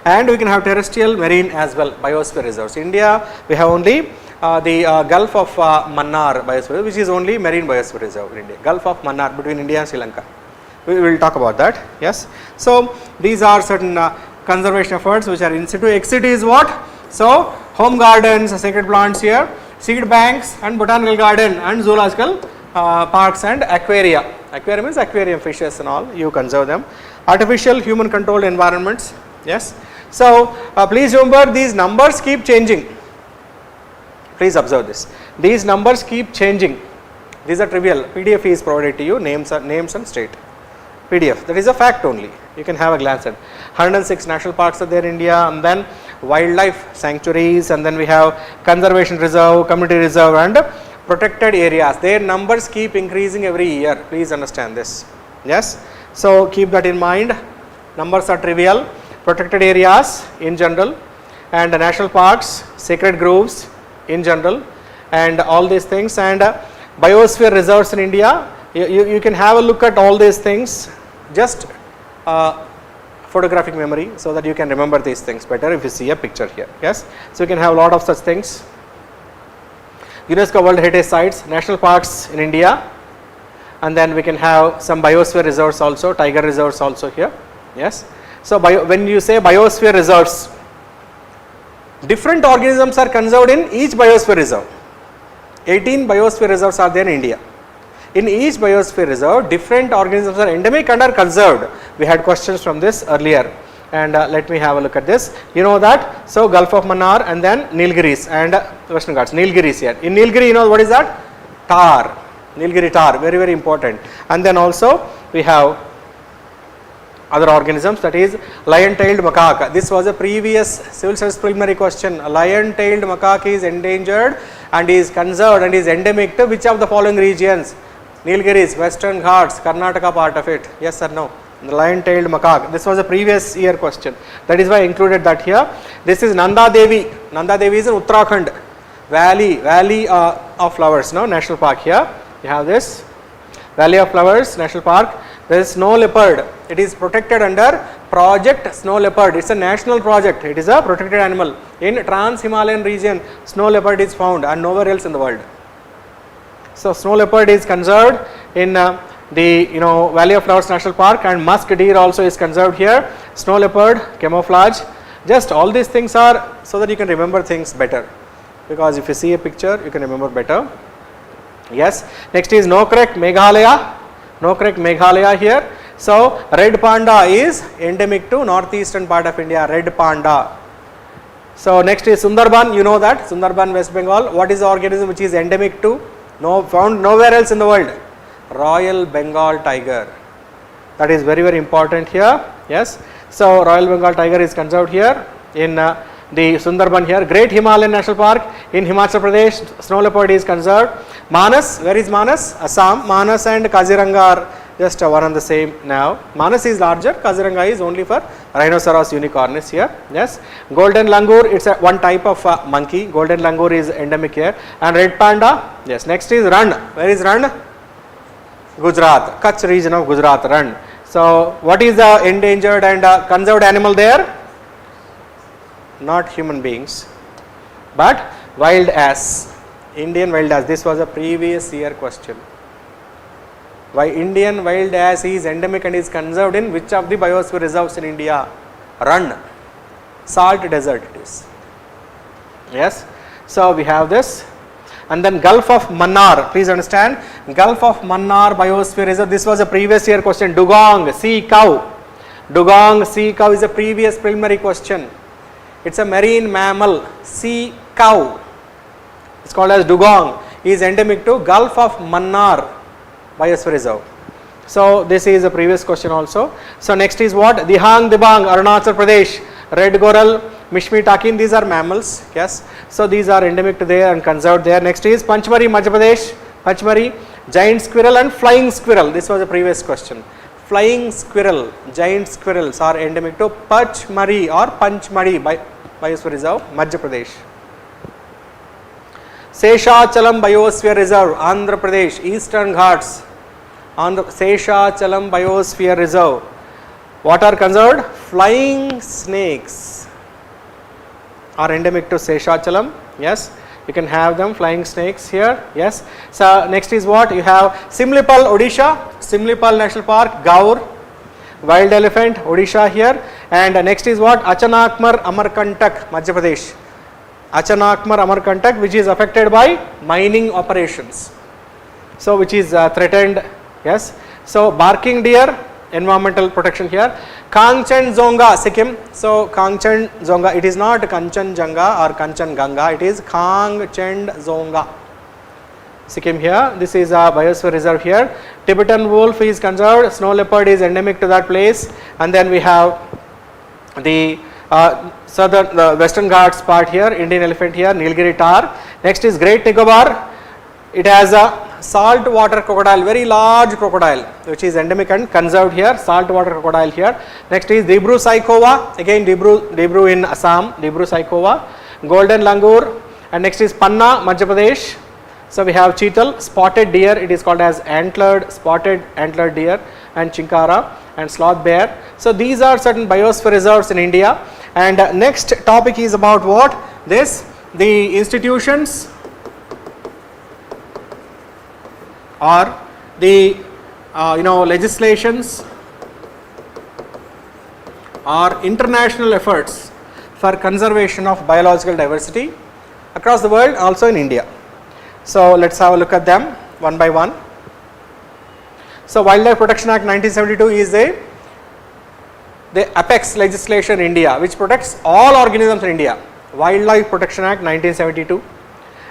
And we can have terrestrial, marine as well, biosphere reserves. India, we have only the Gulf of Mannar biosphere, which is only marine biosphere reserve in India. Gulf of Mannar between India and Sri Lanka. We will talk about that. Yes. So these are certain conservation efforts which are in situ. Ex situ is what? So home gardens, sacred plants here, seed banks and botanical garden and zoological parks and aquaria. Aquarium is aquarium fishes and all, you conserve them. Artificial human controlled environments. Yes. So please remember, these numbers keep changing. Please observe this. These numbers keep changing. These are trivial. PDF is provided to you, names and state. PDF, that is a fact only. You can have a glance at 106 national parks are there in India, and then wildlife sanctuaries, and then we have conservation reserve, community reserve and protected areas. Their numbers keep increasing every year. Please understand this. Yes. So keep that in mind. Numbers are trivial. Protected areas in general, and national parks, sacred groves in general, and all these things, and biosphere reserves in India. You can have a look at all these things, just photographic memory, so that you can remember these things better if you see a picture here. Yes. So you can have a lot of such things. UNESCO World Heritage Sites, national parks in India, and then we can have some biosphere reserves also, tiger reserves also here. Yes. So when you say biosphere reserves, different organisms are conserved in each biosphere reserve. 18 biosphere reserves are there in India. In each biosphere reserve, different organisms are endemic and are conserved. We had questions from this earlier, and let me have a look at this. You know that. So Gulf of Mannar and then Nilgiris and Western Ghats. Nilgiris here. In Nilgiri, you know what is that? Tar. Nilgiri tar, very, very important. And then also we have other organisms, that is lion-tailed macaque. This was a previous civil service preliminary question. A lion-tailed macaque is endangered and is conserved and is endemic to which of the following regions? Nilgiris, Western Ghats, Karnataka part of it. Yes or no? The lion-tailed macaque. This was a previous year question. That is why I included that here. This is Nanda Devi. Nanda Devi is in Uttarakhand. Valley of Flowers, no? National Park here. You have this. Valley of Flowers, National Park. There is snow leopard. It is protected under Project Snow Leopard. It is a national project. It is a protected animal. In Trans-Himalayan region, snow leopard is found and nowhere else in the world. So snow leopard is conserved in the Valley of Flowers National Park, and musk deer also is conserved here. Snow leopard, camouflage. Just all these things are so that you can remember things better. Because if you see a picture, you can remember better. Yes. Next is Nokrek Meghalaya. Nokrek Meghalaya here. So red panda is endemic to northeastern part of India, red panda. So next is Sundarban, you know that, Sundarban, West Bengal. What is the organism which is endemic to? No, found nowhere else in the world. Royal Bengal tiger. That is very, very important here. Yes. So Royal Bengal tiger is conserved here in the Sundarban here. Great Himalayan National Park in Himachal Pradesh, snow leopard is conserved. Manas, where is Manas? Assam. Manas and Kaziranga are just one and the same now. Manas is larger, Kaziranga is only for Rhinoceros unicornis here. Yes. Golden langur, it's one type of monkey. Golden langur is endemic here. And red panda, yes. Next is Rann. Where is Rann? Gujarat, Kutch region of Gujarat, Rann. So what is the endangered and conserved animal there? Not human beings, but wild ass, Indian wild ass. This was a previous year question. Why Indian wild ass is endemic and is conserved in which of the biosphere reserves in India? Rann, salt desert it is. Yes. So we have this. And then Gulf of Mannar, please understand, Gulf of Mannar biosphere reserve. This was a previous year question. Dugong, sea cow. Dugong, sea cow is a previous preliminary question. It's a marine mammal, sea cow. It's called as dugong. Is endemic to Gulf of Mannar biosphere reserve. So this is a previous question also. So next is what? Dihang Dibang, Arunachal Pradesh, red coral, Mishmi takin, these are mammals. Yes. So these are endemic to there and conserved there. Next is Panchmari, Madhya Pradesh, Panchmari, giant squirrel and flying squirrel. This was a previous question. Flying squirrel, giant squirrels are endemic to Panchmari or Panchmari biosphere reserve, Madhya Pradesh. Seshachalam biosphere reserve, Andhra Pradesh, Eastern Ghats. Seshachalam biosphere reserve. What are conserved? Flying snakes are endemic to Seshachalam. Yes, you can have them, flying snakes here. Yes. So next is what? You have Simlipal, Odisha, Simlipal National Park, Gaur, wild elephant, Odisha here. And next is what? Achanakmar, Amarkantak, Madhya Pradesh. Achanakmar, Amarkantak, which is affected by mining operations. So which is threatened. Yes. So barking deer, environmental protection here. Kangchenjunga, Sikkim. So Kangchenjunga, it is not Kanchenjunga or Kanchenjunga, it is Kangchenjunga, Sikkim here. This is a biosphere reserve here. Tibetan wolf is conserved, snow leopard is endemic to that place. And then we have the southern, western Ghats part here, Indian elephant here, Nilgiri tar. Next is Great Nicobar. It has a saltwater crocodile, very large crocodile, which is endemic and conserved here, saltwater crocodile here. Next is Dibru Saikova, again Dibru in Assam, Dibru Saikova, golden langur. And next is Panna, Madhya Pradesh. So we have cheetal, spotted deer, it is called as spotted antlered deer, and chinkara and sloth bear. So these are certain biosphere reserves in India. And next topic is about what? The institutions or the legislations or international efforts for conservation of biological diversity across the world, also in India. So let's have a look at them one by one. So Wildlife Protection Act 1972 is the apex legislation in India, which protects all organisms in India. Wildlife Protection Act 1972.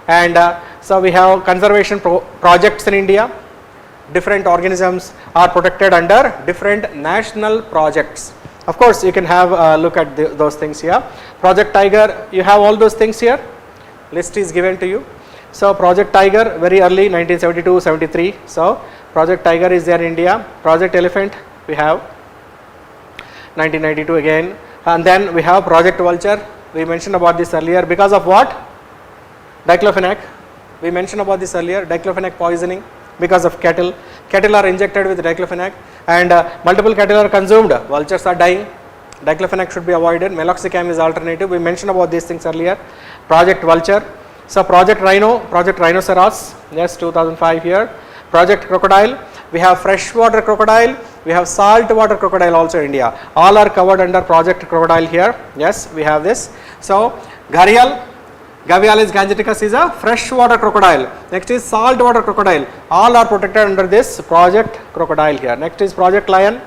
And so we have conservation projects in India. Different organisms are protected under different national projects. Of course, you can have a look at those things here. Project Tiger, you have all those things here. List is given to you. So Project Tiger, very early 1972-73. So Project Tiger is there in India. Project Elephant we have 1992 again. And then we have Project Vulture. We mentioned about this earlier. Because of what? Diclofenac. We mentioned about this earlier. Diclofenac poisoning because of cattle. Cattle are injected with diclofenac and multiple cattle are consumed. Vultures are dying. Diclofenac should be avoided. Meloxicam is alternative. We mentioned about these things earlier. Project Vulture. So Project Rhino, Project Rhinoceros. Yes, 2005 here. Project Crocodile. We have freshwater crocodile. We have saltwater crocodile also in India. All are covered under Project Crocodile here. Yes, we have this. So Gharial, Gavialis gangeticus is a freshwater crocodile. Next is saltwater crocodile. All are protected under this Project Crocodile here. Next is Project Lion.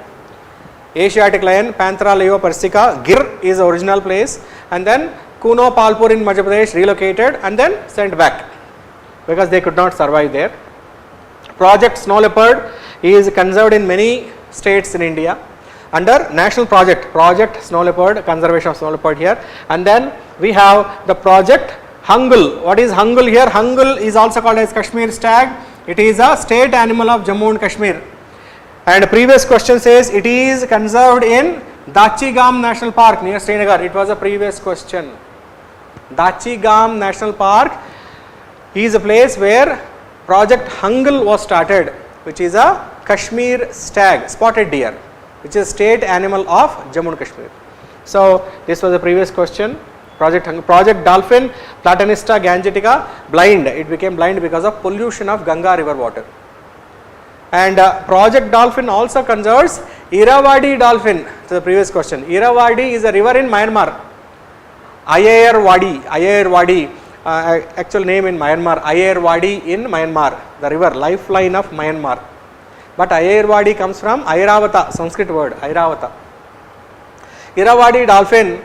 Asiatic lion, Panthera leo persica, Gir is the original place, and then Kuno Palpur in Madhya Pradesh relocated and then sent back because they could not survive there. Project Snow Leopard is conserved in many states in India under national project Snow Leopard, conservation of snow leopard here. And then we have the project Hangul. What is Hangul here? Hangul is also called as Kashmir stag. It is a state animal of Jammu and Kashmir. And previous question says it is conserved in Dachigam National Park near Srinagar. It was a previous question. Dachigam National Park is a place where project Hangul was started, which is a Kashmir stag, spotted deer, which is state animal of Jammu and Kashmir. So this was the previous question. Project Dolphin, Platanista gangetica, blind. It became blind because of pollution of Ganga river water. And Project Dolphin also conserves Irrawaddy dolphin. To the previous question, Irrawaddy is a river in Myanmar. Irrawaddy, actual name in Myanmar, Irrawaddy in Myanmar, the river, lifeline of Myanmar. But Irrawaddy comes from Airavata, Sanskrit word, Airavata. Irrawaddy dolphin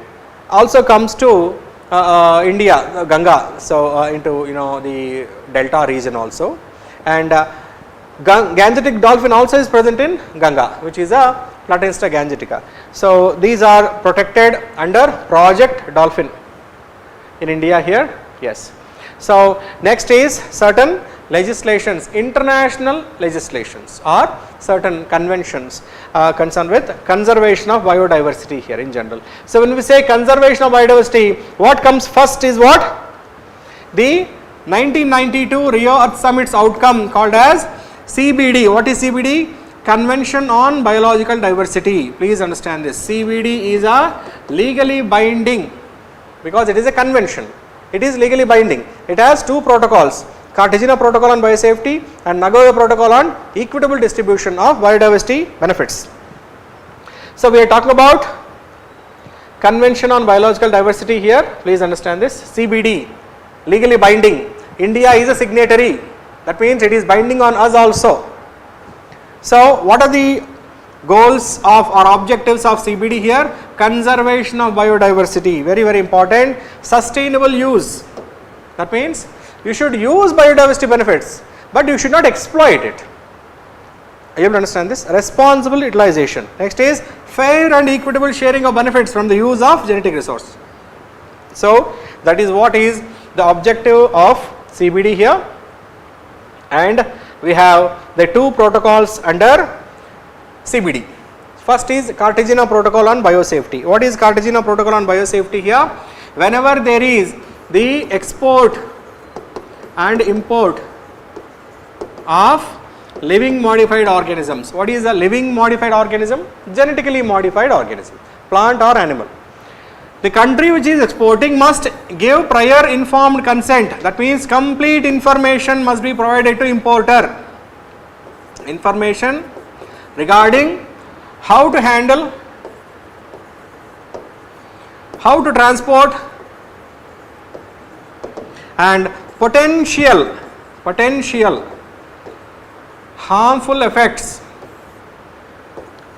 also comes to India, Ganga, so into the delta region also. And gangetic dolphin also is present in Ganga, which is a Platanista gangetica. So these are protected under Project Dolphin in India here. Yes. So next is certain legislations, international legislations or certain conventions concerned with conservation of biodiversity here in general. So when we say conservation of biodiversity, what comes first is what? The 1992 Rio Earth Summit's outcome called as CBD. What is CBD? Convention on Biological Diversity. Please understand this. CBD is a legally binding, because it is a convention. It is legally binding. It has two protocols, Cartagena Protocol on Biosafety and Nagoya Protocol on Equitable Distribution of Biodiversity Benefits. So we are talking about Convention on Biological Diversity here. Please understand this. CBD, legally binding. India is a signatory. That means it is binding on us also. So what are the goals of or objectives of CBD here? Conservation of biodiversity, very very important. Sustainable use, that means you should use biodiversity benefits, but you should not exploit it. Are you able to understand this? Responsible utilization. Next is fair and equitable sharing of benefits from the use of genetic resource. So that is what is the objective of CBD here. And we have the two protocols under CBD. First is Cartagena Protocol on Biosafety. What is Cartagena Protocol on Biosafety here? Whenever there is the export and import of living modified organisms. What is a living modified organism? Genetically modified organism, plant or animal. The country which is exporting must give prior informed consent. That means complete information must be provided to importer. Information regarding how to handle, how to transport, and potential harmful effects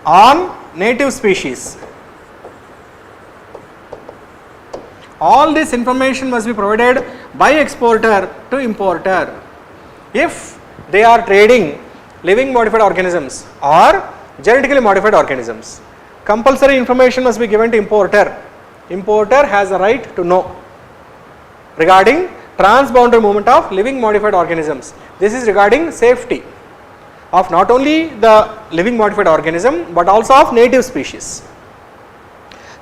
on native species. All this information must be provided by exporter to importer if they are trading living modified organisms or genetically modified organisms. Compulsory information must be given to importer. Importer has a right to know regarding transboundary movement of living modified organisms. This is regarding safety of not only the living modified organism but also of native species.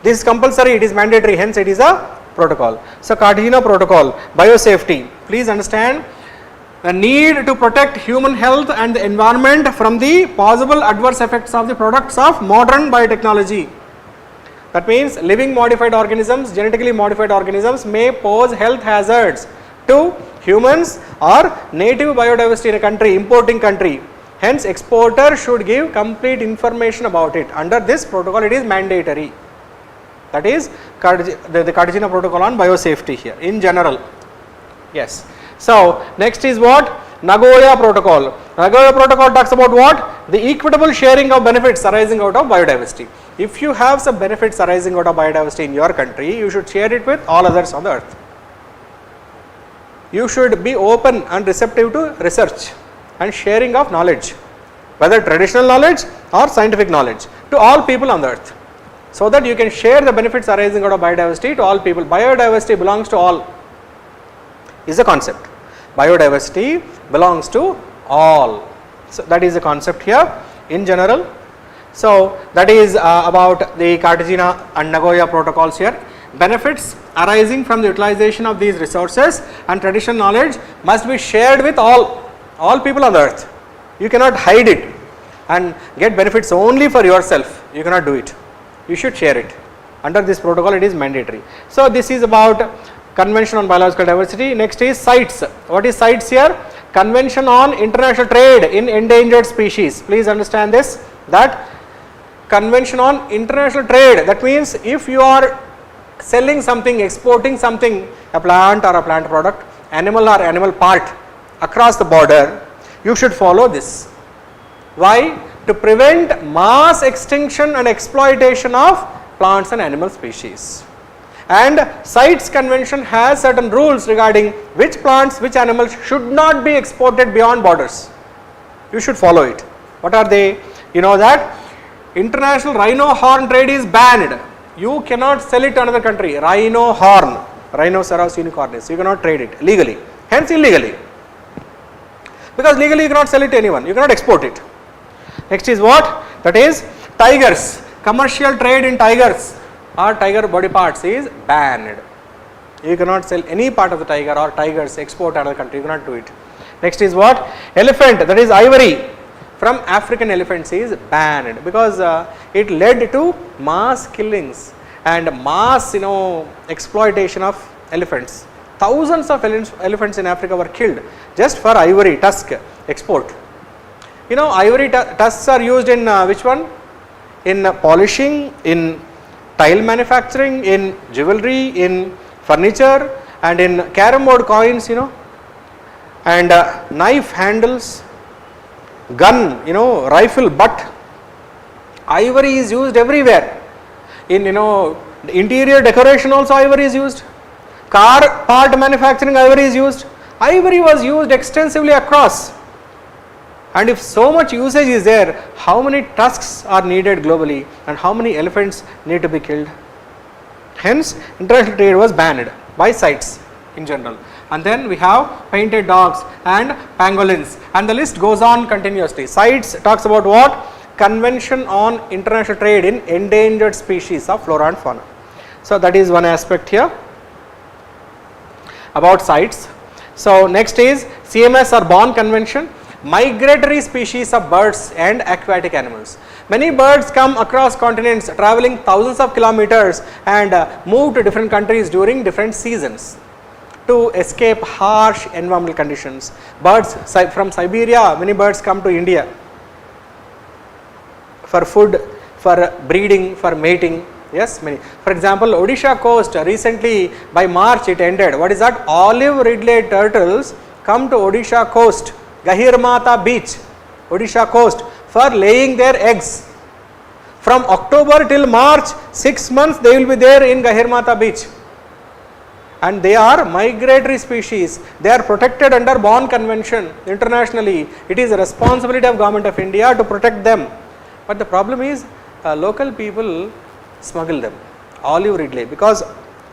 This is compulsory, it is mandatory, hence it is a protocol. So Cartagena Protocol, biosafety. Please understand the need to protect human health and the environment from the possible adverse effects of the products of modern biotechnology. That means living modified organisms, genetically modified organisms may pose health hazards to humans or native biodiversity in a country, importing country. Hence exporter should give complete information about it. Under this protocol it is mandatory. That is the Cartagena Protocol on Biosafety here in general. Yes. So next is what? Nagoya Protocol. Nagoya Protocol talks about what? the equitable sharing of benefits arising out of biodiversity. If you have some benefits arising out of biodiversity in your country, you should share it with all others on the earth. You should be open and receptive to research and sharing of knowledge, whether traditional knowledge or scientific knowledge, to all people on the earth, so that you can share the benefits arising out of biodiversity to all people. Biodiversity belongs to all is the concept. Biodiversity belongs to all. So that is the concept here in general. So that is about the Cartagena and Nagoya protocols here. Benefits arising from the utilization of these resources and traditional knowledge must be shared with all people on the earth. You cannot hide it and get benefits only for yourself. You cannot do it. You should share it. Under this protocol it is mandatory. So this is about Convention on Biological Diversity. Next is CITES. What is CITES here? Convention on International Trade in Endangered Species. Please understand this, that Convention on International Trade, that means if you are selling something, exporting something, a plant or a plant product, animal or animal part across the border, you should follow this. Why? To prevent mass extinction and exploitation of plants and animal species. And CITES convention has certain rules regarding which plants, which animals should not be exported beyond borders. You should follow it. What are they? You know that international rhino horn trade is banned. You cannot sell it to another country. Rhino horn, Rhinoceros unicornis, you cannot trade it legally, hence illegally. Because legally you cannot sell it to anyone, you cannot export it. Next is what? That is tigers. Commercial trade in tigers or tiger body parts is banned. You cannot sell any part of the tiger or tigers, export to another country, you cannot do it. Next is what? Elephant, that is ivory from African elephants is banned because it led to mass killings and mass exploitation of elephants. Thousands of elephants in Africa were killed just for ivory tusk export. Ivory tusks are used in which one? In polishing, in tile manufacturing, in jewelry, in furniture, and in carom board coins, and knife handles, gun, rifle butt. Ivory is used everywhere. In interior decoration also ivory is used. Car part manufacturing ivory is used. Ivory was used extensively across. And if so much usage is there, how many tusks are needed globally and how many elephants need to be killed? Hence, international trade was banned by CITES in general. And then we have painted dogs and pangolins, and the list goes on continuously. CITES talks about what? Convention on International Trade in Endangered Species of Flora and Fauna. So that is one aspect here about CITES. So next is CMS or Bonn Convention. Migratory species of birds and aquatic animals. Many birds come across continents traveling thousands of kilometers and move to different countries during different seasons to escape harsh environmental conditions. Birds from Siberia, many birds come to India for food, for breeding, for mating. Yes, many. For example, Odisha coast recently by March it ended. What is that? Olive ridley turtles come to Odisha coast, Gahirmata beach, Odisha coast, for laying their eggs. From October till March, 6 months they will be there in Gahirmata beach. And they are migratory species. They are protected under Bonn Convention internationally. It is a responsibility of Government of India to protect them. But the problem is local people smuggle them. Olive ridley, because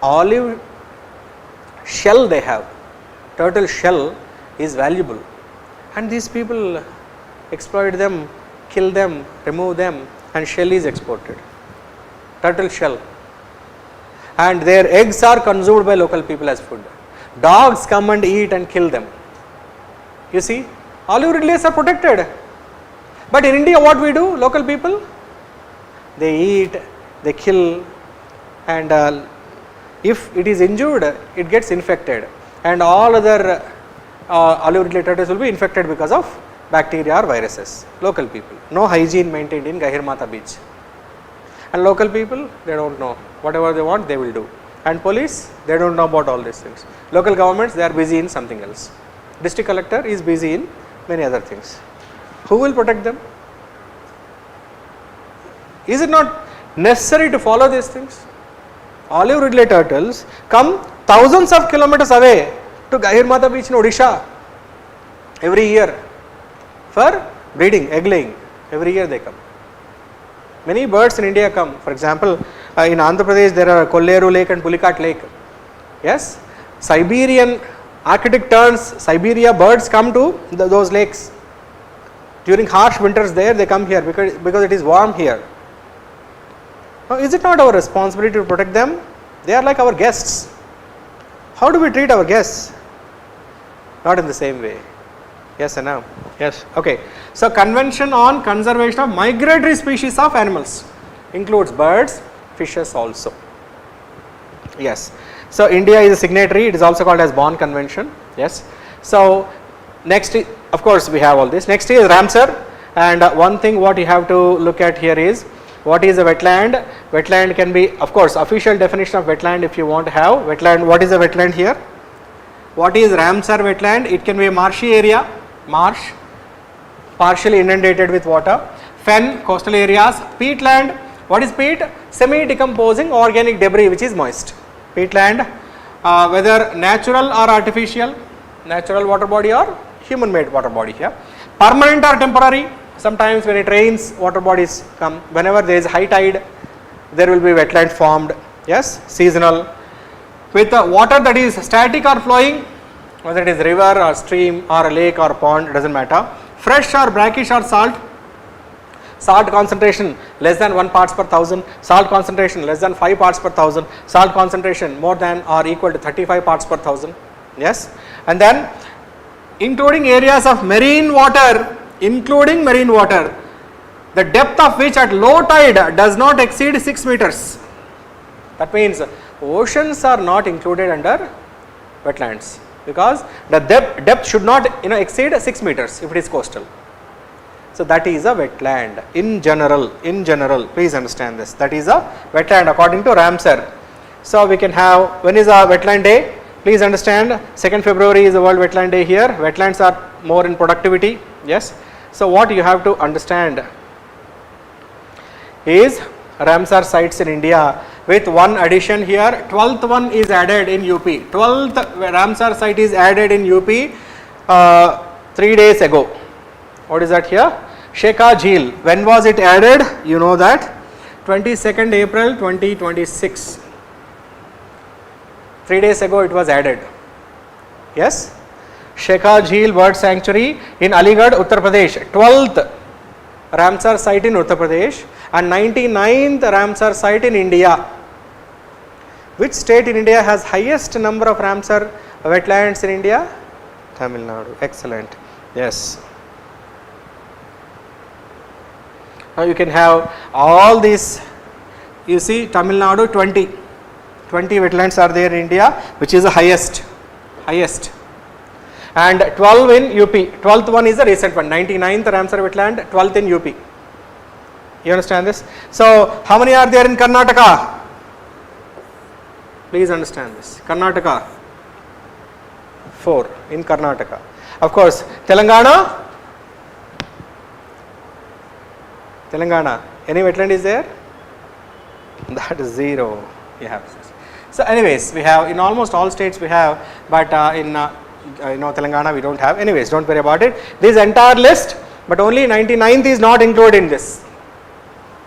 olive shell they have, turtle shell is valuable. And these people exploit them, kill them, remove them, and shell is exported. Turtle shell. And their eggs are consumed by local people as food. Dogs come and eat and kill them. You see, olive ridleys are protected. But in India what we do, local people? They eat, they kill, and if it is injured, it gets infected. And all other olive ridley turtles will be infected because of bacteria or viruses. Local people, no hygiene maintained in Gahirmata beach, and local people, they don't know. Whatever they want they will do, and police, they don't know about all these things. Local governments, they are busy in something else. District collector is busy in many other things. Who will protect them? Is it not necessary to follow these things? Olive ridley turtles come thousands of kilometers away to Gahirmata beach in Odisha every year for breeding, egg laying. Every year they come. Many birds in India come. For example, in Andhra Pradesh there are Kolleru Lake and Pulicat Lake. Yes, Siberian Arctic terns, Siberia birds come to those lakes. During harsh winters there they come here because it is warm here. Now, is it not our responsibility to protect them? They are like our guests. How do we treat our guests? Not in the same way. Yes or no? Yes. Okay. So, convention on conservation of migratory species of animals includes birds, fishes also. Yes. So, India is a signatory. It is also called as Bonn Convention. Yes. So, next, of course, we have all this. Next is Ramsar, and one thing what you have to look at here is what is a wetland. Wetland can be, of course, official definition of wetland if you want to have wetland. What is a wetland here? What is Ramsar wetland? It can be a marshy area, marsh, partially inundated with water. Fen, coastal areas. Peatland. What is peat? Semi-decomposing organic debris which is moist. Peatland, whether natural or artificial, natural water body or human made water body here. Permanent or temporary. Sometimes when it rains, water bodies come. Whenever there is high tide, there will be wetland formed. Yes, seasonal. With water that is static or flowing, whether it is river or stream or a lake or pond, it does not matter. Fresh or brackish or salt. Salt concentration less than 1 parts per thousand, salt concentration less than 5 parts per thousand, salt concentration more than or equal to 35 parts per thousand. Yes, and then including areas of marine water, the depth of which at low tide does not exceed 6 meters. That means oceans are not included under wetlands because the depth should not exceed 6 meters if it is coastal. So, that is a wetland in general, please understand this, that is a wetland according to Ramsar. So, we can have, when is a wetland day? Please understand 2nd February is the World Wetland Day here. Wetlands are more in productivity. Yes. So, what you have to understand is Ramsar sites in India with one addition here. 12th one is added in UP. 12th Ramsar site is added in UP 3 days ago. What is that here? Shekha Jheel. When was it added? You know that 22nd April 2026. 3 days ago it was added. Yes. Shekha Jheel Bird Sanctuary in Aligarh, Uttar Pradesh. 12th Ramsar site in Uttar Pradesh and 99th Ramsar site in India. Which state in India has highest number of Ramsar wetlands in India? Tamil Nadu. Excellent. Yes. Now you can have all these. You see Tamil Nadu 20 wetlands are there in India, which is the highest, and 12 in UP. 12th one is the recent one, 99th Ramsar wetland, 12th in UP. You understand this? So, how many are there in Karnataka? Please understand this. Karnataka, 4 in Karnataka. Of course, Telangana, any wetland is there? That is 0. You have. So, anyways, we have in almost all states we have, but in Telangana we don't have. Anyways, don't worry about it. This entire list, but only 99th is not included in this,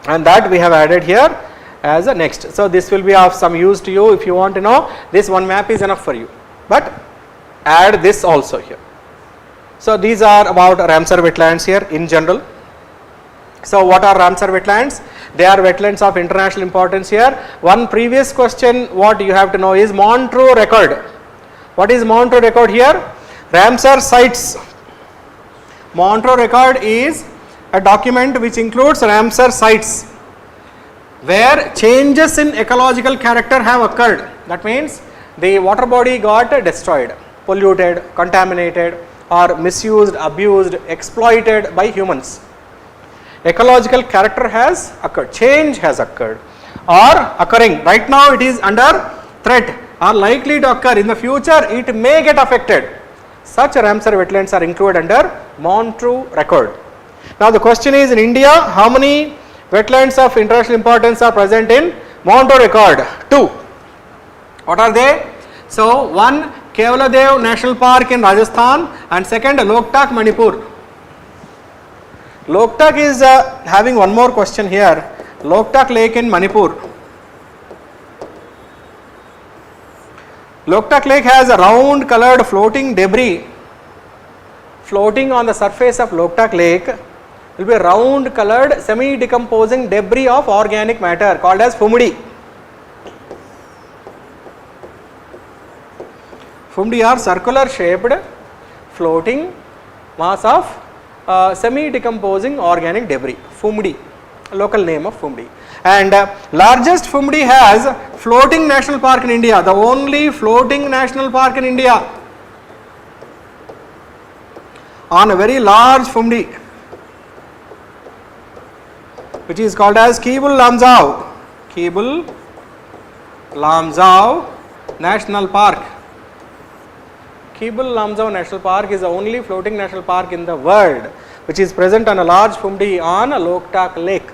and that we have added here as a next. So, this will be of some use to you if you want to know. This one map is enough for you, but add this also here. So, these are about Ramsar wetlands here in general. So, what are Ramsar wetlands? They are wetlands of international importance here. One previous question what you have to know is Montreux record. What is Montreux record here? Ramsar sites. Montreux record is a document which includes Ramsar sites where changes in ecological character have occurred. That means the water body got destroyed, polluted, contaminated or misused, abused, exploited by humans. Ecological character has occurred, change has occurred or occurring. Right now it is under threat or likely to occur. In the future it may get affected. Such Ramsar wetlands are included under Montreux record. Now the question is, in India how many wetlands of international importance are present in MOHAN record? 2. What are they? So, 1 Kevaladev National Park in Rajasthan, and second Loktak, Manipur. Loktak is having one more question here. Loktak Lake in Manipur. Loktak Lake has a round colored floating debris floating on the surface of Loktak Lake. Will be a round colored semi decomposing debris of organic matter called as fumdi. Fumdi are circular shaped floating mass of semi decomposing organic debris. Fumdi, local name of Fumdi. And largest Fumdi has floating national park in India, the only floating national park in India, on a very large Fumdi, which is called as Kebul Lamjau. Kebul Lamjau National Park. Kebul Lamjau National Park is the only floating national park in the world which is present on a large Fumdi on a Loktak Lake.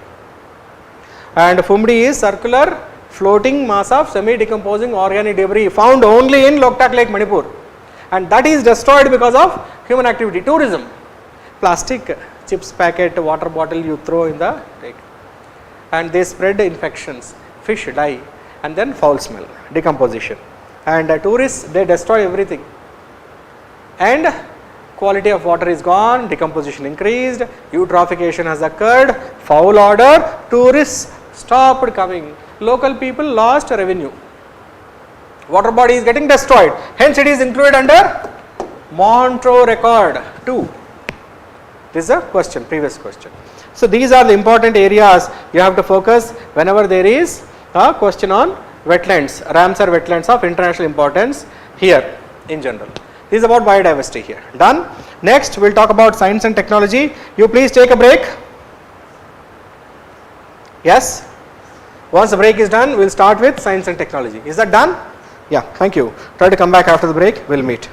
And Fumdi is circular floating mass of semi decomposing organic debris found only in Loktak Lake, Manipur, and that is destroyed because of human activity, tourism. Plastic chips packet, water bottle you throw in the lake, and they spread infections, fish die, and then foul smell, decomposition, and tourists, they destroy everything, and quality of water is gone, decomposition increased, eutrophication has occurred, foul odor, tourists stopped coming, local people lost revenue, water body is getting destroyed, hence it is included under MOHAN record 2. This is a question, previous question. So, these are the important areas you have to focus whenever there is a question on wetlands, Ramsar wetlands of international importance here in general. This is about biodiversity here. Done. Next, we will talk about science and technology. You please take a break. Yes. Once the break is done, we will start with science and technology. Is that done? Yeah, thank you. Try to come back after the break, we will meet.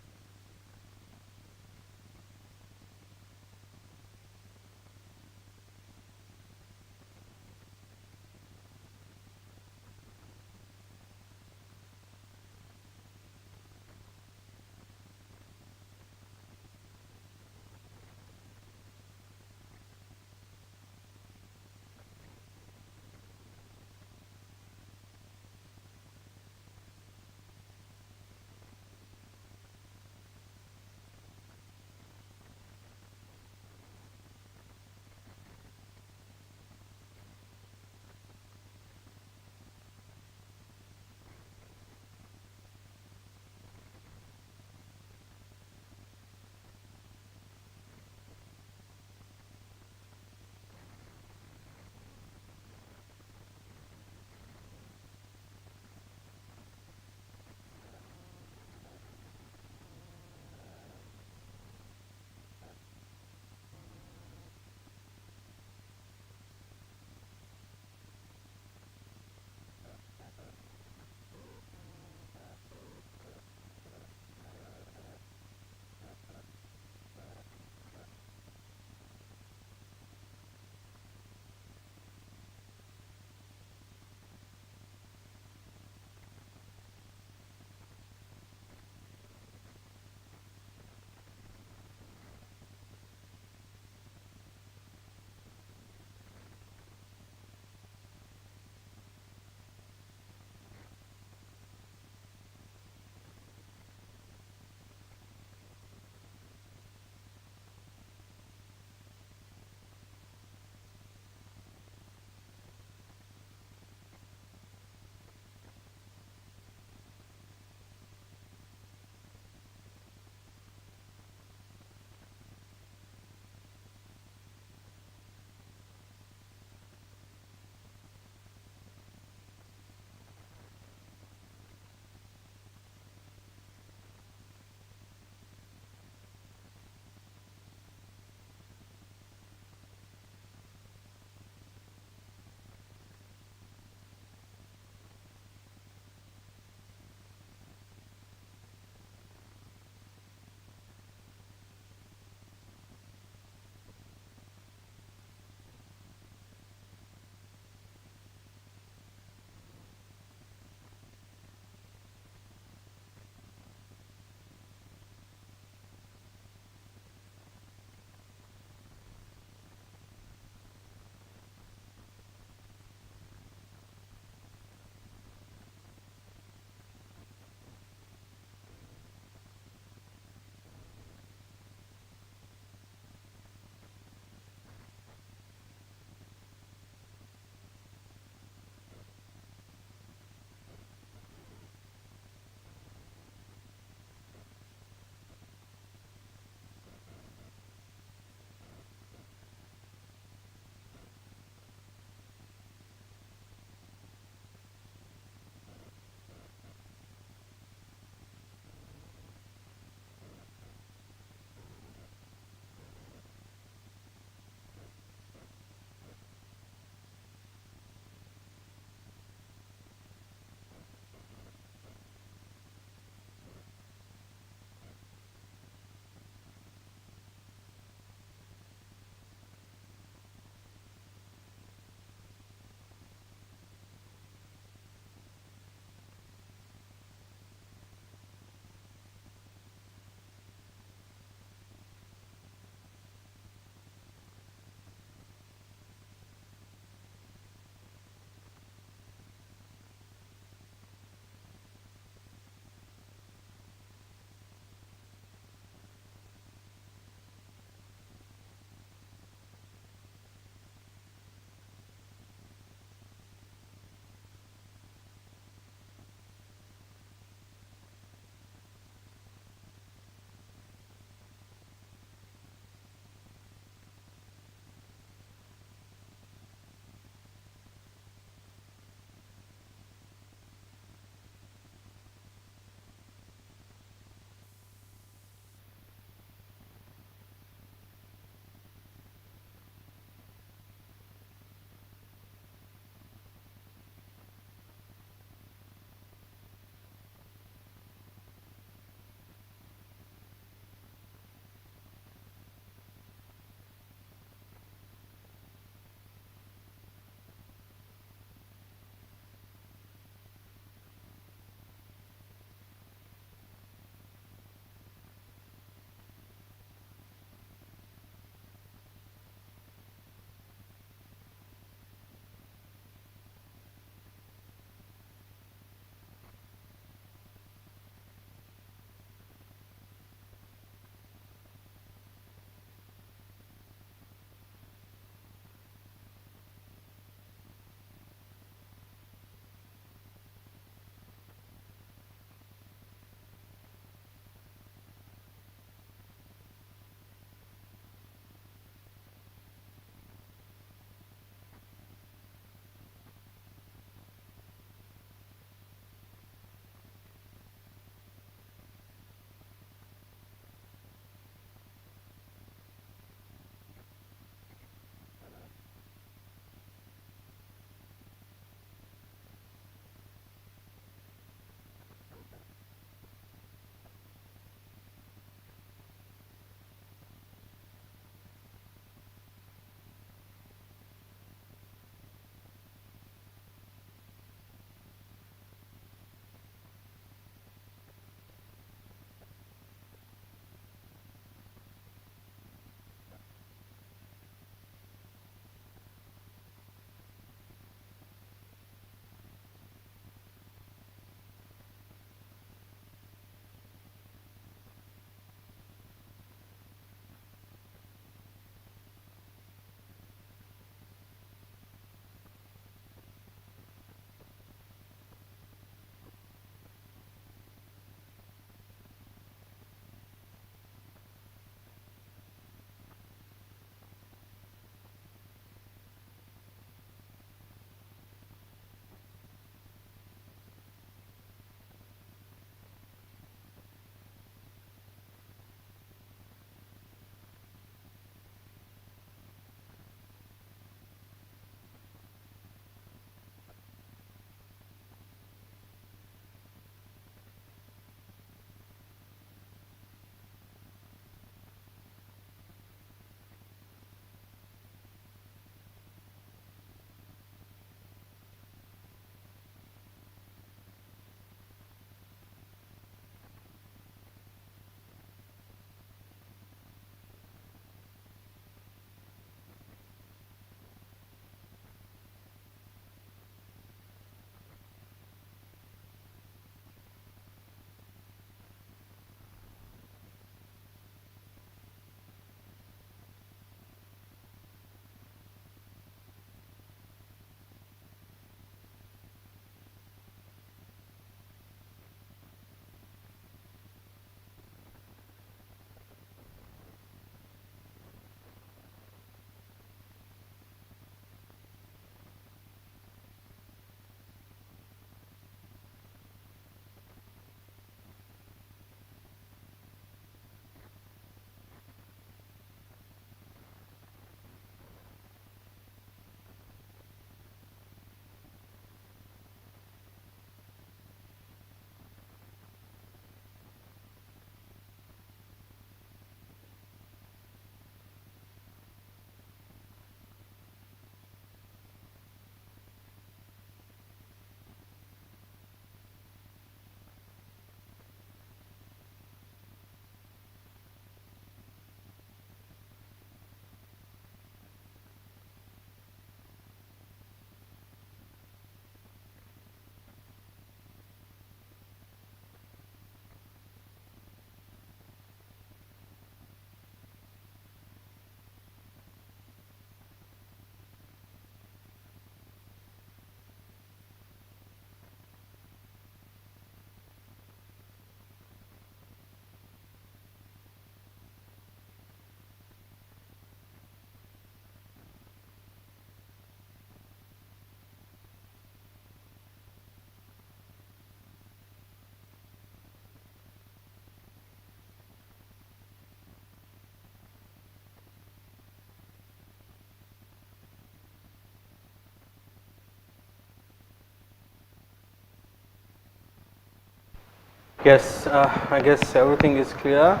Yes, I guess everything is clear,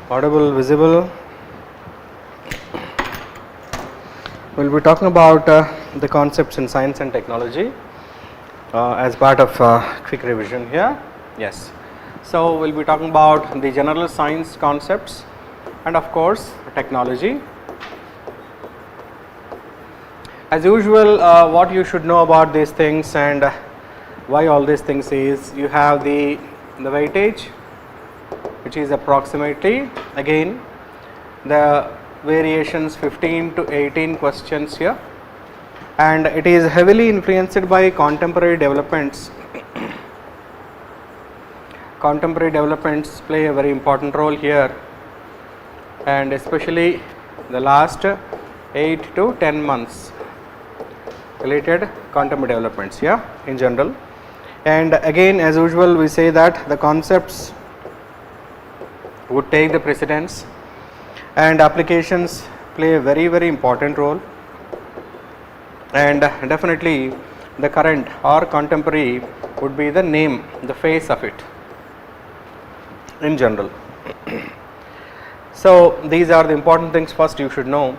audible, visible. We will be talking about the concepts in science and technology as part of quick revision here. Yes, so we will be talking about the general science concepts and of course technology. As usual, what you should know about these things and why all these things is, you have the weightage, which is approximately again the variations 15 to 18 questions here, and it is heavily influenced by contemporary developments. Contemporary developments play a very important role here, and especially the last 8 to 10 months related contemporary developments here in general. And again, as usual, we say that the concepts would take the precedence and applications play a very important role, and definitely the current or contemporary would be the name, the face of it in general. So these are the important things first you should know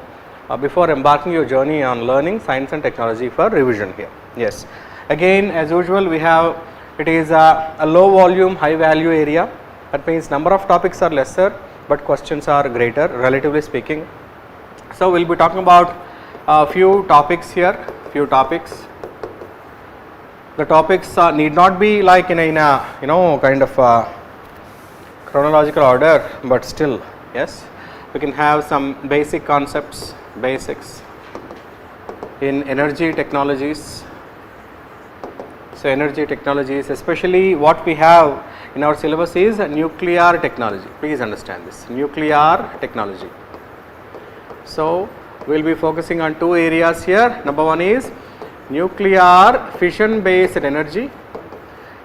before embarking your journey on learning science and technology for revision here. Yes, again as usual we have, it is a low volume high value area. That means number of topics are lesser but questions are greater relatively speaking. So we will be talking about a few topics here, few topics. The topics need not be like in a you know kind of chronological order, but still yes, we can have some basic concepts, basics in energy technologies. So energy technologies, especially what we have in our syllabus is nuclear technology. Please understand this, nuclear technology. So we will be focusing on two areas here. Number one is nuclear fission based energy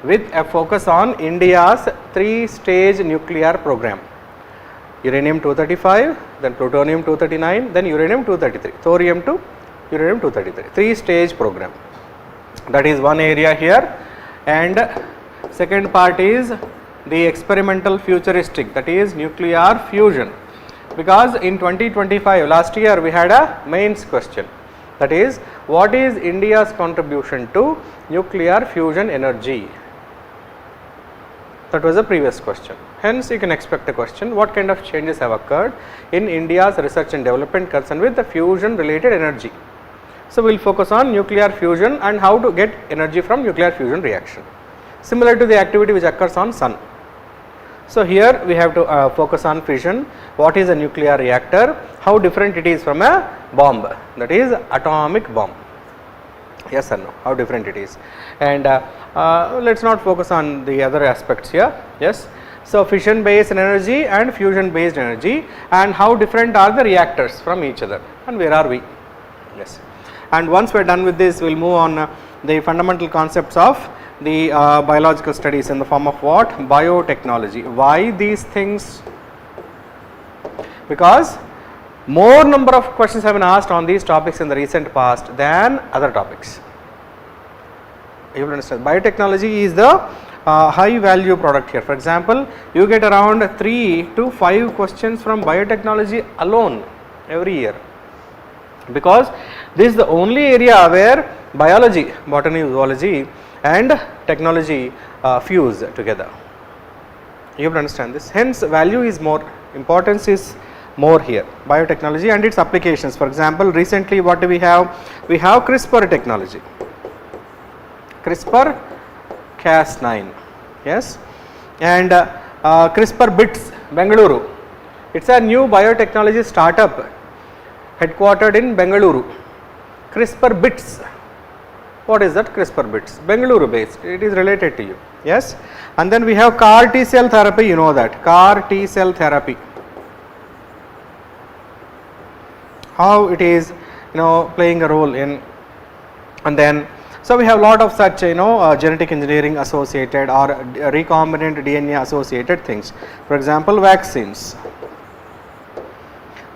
with a focus on India's 3-stage nuclear program. Uranium 235, then plutonium 239, then uranium 233, thorium to uranium 233, 3-stage program. That is one area here. And second part is the experimental futuristic, that is nuclear fusion, because in 2025 last year we had a mains question, that is what is India's contribution to nuclear fusion energy. That was a previous question. Hence you can expect a question, what kind of changes have occurred in India's research and development concerned with the fusion related energy. So we will focus on nuclear fusion and how to get energy from nuclear fusion reaction, similar to the activity which occurs on sun. So here we have to focus on fission. What is a nuclear reactor, how different it is from a bomb, that is atomic bomb. Yes or no, how different it is. And let us not focus on the other aspects here. Yes, so fission based energy and fusion based energy, and how different are the reactors from each other and where are we. Yes, and once we are done with this, we will move on the fundamental concepts of the biological studies in the form of what? Biotechnology. Why these things? Because more number of questions have been asked on these topics in the recent past than other topics. You will understand, biotechnology is the high value product here. For example, you get around 3 to 5 questions from biotechnology alone every year, because this is the only area where biology, botany, zoology and technology fuse together. You will understand this. Hence value is more, importance is more here, biotechnology and its applications. For example, recently what do we have? We have CRISPR technology, CRISPR Cas9, yes, and CRISPR Bits Bangalore. It's a new biotechnology startup headquartered in Bangalore. CRISPR Bits, what is that? CRISPR Bits, Bangalore based, it is related to you. Yes, and then we have CAR T cell therapy, you know that, CAR T cell therapy, how it is, you know, playing a role in. And then so we have a lot of such, you know, genetic engineering associated or recombinant DNA associated things. For example, vaccines,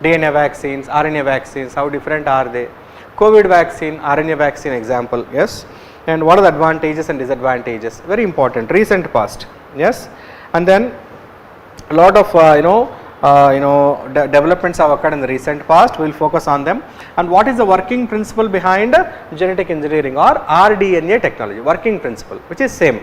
DNA vaccines, RNA vaccines, how different are they? COVID vaccine, RNA vaccine example, yes, and what are the advantages and disadvantages, very important, recent past, Yes, and then a lot of developments have occurred in the recent past. We will focus on them. And what is the working principle behind genetic engineering or rDNA technology? Working principle, which is same.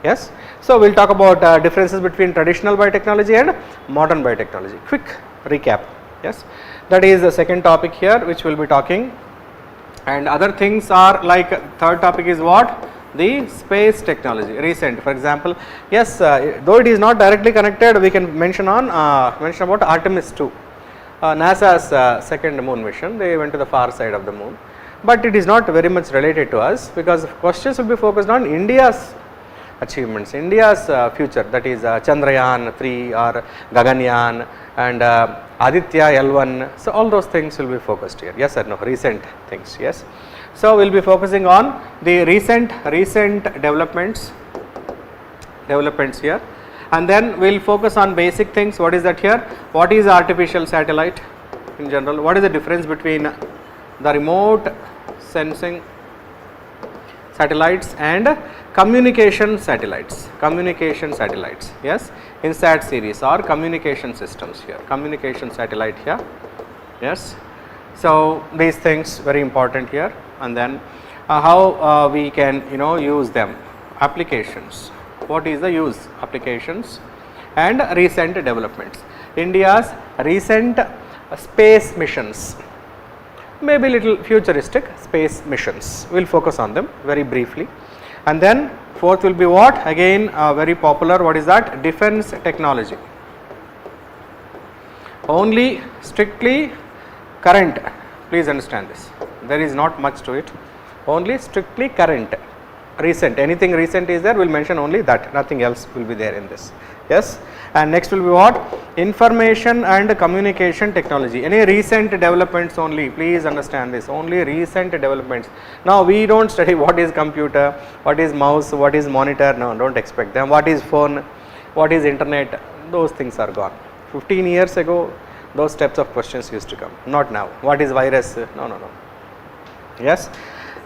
Yes. So we will talk about differences between traditional biotechnology and modern biotechnology. Quick recap. Yes, that is the second topic here, which we will be talking. And other things are like, third topic is what? The space technology, recent. For example, yes, though it is not directly connected, we can mention about Artemis 2, NASA's second moon mission. They went to the far side of the moon, but it is not very much related to us, because questions will be focused on India's achievements, India's future, that is Chandrayaan 3 or Gaganyaan and Aditya L1. So all those things will be focused here. Yes or no? Recent things. Yes. So we will be focusing on the recent developments here, and then we will focus on basic things. What is that here? What is artificial satellite in general? What is the difference between the remote sensing satellites and communication satellites? Yes, INSAT series or communication systems here, communication satellite here. Yes. So these things very important here, and then how we can use them, applications, what is the use, applications, and recent developments. India's recent space missions, maybe little futuristic space missions, we will focus on them very briefly. And then fourth will be what? Again very popular, what is that? Defense technology. Only strictly current, please understand this, there is not much to it, only strictly current, recent, anything recent is there, we will mention only that, nothing else will be there in this. Yes. And next will be what? Information and communication technology, any recent developments only, please understand this, only recent developments. Now we don't study what is computer, what is mouse, what is monitor, no, don't expect them, what is phone, what is internet, those things are gone. 15 years ago those types of questions used to come, not now. What is virus? No. Yes.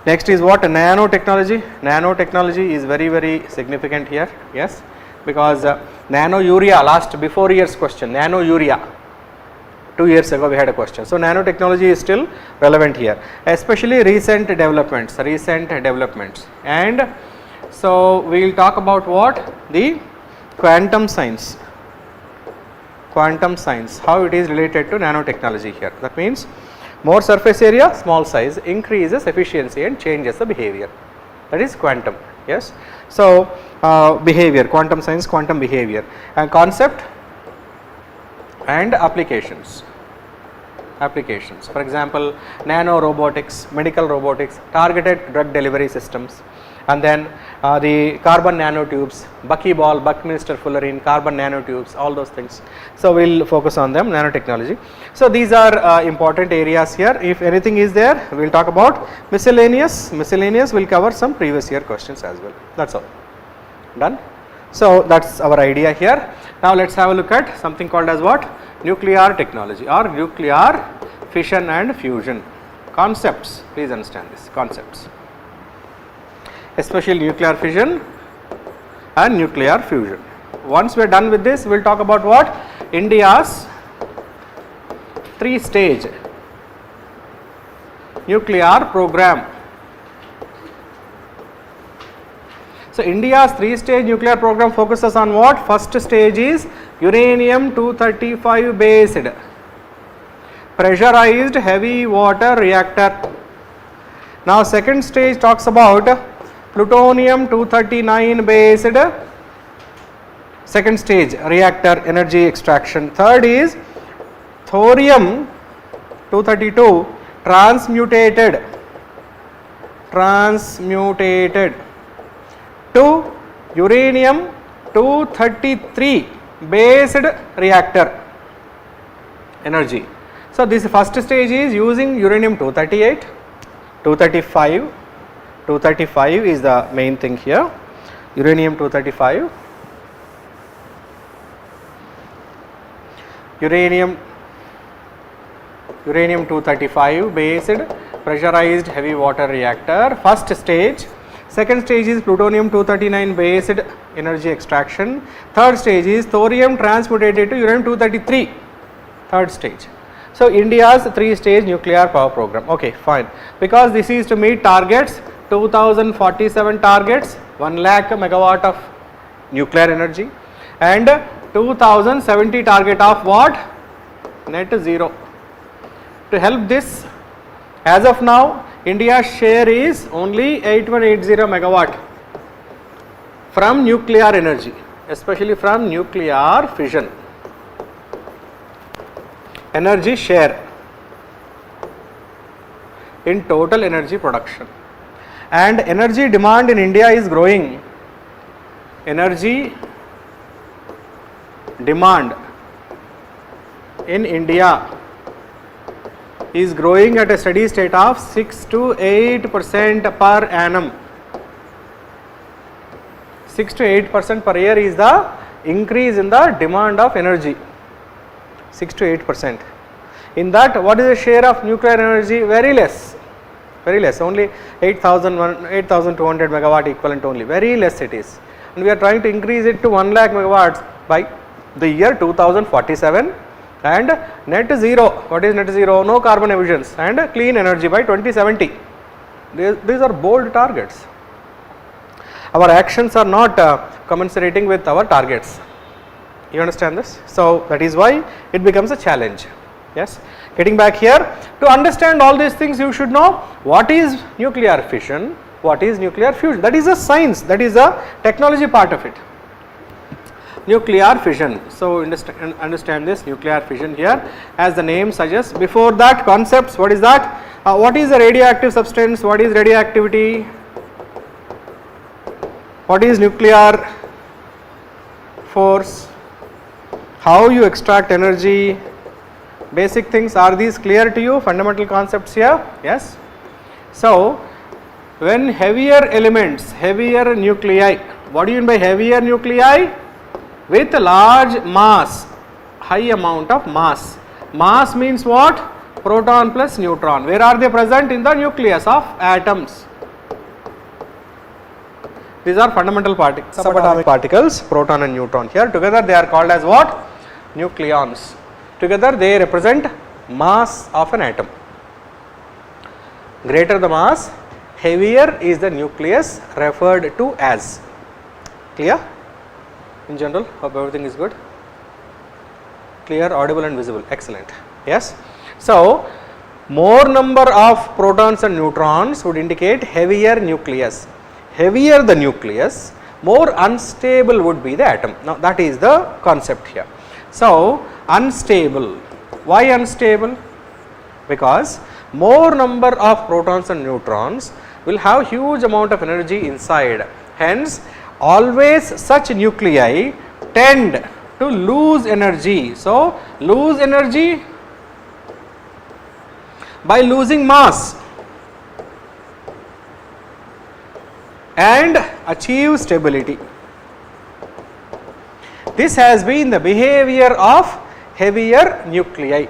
Next is what? Nanotechnology. Nanotechnology is very significant here. Yes, because nanourea, before year's question, nanourea, 2 years ago we had a question. So nanotechnology is still relevant here, especially recent developments. And so we will talk about what? The quantum science, how it is related to nanotechnology here. That means more surface area, small size, increases efficiency and changes the behavior, that is quantum. Yes. So behavior, quantum science, quantum behavior, and concept and applications. For example, nano robotics, medical robotics, targeted drug delivery systems, and then the carbon nanotubes, buckyball, Buckminster fullerene, carbon nanotubes, all those things. So we will focus on them, nanotechnology. So these are important areas here. If anything is there, we will talk about miscellaneous. Miscellaneous will cover some previous year questions as well. That's all. Done. So that's our idea here. Now let's have a look at something called as what? Nuclear technology or nuclear fission and fusion. Concepts, please understand this, concepts, especially nuclear fission and nuclear fusion. Once we are done with this, we will talk about what? India's 3-stage nuclear program. So India's 3-stage nuclear program focuses on what? First stage is uranium-235 based pressurized heavy water reactor. Now second stage talks about plutonium-239 based second stage reactor energy extraction. Third is thorium-232 transmutated to uranium-233 based reactor energy. So this first stage is using uranium-238, 235 is the main thing here, uranium-235, uranium-235 based pressurized heavy water reactor, first stage. Second stage is plutonium-239 based energy extraction. Third stage is thorium transmutated to uranium-233. Third stage. So, India's 3-stage nuclear power program. Okay, fine. Because this is to meet targets, 2047 targets, 1 lakh megawatt of nuclear energy, and 2070 target of what? Net zero. To help this, as of now, India's share is only 8180 megawatt from nuclear energy, especially from nuclear fission. Energy share in total energy production, and energy demand in India is growing. Energy demand in India is growing at a steady state of 6 to 8% per annum. 6 to 8% per year is the increase in the demand of energy. 6 to 8%. In that, what is the share of nuclear energy? Very less, only 8,200 megawatt equivalent only, very less it is. And we are trying to increase it to 1 lakh megawatts by the year 2047, and net zero. What is net zero? No carbon emissions and clean energy by 2070. These are bold targets. Our actions are not commensurating with our targets. You understand this? So, that is why it becomes a challenge. Yes. Getting back here, to understand all these things you should know what is nuclear fission, what is nuclear fusion. That is a science, that is a technology part of it. Nuclear fission. So, understand this nuclear fission here as the name suggests. Before that, concepts, what is that? What is a radioactive substance? What is radioactivity? What is nuclear force? How you extract energy? Basic things, are these clear to you? Fundamental concepts here? Yes. So, when heavier elements, heavier nuclei, what do you mean by heavier nuclei? With large mass, high amount of mass. Mass means what? Proton plus neutron. Where are they present? In the nucleus of atoms. These are fundamental particles, subatomic particles, proton and neutron. Here together they are called as what? Nucleons. Together they represent mass of an atom. Greater the mass, heavier is the nucleus referred to as. Clear? In general, hope everything is good. Clear, audible and visible. Excellent. Yes. So, more number of protons and neutrons would indicate heavier nucleus. Heavier the nucleus, more unstable would be the atom. Now, that is the concept here. So, unstable. Why unstable? Because more number of protons and neutrons will have huge amount of energy inside. Hence, always such nuclei tend to lose energy. So, lose energy by losing mass and achieve stability. This has been the behavior of heavier nuclei.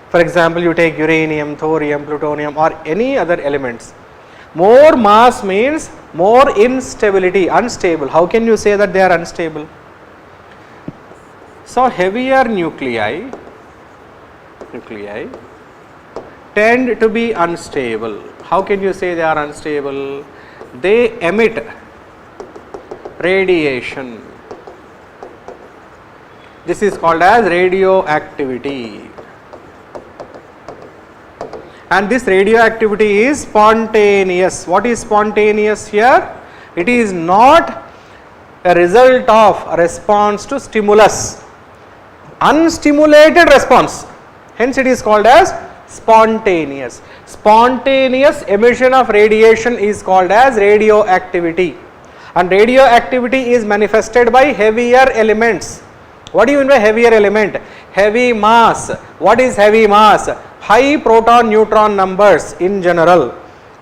For example, you take uranium, thorium, plutonium or any other elements. More mass means more instability, unstable. How can you say that they are unstable? So, heavier nuclei tend to be unstable. How can you say they are unstable? They emit radiation. This is called as radioactivity. And this radioactivity is spontaneous. What is spontaneous here? It is not a result of a response to stimulus. Unstimulated response. Hence it is called as spontaneous. Spontaneous emission of radiation is called as radioactivity. And radioactivity is manifested by heavier elements. What do you mean by heavier element? Heavy mass. What is heavy mass? High proton neutron numbers in general.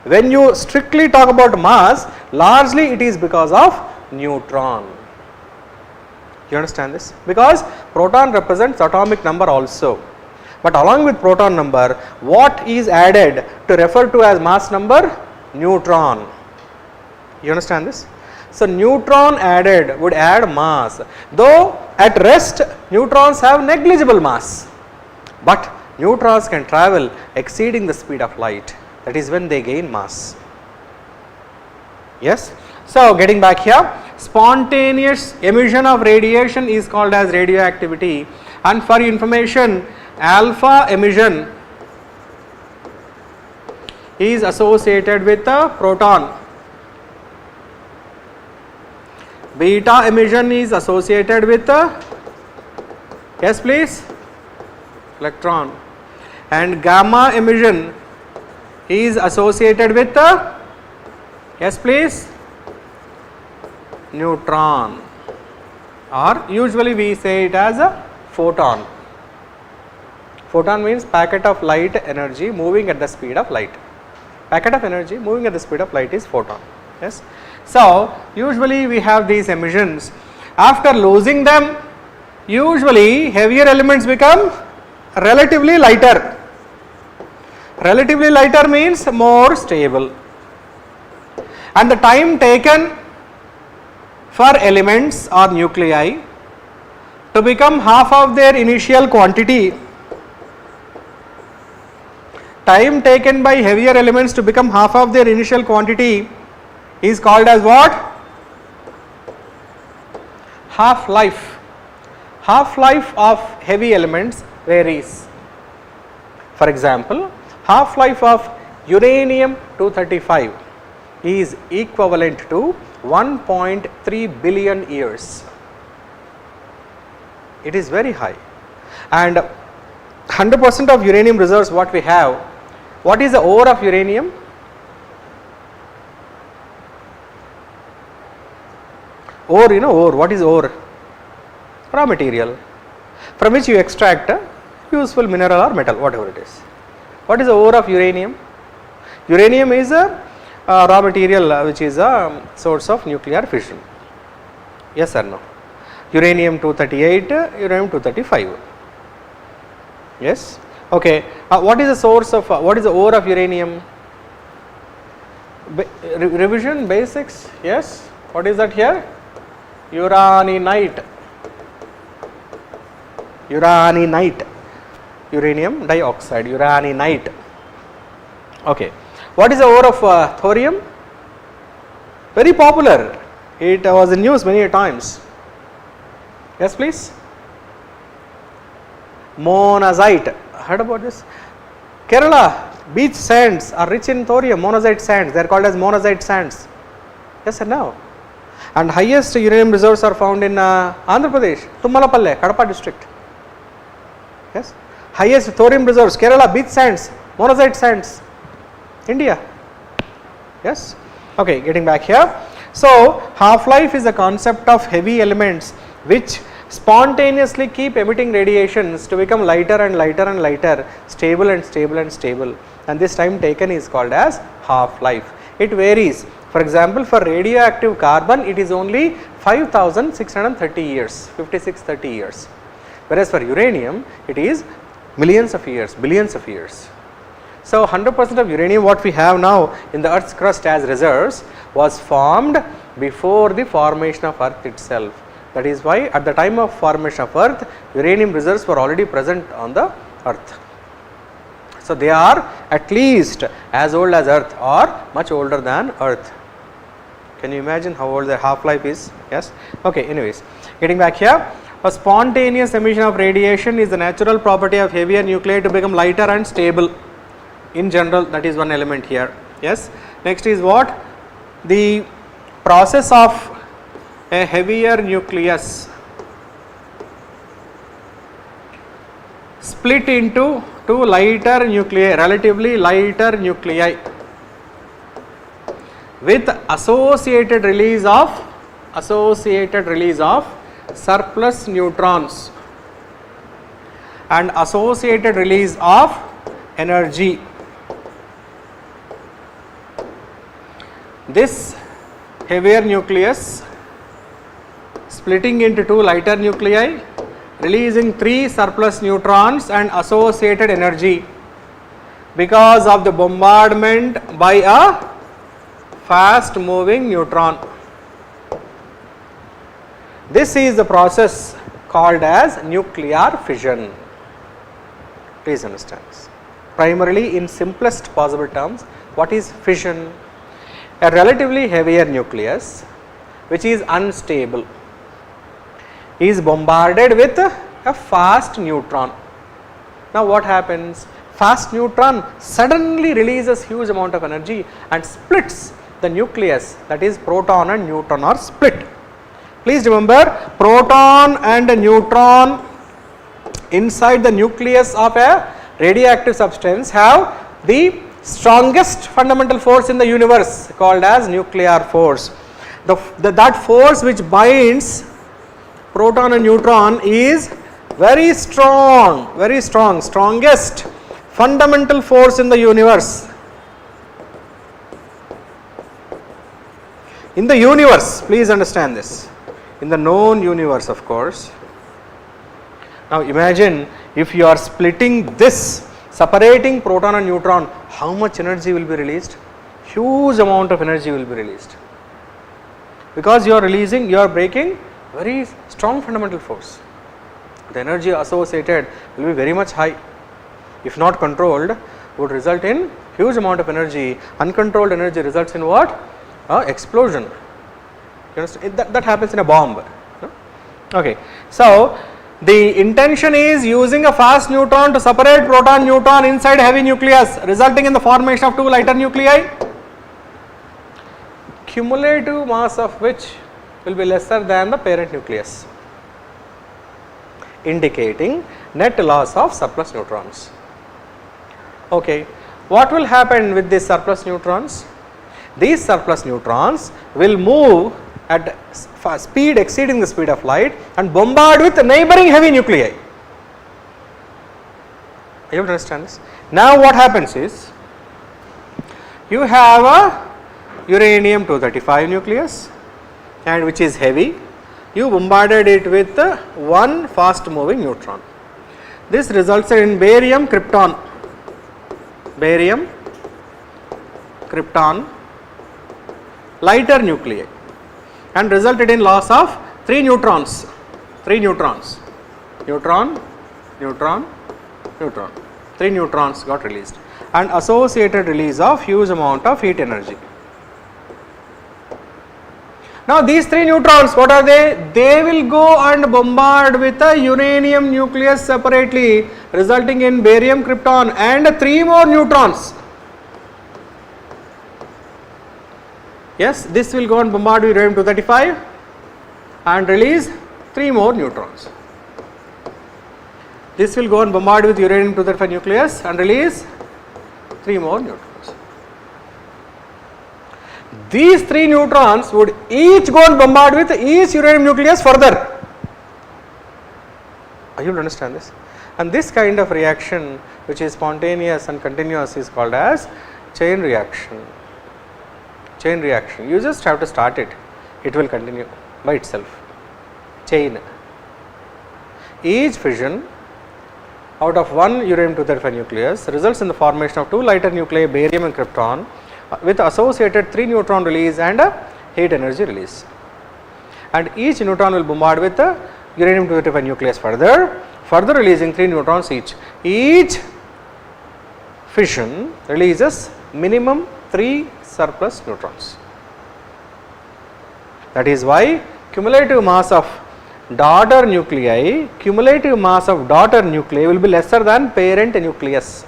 When you strictly talk about mass, largely it is because of neutron. You understand this? Because proton represents atomic number also. But along with proton number, what is added to refer to as mass number? Neutron. You understand this? So neutron added would add mass, though at rest neutrons have negligible mass, but neutrons can travel exceeding the speed of light, that is when they gain mass. Yes. So getting back here, spontaneous emission of radiation is called as radioactivity, and for information, alpha emission is associated with a proton, beta emission is associated with a, yes please, electron, and gamma emission is associated with a, yes please, neutron, or usually we say it as a photon. Photon means packet of light energy moving at the speed of light. Packet of energy moving at the speed of light is photon. Yes. So usually we have these emissions. After losing them, usually heavier elements become relatively lighter. Relatively lighter means more stable, and the time taken for elements or nuclei to become half of their initial quantity, time taken by heavier elements to become half of their initial quantity is called as what? Half-life. Half-life of heavy elements varies. For example, half-life of uranium-235 is equivalent to 1.3 billion years. It is very high, and 100% of uranium reserves what we have. What is the ore of uranium? Ore, you know ore, what is ore? Raw material from which you extract a useful mineral or metal, whatever it is. What is the ore of uranium? Uranium is a raw material which is a source of nuclear fission. Yes or no? Uranium-238, uranium-235. Yes. Okay. What is the source of, what is the ore of uranium? Revision basics. Yes. What is that here? Uraninite. Uraninite. Uranium dioxide. Uraninite. Okay. What is the ore of thorium? Very popular. It was in news many times. Yes, please. Monazite. Heard about this? Kerala beach sands are rich in thorium, monazite sands. They are called as monazite sands. Yes or no? And highest uranium reserves are found in Andhra Pradesh, Tummalapalle, Kadapa district. Yes. Highest thorium reserves, Kerala beach sands, monazite sands, India. Yes. Okay, getting back here. So half-life is a concept of heavy elements which spontaneously keep emitting radiations to become lighter and lighter and lighter, stable and stable and stable, and this time taken is called as half-life. It varies. For example, for radioactive carbon it is only 5630 years, 5630 years, whereas for uranium it is millions of years, billions of years. So 100% of uranium what we have now in the earth's crust as reserves was formed before the formation of earth itself. That is why at the time of formation of earth, uranium reserves were already present on the earth. So they are at least as old as earth or much older than earth. Can you imagine how old the half-life is? Yes. Okay, anyways, getting back here, a spontaneous emission of radiation is the natural property of heavier nuclei to become lighter and stable. In general, that is one element here. Yes. Next is what? The process of a heavier nucleus split into two lighter nuclei, relatively lighter nuclei, with associated release of surplus neutrons and associated release of energy. This heavier nucleus splitting into two lighter nuclei, releasing 3 surplus neutrons and associated energy because of the bombardment by a fast moving neutron. This is the process called as nuclear fission. Please understand this. Primarily in simplest possible terms, what is fission? A relatively heavier nucleus which is unstable is bombarded with a fast neutron. Now what happens? Fast neutron suddenly releases huge amount of energy and splits the nucleus, that is proton and neutron are split. Please remember, proton and neutron inside the nucleus of a radioactive substance have the strongest fundamental force in the universe called as nuclear force. That force which binds proton and neutron is very strong, strongest fundamental force in the universe. In the universe, please understand this, in the known universe of course. Now imagine if you are splitting this, separating proton and neutron, how much energy will be released? Huge amount of energy will be released, because you are breaking very strong fundamental force. The energy associated will be very much high. If not controlled, would result in huge amount of energy. Uncontrolled energy results in what? Explosion. You understand? That happens in a bomb. Okay. So the intention is using a fast neutron to separate proton neutron inside heavy nucleus, resulting in the formation of two lighter nuclei, cumulative mass of which will be lesser than the parent nucleus, indicating net loss of surplus neutrons. Okay, what will happen with these surplus neutrons? These surplus neutrons will move at speed exceeding the speed of light and bombard with neighboring heavy nuclei. You understand this? Now what happens is, you have a uranium-235 nucleus, and which is heavy. You bombarded it with one fast moving neutron. This results in barium krypton lighter nuclei, and resulted in loss of 3 neutrons, neutron, 3 neutrons got released, and associated release of huge amount of heat energy. Now these 3 neutrons, what are they? They will go and bombard with a uranium nucleus separately, resulting in barium krypton and 3 more neutrons. Yes, this will go and bombard with uranium-235 and release 3 more neutrons. This will go and bombard with uranium-235 nucleus and release 3 more neutrons. These 3 neutrons would each go and bombard with each uranium nucleus further. Are you able to understand this? And this kind of reaction, which is spontaneous and continuous, is called as chain reaction. Chain reaction. You just have to start it. It will continue by itself. Chain. Each fission out of one uranium-235 nucleus results in the formation of 2 lighter nuclei, barium and krypton, with associated 3 neutron release and a heat energy release. And each neutron will bombard with the uranium-235 nucleus further releasing 3 neutrons each. Each fission releases minimum 3 surplus neutrons. That is why cumulative mass of daughter nuclei will be lesser than parent nucleus.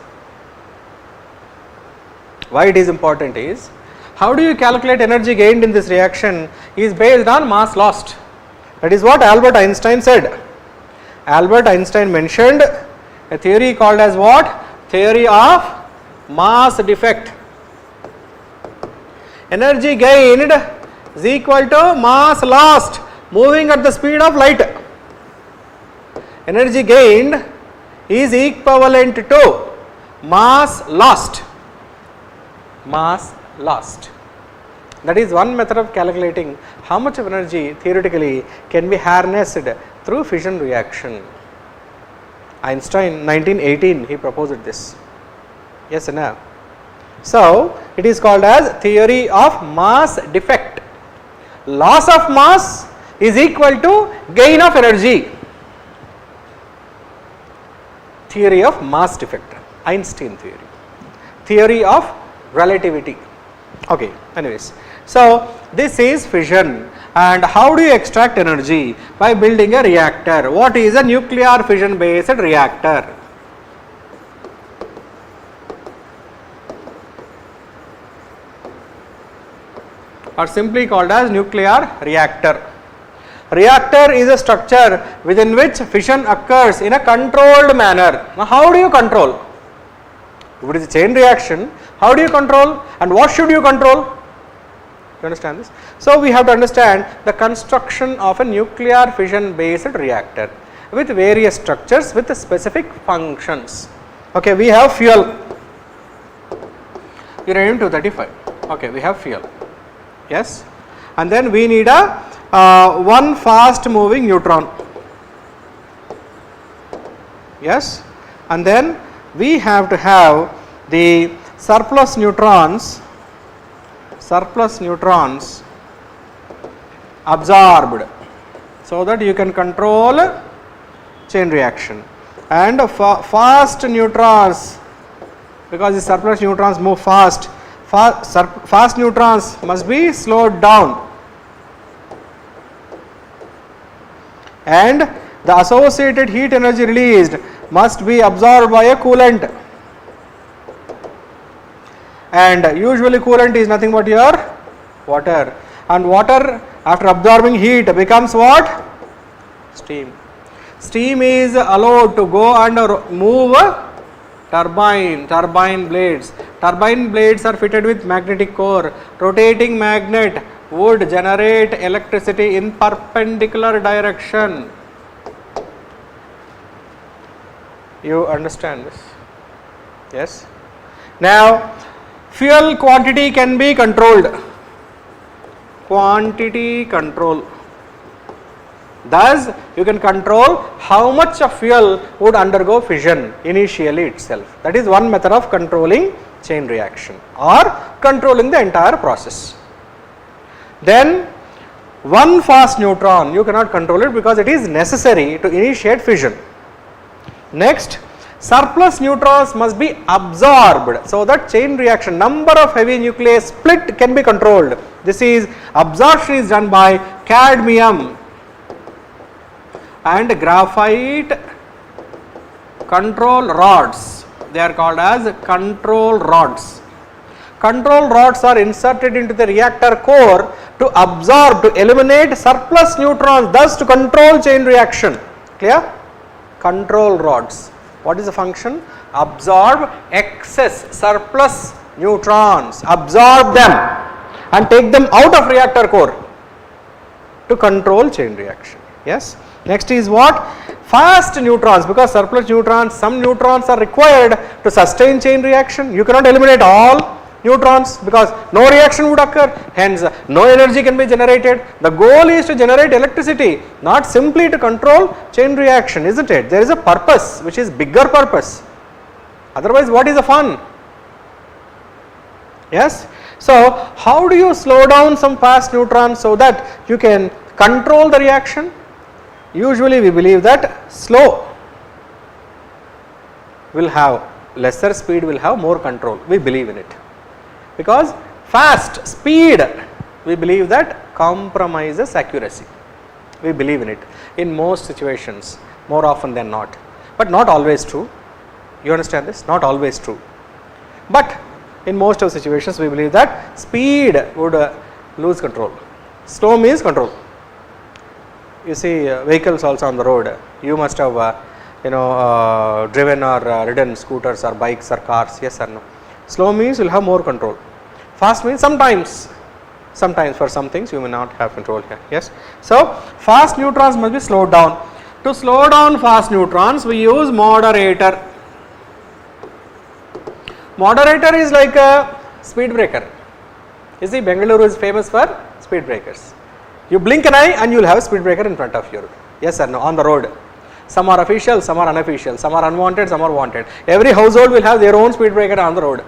Why it is important is, how do you calculate energy gained in this reaction is based on mass lost. That is what Albert Einstein said. Albert Einstein mentioned a theory called as what? Theory of mass defect. Energy gained is equal to mass lost moving at the speed of light. Energy gained is equivalent to mass lost. That is one method of calculating how much of energy theoretically can be harnessed through fission reaction. Einstein 1918 he proposed this. Yes or no? So It is called as theory of mass defect. Loss of mass is equal to gain of energy. Theory of mass defect, Einstein theory. Theory of relativity. Okay, anyways. So this is fission. And how do you extract energy? By building a reactor. What is a nuclear fission based reactor? Or simply called as nuclear reactor. Reactor is a structure within which fission occurs in a controlled manner. Now how do you control? If it is a chain reaction, how do you control and what should you control? You understand this? So we have to understand the construction of a nuclear fission based reactor with various structures with specific functions. Okay, we have fuel. Uranium 235. Okay, we have fuel. Yes, and then we need a one fast moving neutron. Yes, and then we have to have the surplus neutrons absorbed so that you can control chain reaction, and fast neutrons, because the surplus neutrons move fast. Fast neutrons must be slowed down, and the associated heat energy released must be absorbed by a coolant, and usually coolant is nothing but your water, and water after absorbing heat becomes what? Steam. Steam is allowed to go and move turbine blades. Turbine blades are fitted with magnetic core. Rotating magnet would generate electricity in perpendicular direction. You understand this? Yes. Now fuel quantity can be controlled. Quantity control. Thus, you can control how much of fuel would undergo fission initially itself. That is one method of controlling chain reaction or controlling the entire process. Then, one fast neutron, you cannot control it because it is necessary to initiate fission. Next, surplus neutrons must be absorbed so that chain reaction, number of heavy nuclei split can be controlled. This is absorption is done by cadmium and graphite control rods. They are called as control rods. Control rods are inserted into the reactor core to absorb, to eliminate surplus neutrons, thus to control chain reaction. Clear? Control rods. What is the function? Absorb excess surplus neutrons, absorb them and take them out of reactor core to control chain reaction. Yes. Next is what? Fast neutrons, because surplus neutrons, some neutrons are required to sustain chain reaction. You cannot eliminate all neutrons because no reaction would occur, hence no energy can be generated. The goal is to generate electricity, not simply to control chain reaction, isn't it? There is a purpose which is bigger purpose. Otherwise, what is the fun? Yes. So, how do you slow down some fast neutrons so that you can control the reaction? Usually we believe that slow will have lesser speed, will have more control. We believe in it. Because fast speed, we believe that compromises accuracy. We believe in it in most situations, more often than not, but not always true. You understand this? Not always true, but in most of the situations we believe that speed would lose control. Slow means control. You see vehicles also on the road, you must have driven or ridden scooters or bikes or cars, yes or no? Slow means you will have more control. Fast means sometimes for some things you may not have control here, yes. So, fast neutrons must be slowed down. To slow down fast neutrons, we use moderator. Moderator is like a speed breaker. You see, Bangalore is famous for speed breakers. You blink an eye and you will have a speed breaker in front of you, yes or no, on the road. Some are official, some are unofficial, some are unwanted, some are wanted. Every household will have their own speed breaker on the road,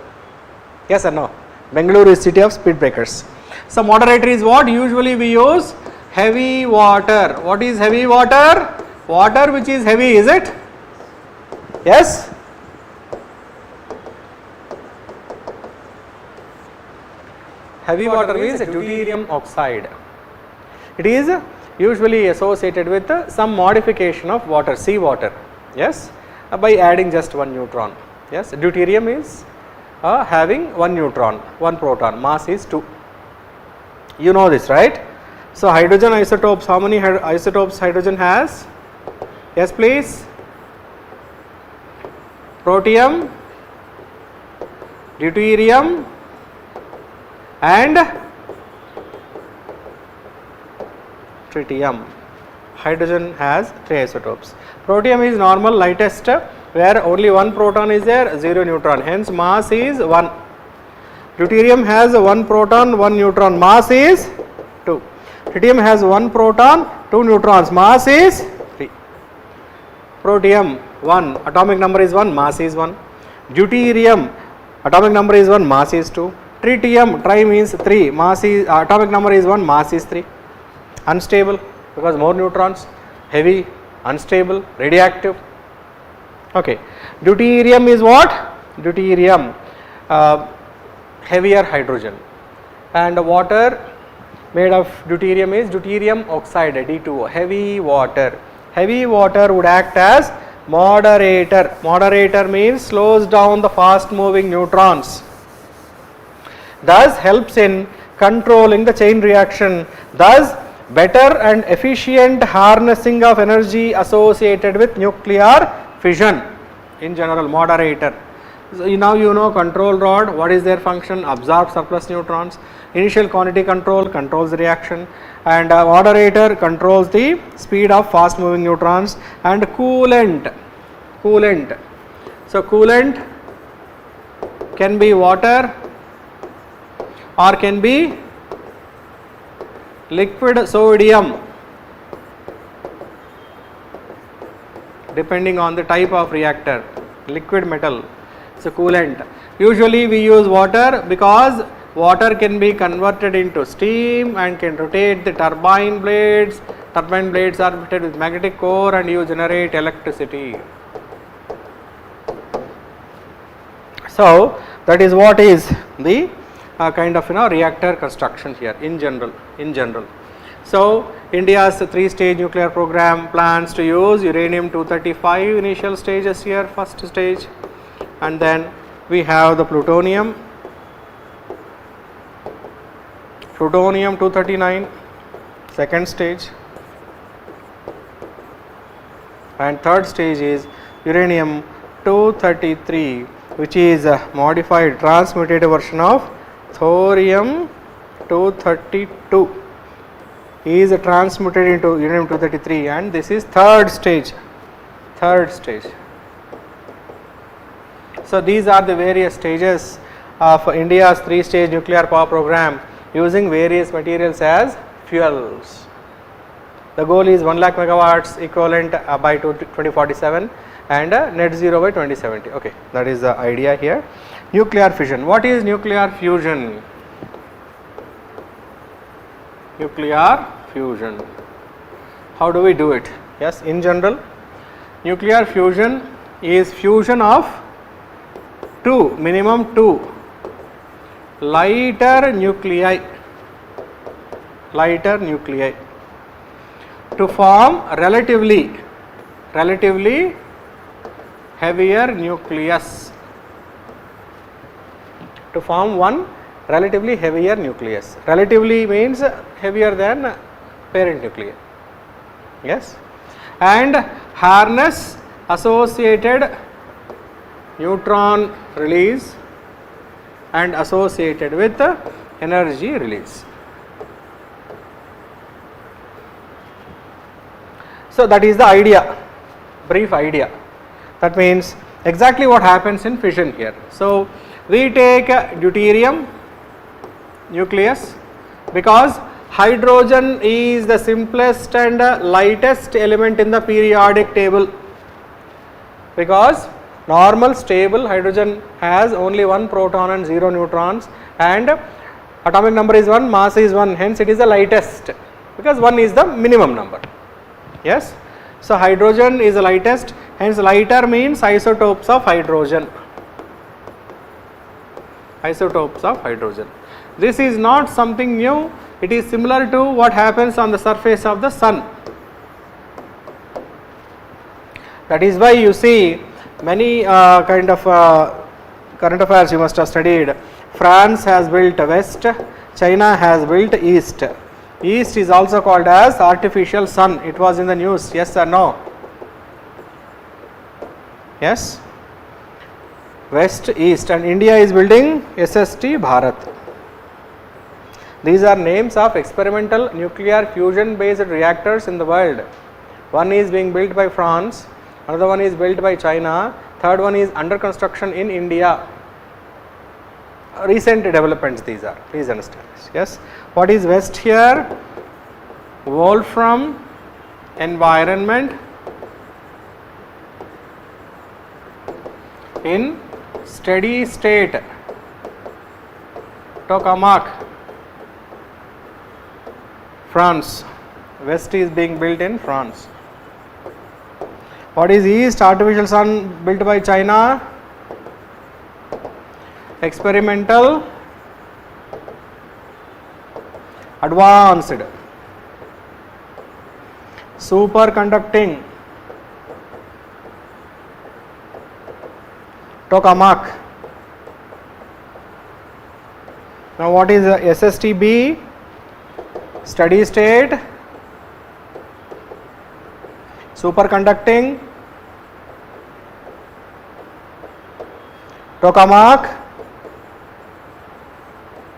yes or no. Bangalore is city of speed breakers. So moderator is what? Usually we use heavy water. What is heavy water? Water which is heavy, is it? Yes? Heavy water means deuterium oxide. It is usually associated with some modification of water, sea water, yes, by adding just one neutron. Yes, deuterium is having one neutron, one proton, mass is 2. You know this, right? So hydrogen isotopes, how many isotopes hydrogen has? Yes, please. Protium, deuterium and tritium. Hydrogen has 3 isotopes. Protium is normal, lightest, where only one proton is there, 0 neutron, hence mass is 1. Deuterium has 1 proton, 1 neutron, mass is 2. Tritium has 1 proton, 2 neutrons, mass is 3. Protium 1, atomic number is 1, mass is 1. Deuterium, atomic number is 1, mass is 2. Tritium, tri means 3, mass is, atomic number is 1, mass is 3. Unstable because more neutrons, heavy, unstable, radioactive. Okay. Deuterium is what? Deuterium, heavier hydrogen, and water made of deuterium is deuterium oxide, D2O, heavy water. Heavy water would act as moderator. Moderator means slows down the fast moving neutrons, thus helps in controlling the chain reaction, thus better and efficient harnessing of energy associated with nuclear fission. In general, moderator. So now you know control rod, what is their function? Absorb surplus neutrons. Initial quantity control controls the reaction, and moderator controls the speed of fast moving neutrons. And coolant, so coolant can be water or can be liquid sodium, depending on the type of reactor, liquid metal. So coolant, usually we use water because water can be converted into steam and can rotate the turbine blades. Turbine blades are fitted with magnetic core and you generate electricity. So that is what is the kind of reactor construction here in general. So India's 3-stage nuclear program plans to use uranium-235 initial stages here, first stage, and then we have the plutonium-239 second stage, and third stage is uranium-233, which is a modified transmutated version of thorium-232 is transmuted into uranium-233, and this is third stage. So these are the various stages of India's 3-stage nuclear power program using various materials as fuels. The goal is 1 lakh megawatts equivalent by 2047 and net zero by 2070. Okay, that is the idea here. Nuclear fission. What is nuclear fusion? Nuclear fusion. How do we do it? Yes, in general, nuclear fusion is fusion of minimum two lighter nuclei to form relatively heavier nucleus, to form one relatively heavier nucleus. Relatively means heavier than parent nucleus, yes, and harness associated neutron release and associated with energy release. So that is the idea, brief idea. That means exactly what happens in fission here. So we take deuterium nucleus because hydrogen is the simplest and lightest element in the periodic table, because normal stable hydrogen has only 1 proton and 0 neutrons, and atomic number is 1, mass is 1, hence it is the lightest, because 1 is the minimum number. Yes. So hydrogen is the lightest, hence lighter means isotopes of hydrogen. Isotopes of hydrogen. This is not something new, it is similar to what happens on the surface of the sun. That is why you see many kind of current affairs you must have studied. France has built west, China has built east. East is also called as artificial sun. It was in the news, yes or no? Yes. West, east, and India is building SST Bharat. These are names of experimental nuclear fusion based reactors in the world. One is being built by France, another one is built by China, third one is under construction in India. Recent developments these are, please understand this. Yes. What is West here? Wolfram, environment in steady state, tokamak, France. West is being built in France. What is East? Artificial sun built by China, experimental, advanced, superconducting, tokamak. Now what is SSTB? Steady state, superconducting, tokamak,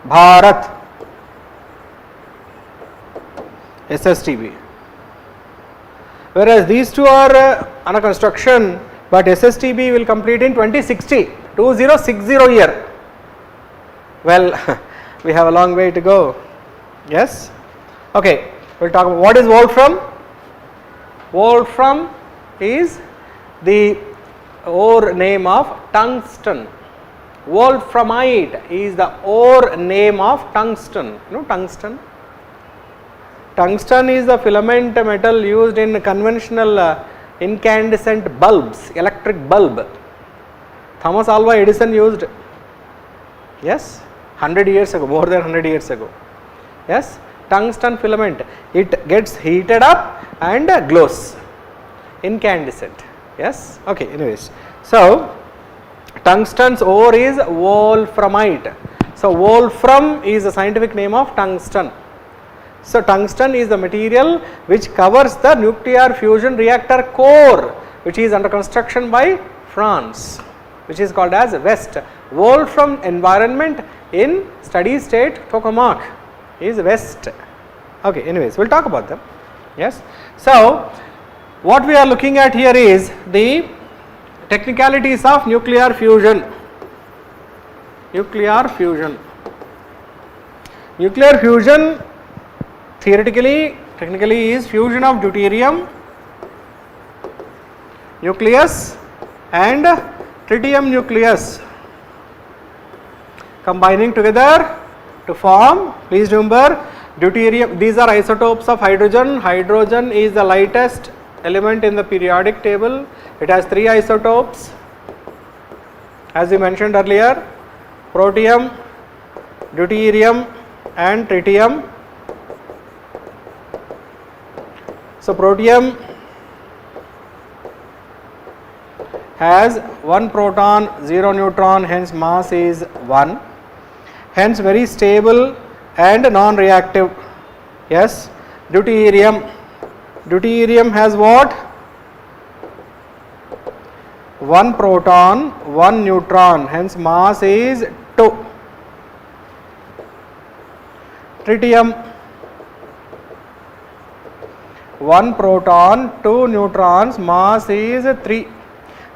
Bharat, SSTB. Whereas these two are under construction, but SSTB will complete in 2060 year. Well, we have a long way to go. Yes. Okay, we will talk about what is Wolfram. Wolfram is the ore name of tungsten. Wolframite is the ore name of tungsten. You know tungsten? Tungsten is the filament metal used in conventional incandescent bulbs, electric bulb. Thomas Alva Edison used, yes, 100 years ago, more than 100 years ago. Yes, tungsten filament, it gets heated up and glows, incandescent. Yes, okay, anyways. So tungsten's ore is wolframite. So wolfram is the scientific name of tungsten. So tungsten is the material which covers the nuclear fusion reactor core, which is under construction by France, which is called as West. Wolfram environment in steady state tokamak is West. Okay, anyways, we'll talk about them. Yes. So what we are looking at here is the technicalities of nuclear fusion. Nuclear fusion. Nuclear fusion theoretically, technically is fusion of deuterium, nucleus and tritium nucleus combining together to form, please remember, deuterium. These are isotopes of hydrogen. Hydrogen is the lightest element in the periodic table. It has 3 isotopes as we mentioned earlier: protium, deuterium and tritium. So protium has 1 proton, 0 neutron, hence mass is 1, hence very stable and non-reactive. Yes. Deuterium, deuterium has what? 1 proton, 1 neutron, hence mass is 2. Tritium, 1 proton, 2 neutrons, mass is 3.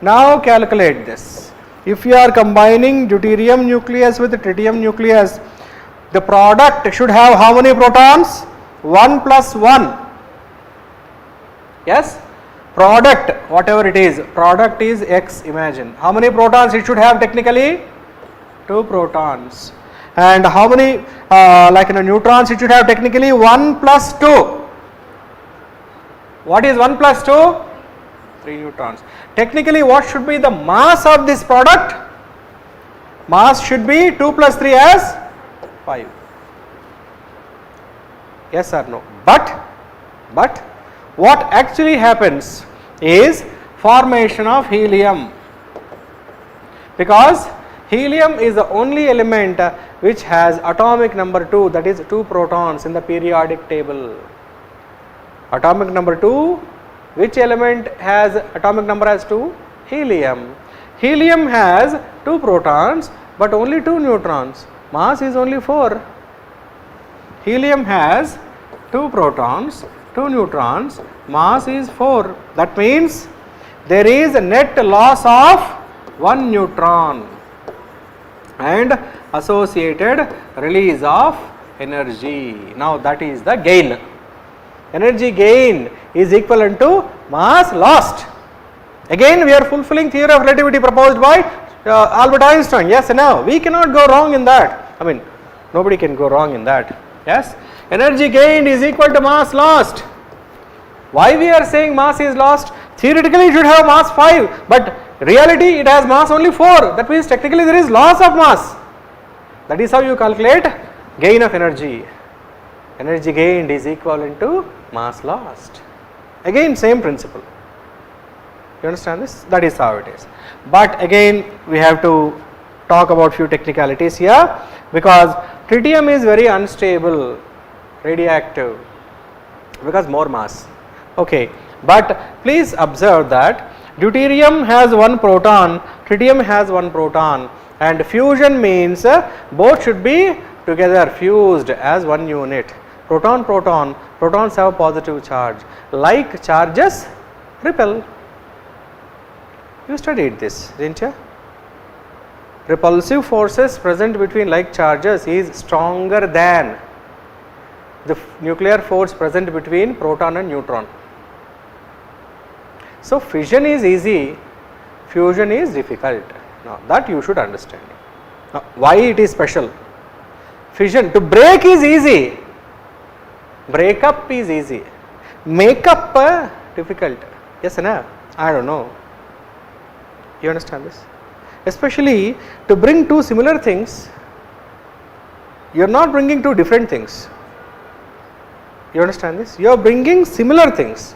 Now calculate this. If you are combining deuterium nucleus with tritium nucleus, the product should have how many protons? 1 plus 1. Yes? Product, whatever it is, product is X, imagine. How many protons it should have technically? 2 protons. And how many like in a neutrons it should have? Technically 1 plus 2. What is 1 plus 2? 3 neutrons. Technically what should be the mass of this product? Mass should be 2 plus 3 as 5. Yes or no? But what actually happens is formation of helium, because helium is the only element which has atomic number 2, that is 2 protons in the periodic table. Atomic number 2, which element has atomic number as 2? Helium. Helium has 2 protons but only 2 neutrons. Mass is only 4. Helium has 2 protons, 2 neutrons, mass is 4. That means there is a net loss of 1 neutron and associated release of energy. Now that is the gain. Energy gain is equivalent to mass lost. Again we are fulfilling theory of relativity proposed by Albert Einstein. Yes and no, we cannot go wrong in that. I mean, nobody can go wrong in that. Yes, energy gained is equal to mass lost. Why we are saying mass is lost? Theoretically it should have mass 5, but reality it has mass only 4. That means technically there is loss of mass. That is how you calculate gain of energy. Energy gained is equivalent to mass lost. Again same principle. You understand this? That is how it is. But again we have to talk about few technicalities here, because tritium is very unstable, radioactive, because more mass. Okay, but please observe that deuterium has 1 proton, tritium has 1 proton, and fusion means both should be together fused as 1 unit. Proton, proton, protons have positive charge. Like charges repel. You studied this, didn't you? Repulsive forces present between like charges is stronger than the nuclear force present between proton and neutron. So fission is easy, fusion is difficult. Now that you should understand. Now why it is special? Fission, to break is easy, break up is easy, make up difficult. Yes or no? I don't know. You understand this? Especially to bring 2 similar things, you are not bringing 2 different things. You understand this? You are bringing similar things.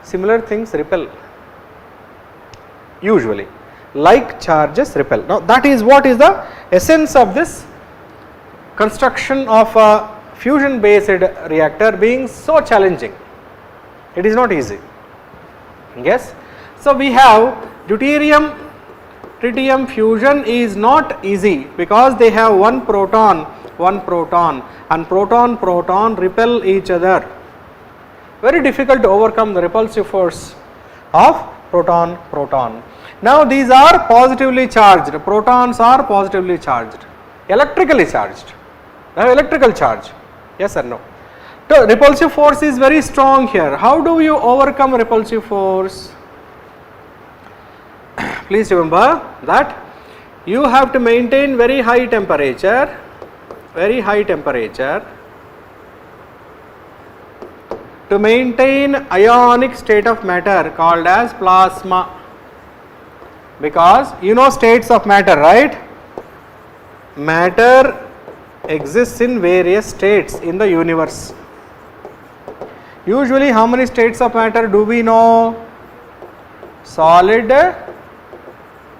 Similar things repel. Usually, like charges repel. Now that is what is the essence of this construction of a fusion based reactor being so challenging. It is not easy. Yes. So we have deuterium tritium fusion is not easy, because they have 1 proton and proton repel each other. Very difficult to overcome the repulsive force of proton. Now these are positively charged, protons are positively charged, electrically charged. Now electrical charge, yes or no? So repulsive force is very strong here. How do you overcome repulsive force? Please remember that you have to maintain very high temperature to maintain ionic state of matter called as plasma, because you know states of matter, right? Matter exists in various states in the universe. Usually how many states of matter do we know? Solid,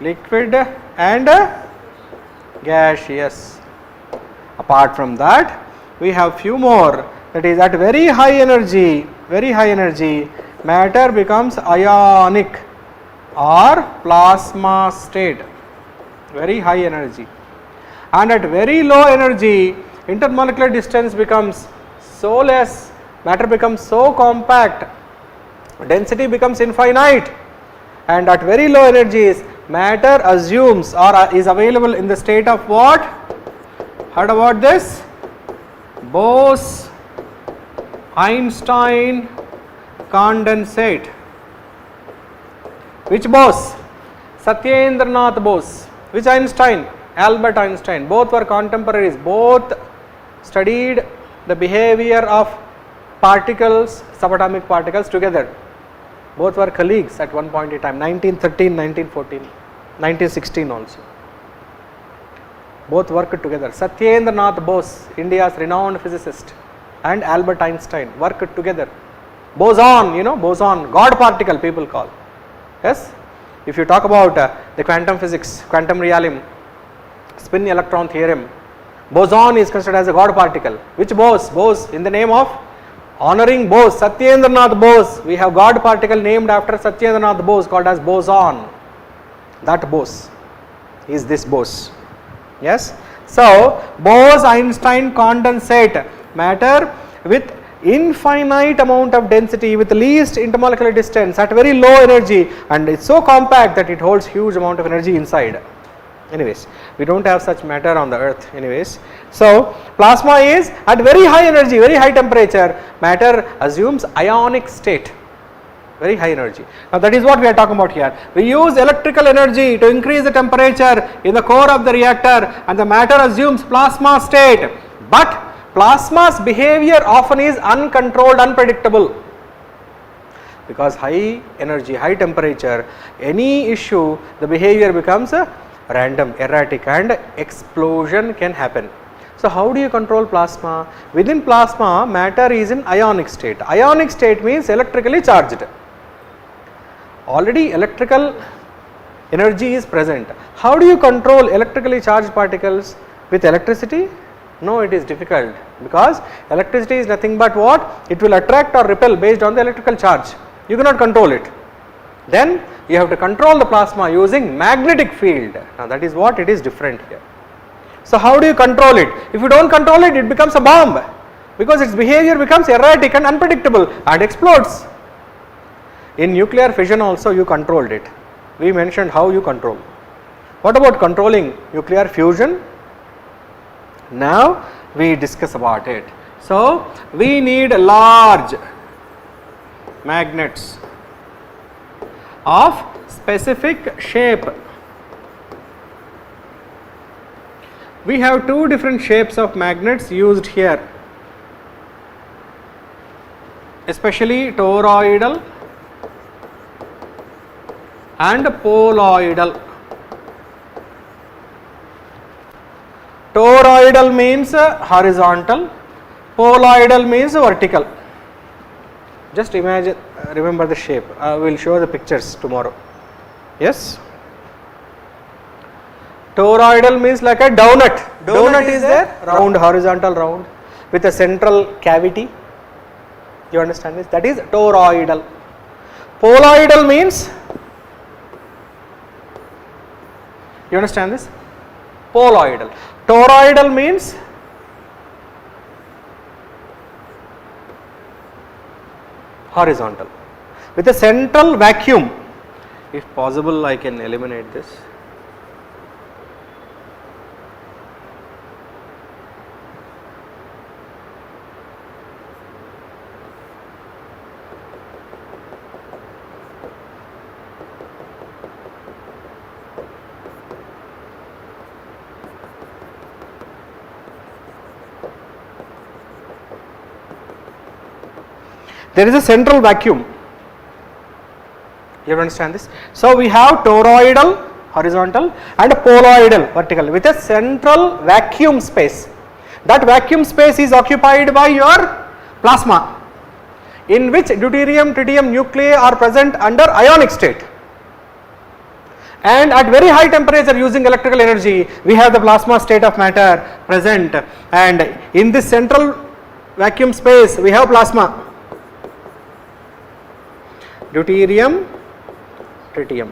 liquid and gaseous. Apart from that we have few more, that is at very high energy matter becomes ionic or plasma state, very high energy, and at very low energy intermolecular distance becomes so less, matter becomes so compact, density becomes infinite, and at very low energies matter assumes or is available in the state of what? Heard about this? Bose-Einstein condensate. Which Bose? Satyendranath Bose. Which Einstein? Albert Einstein, both were contemporaries, both studied the behavior of particles, subatomic particles together. Both were colleagues at one point in time, 1913, 1914, 1916 also. Both worked together. Satyendra Nath Bose, India's renowned physicist, and Albert Einstein worked together. Boson, you know, boson, God particle people call. Yes, if you talk about the quantum physics, quantum realm, spin electron theorem, boson is considered as a God particle. Which Bose? Bose, in the name of honoring Bose, Satyendra Nath Bose. We have God particle named after Satyendra Nath Bose called as boson. That Bose is this Bose. Yes. So, Bose-Einstein condensate matter with infinite amount of density with least intermolecular distance at very low energy, and it's so compact that it holds huge amount of energy inside. Anyways, we don't have such matter on the earth anyways. So, plasma is at very high energy, very high temperature. Matter assumes ionic state, very high energy. Now, that is what we are talking about here. We use electrical energy to increase the temperature in the core of the reactor, and the matter assumes plasma state. But plasma's behavior often is uncontrolled, unpredictable, because high energy, high temperature, any issue, the behavior becomes random, erratic, and explosion can happen. So, how do you control plasma? Within plasma, matter is in ionic state. Ionic state means electrically charged. Already electrical energy is present. How do you control electrically charged particles? With electricity? No, it is difficult, because electricity is nothing but what? It will attract or repel based on the electrical charge. You cannot control it. Then you have to control the plasma using magnetic field. Now, that is what it is different here. So, how do you control it? If you don't control it, it becomes a bomb, because its behavior becomes erratic and unpredictable and explodes. In nuclear fission also you controlled it. We mentioned how you control. What about controlling nuclear fusion? Now we discuss about it. So, we need large magnets of specific shape. We have two different shapes of magnets used here, especially toroidal and poloidal. Toroidal means horizontal, poloidal means vertical. Just imagine, remember the shape. I will show the pictures tomorrow. Yes. Toroidal means like a donut. Donut is there, round, horizontal round with a central cavity. You understand this? That is toroidal. Poloidal means, you understand this? Poloidal. Toroidal means horizontal with a central vacuum. If possible, I can eliminate this. There is a central vacuum. You understand this? So, we have toroidal horizontal and poloidal vertical with a central vacuum space. That vacuum space is occupied by your plasma, in which deuterium tritium nuclei are present under ionic state. And at very high temperature, using electrical energy, we have the plasma state of matter present, and in this central vacuum space we have plasma, deuterium tritium,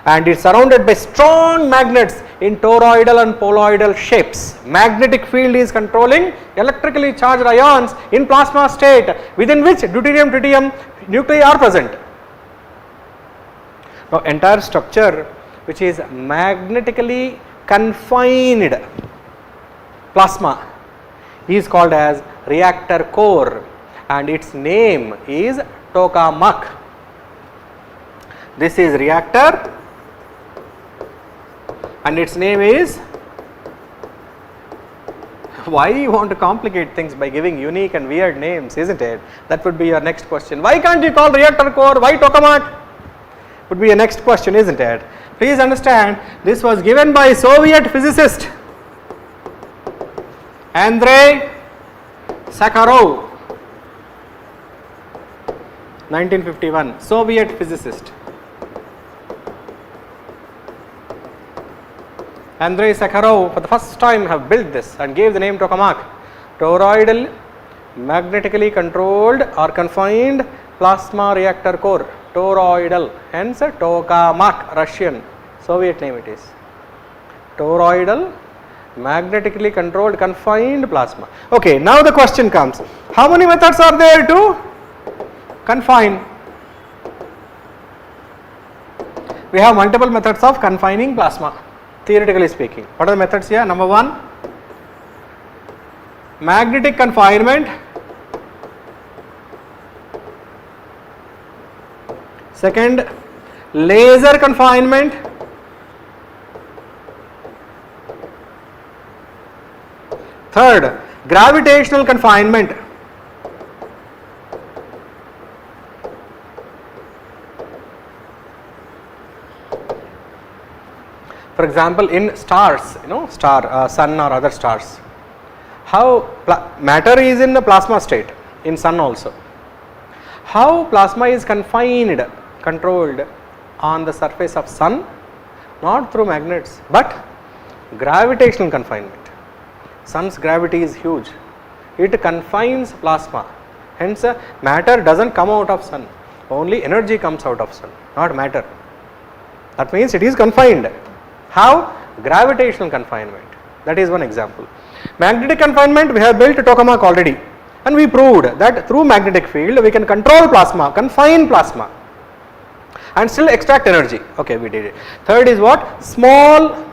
and it is surrounded by strong magnets in toroidal and poloidal shapes. Magnetic field is controlling electrically charged ions in plasma state, within which deuterium tritium nuclei are present. Now, entire structure which is magnetically confined plasma is called as reactor core, and its name is tokamak. This is reactor and its name is, why you want to complicate things by giving unique and weird names, isn't it? That would be your next question. Why can't you call reactor core, why tokamak? Would be your next question, isn't it? Please understand, this was given by Soviet physicist Andrei Sakharov, 1951, Soviet physicist. Andrei Sakharov for the first time have built this and gave the name tokamak, toroidal magnetically controlled or confined plasma reactor core, toroidal, hence tokamak, Russian, Soviet name it is, toroidal magnetically controlled confined plasma. Okay, now the question comes, how many methods are there to confine? We have multiple methods of confining plasma, theoretically speaking. What are the methods here? Number one, magnetic confinement. Second, laser confinement. Third, gravitational confinement. For example, in stars, sun or other stars, how matter is in the plasma state, in sun also. How plasma is confined, controlled on the surface of sun, not through magnets, but gravitational confinement. Sun's gravity is huge, it confines plasma, hence matter does not come out of sun, only energy comes out of sun, not matter. That means it is confined. How? Gravitational confinement, that is one example. Magnetic confinement, we have built tokamak already, and we proved that through magnetic field we can control plasma, confine plasma and still extract energy. Okay, we did it. Third is what? Small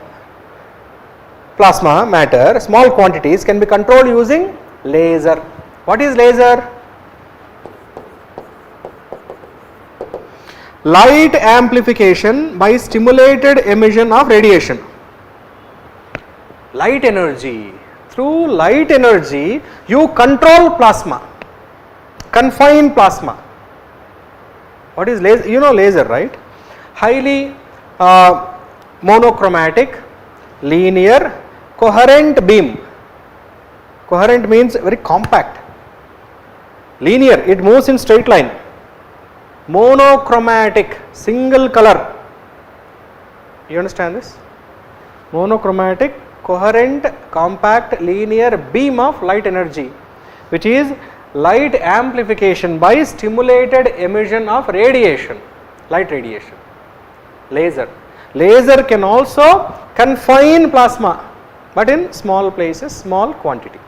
plasma matter, small quantities can be controlled using laser. What is laser? Light amplification by stimulated emission of radiation. Light energy, through light energy you control plasma, confine plasma. What is laser? You know laser, right? Highly monochromatic, linear, coherent beam. Coherent means very compact. Linear, it moves in straight line. Monochromatic, single color. You understand this? Monochromatic, coherent, compact, linear beam of light energy, which is light amplification by stimulated emission of radiation, light radiation. Laser. Laser can also confine plasma, but in small places, small quantity.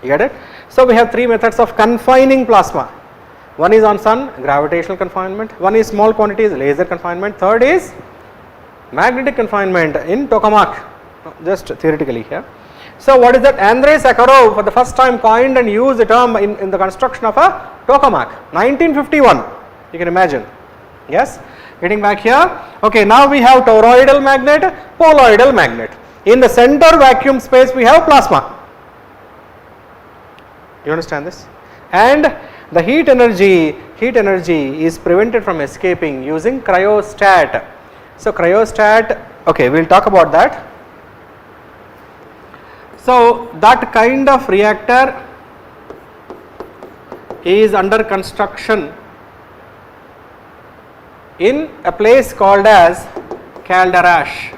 You get it? So we have three methods of confining plasma. One is on sun, gravitational confinement. One is small quantities, laser confinement. Third is magnetic confinement in tokamak, just theoretically here. So what is that? Andrei Sakharov for the first time coined and used the term in the construction of a tokamak, 1951. You can imagine. Yes? Getting back here. Okay, now we have toroidal magnet, poloidal magnet. In the center vacuum space we have plasma. You understand this? And the heat energy is prevented from escaping using cryostat. So cryostat, okay, we will talk about that. So that kind of reactor is under construction in a place called as Calderache.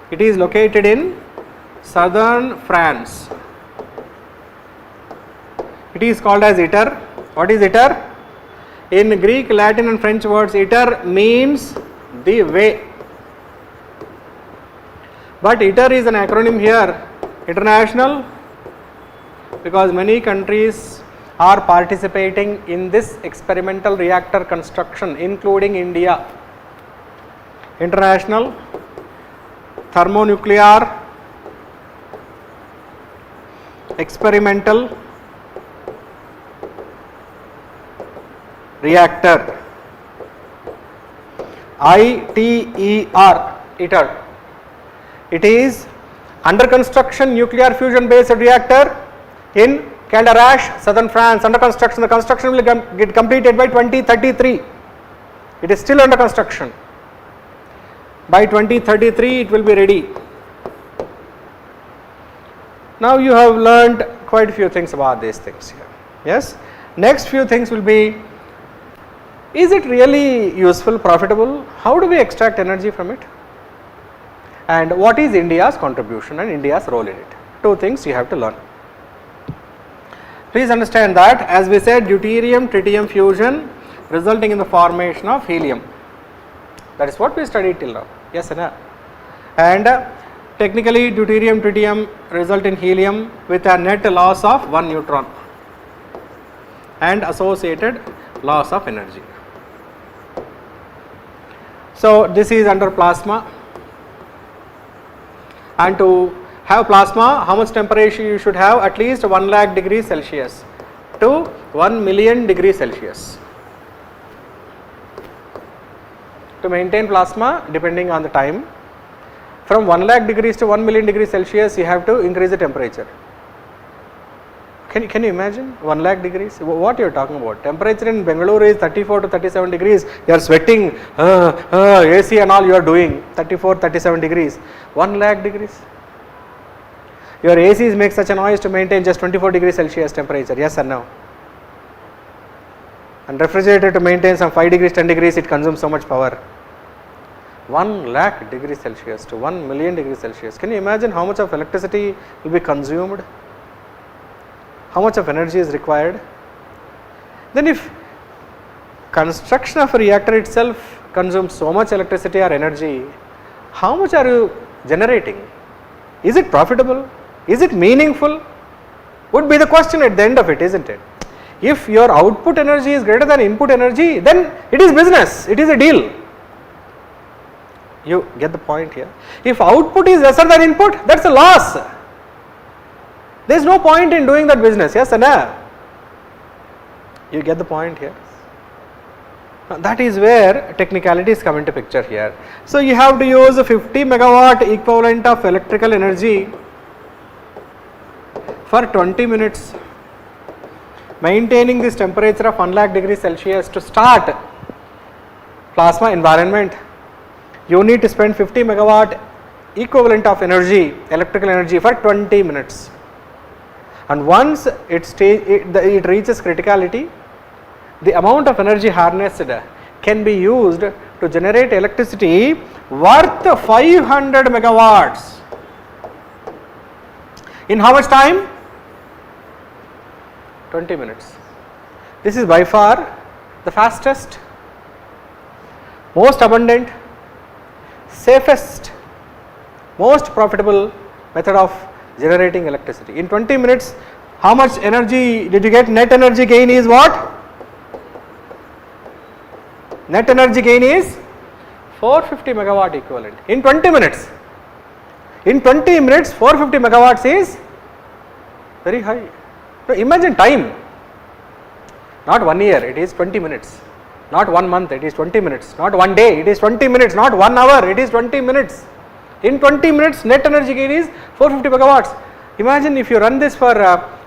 It is located in southern France. It is called as ITER. What is ITER? In Greek, Latin and French words, ITER means the way. But ITER is an acronym here, international, because many countries are participating in this experimental reactor construction, including India. International Thermonuclear Experimental Reactor. ITER, ITER. It is under construction nuclear fusion based reactor in Calderache, southern France, under construction. The construction will get completed by 2033. It is still under construction. By 2033 it will be ready. Now you have learned quite a few things about these things here. Yes. Next few things will be, is it really useful, profitable? How do we extract energy from it? And what is India's contribution and India's role in it? Two things you have to learn. Please understand that, as we said, deuterium tritium fusion resulting in the formation of helium. That is what we studied till now. Yes or no? And technically deuterium tritium result in helium with a net loss of 1 neutron and associated loss of energy. So this is under plasma, and to have plasma, how much temperature you should have? At least 1 lakh degrees Celsius to 1 million degrees Celsius. To maintain plasma, depending on the time, from 1 lakh degrees to 1 million degrees Celsius, you have to increase the temperature. Can you imagine 1 lakh degrees? What you are talking about? Temperature in Bangalore is 34 to 37 degrees. You are sweating, AC and all you are doing, 34, 37 degrees. 1 lakh degrees. Your ACs make such a noise to maintain just 24 degrees Celsius temperature. Yes or no? And refrigerator to maintain some 5 degrees, 10 degrees, it consumes so much power. 1 lakh degrees Celsius to 1 million degrees Celsius. Can you imagine how much of electricity will be consumed? How much of energy is required? Then if construction of a reactor itself consumes so much electricity or energy, how much are you generating? Is it profitable? Is it meaningful? Would be the question at the end of it, isn't it? If your output energy is greater than input energy, then it is business, it is a deal. You get the point here? If output is lesser than input, that's a loss. There is no point in doing that business, yes or no? You get the point here? That is where technicalities come into picture here. So you have to use a 50 megawatt equivalent of electrical energy for 20 minutes, maintaining this temperature of 1 lakh degrees Celsius to start plasma environment. You need to spend 50 megawatt equivalent of energy, electrical energy, for 20 minutes. And once it reaches criticality, the amount of energy harnessed can be used to generate electricity worth 500 megawatts. In how much time? 20 minutes. This is by far the fastest, most abundant, safest, most profitable method of generating electricity. In 20 minutes, how much energy did you get? Net energy gain is what? Net energy gain is 450 megawatt equivalent in 20 minutes. In 20 minutes, 450 megawatts is very high. So imagine time. Not 1 year, it is 20 minutes. Not 1 month, it is 20 minutes. Not 1 day, it is 20 minutes. Not 1 hour, it is 20 minutes. In 20 minutes, net energy gain is 450 megawatts. Imagine if you run this for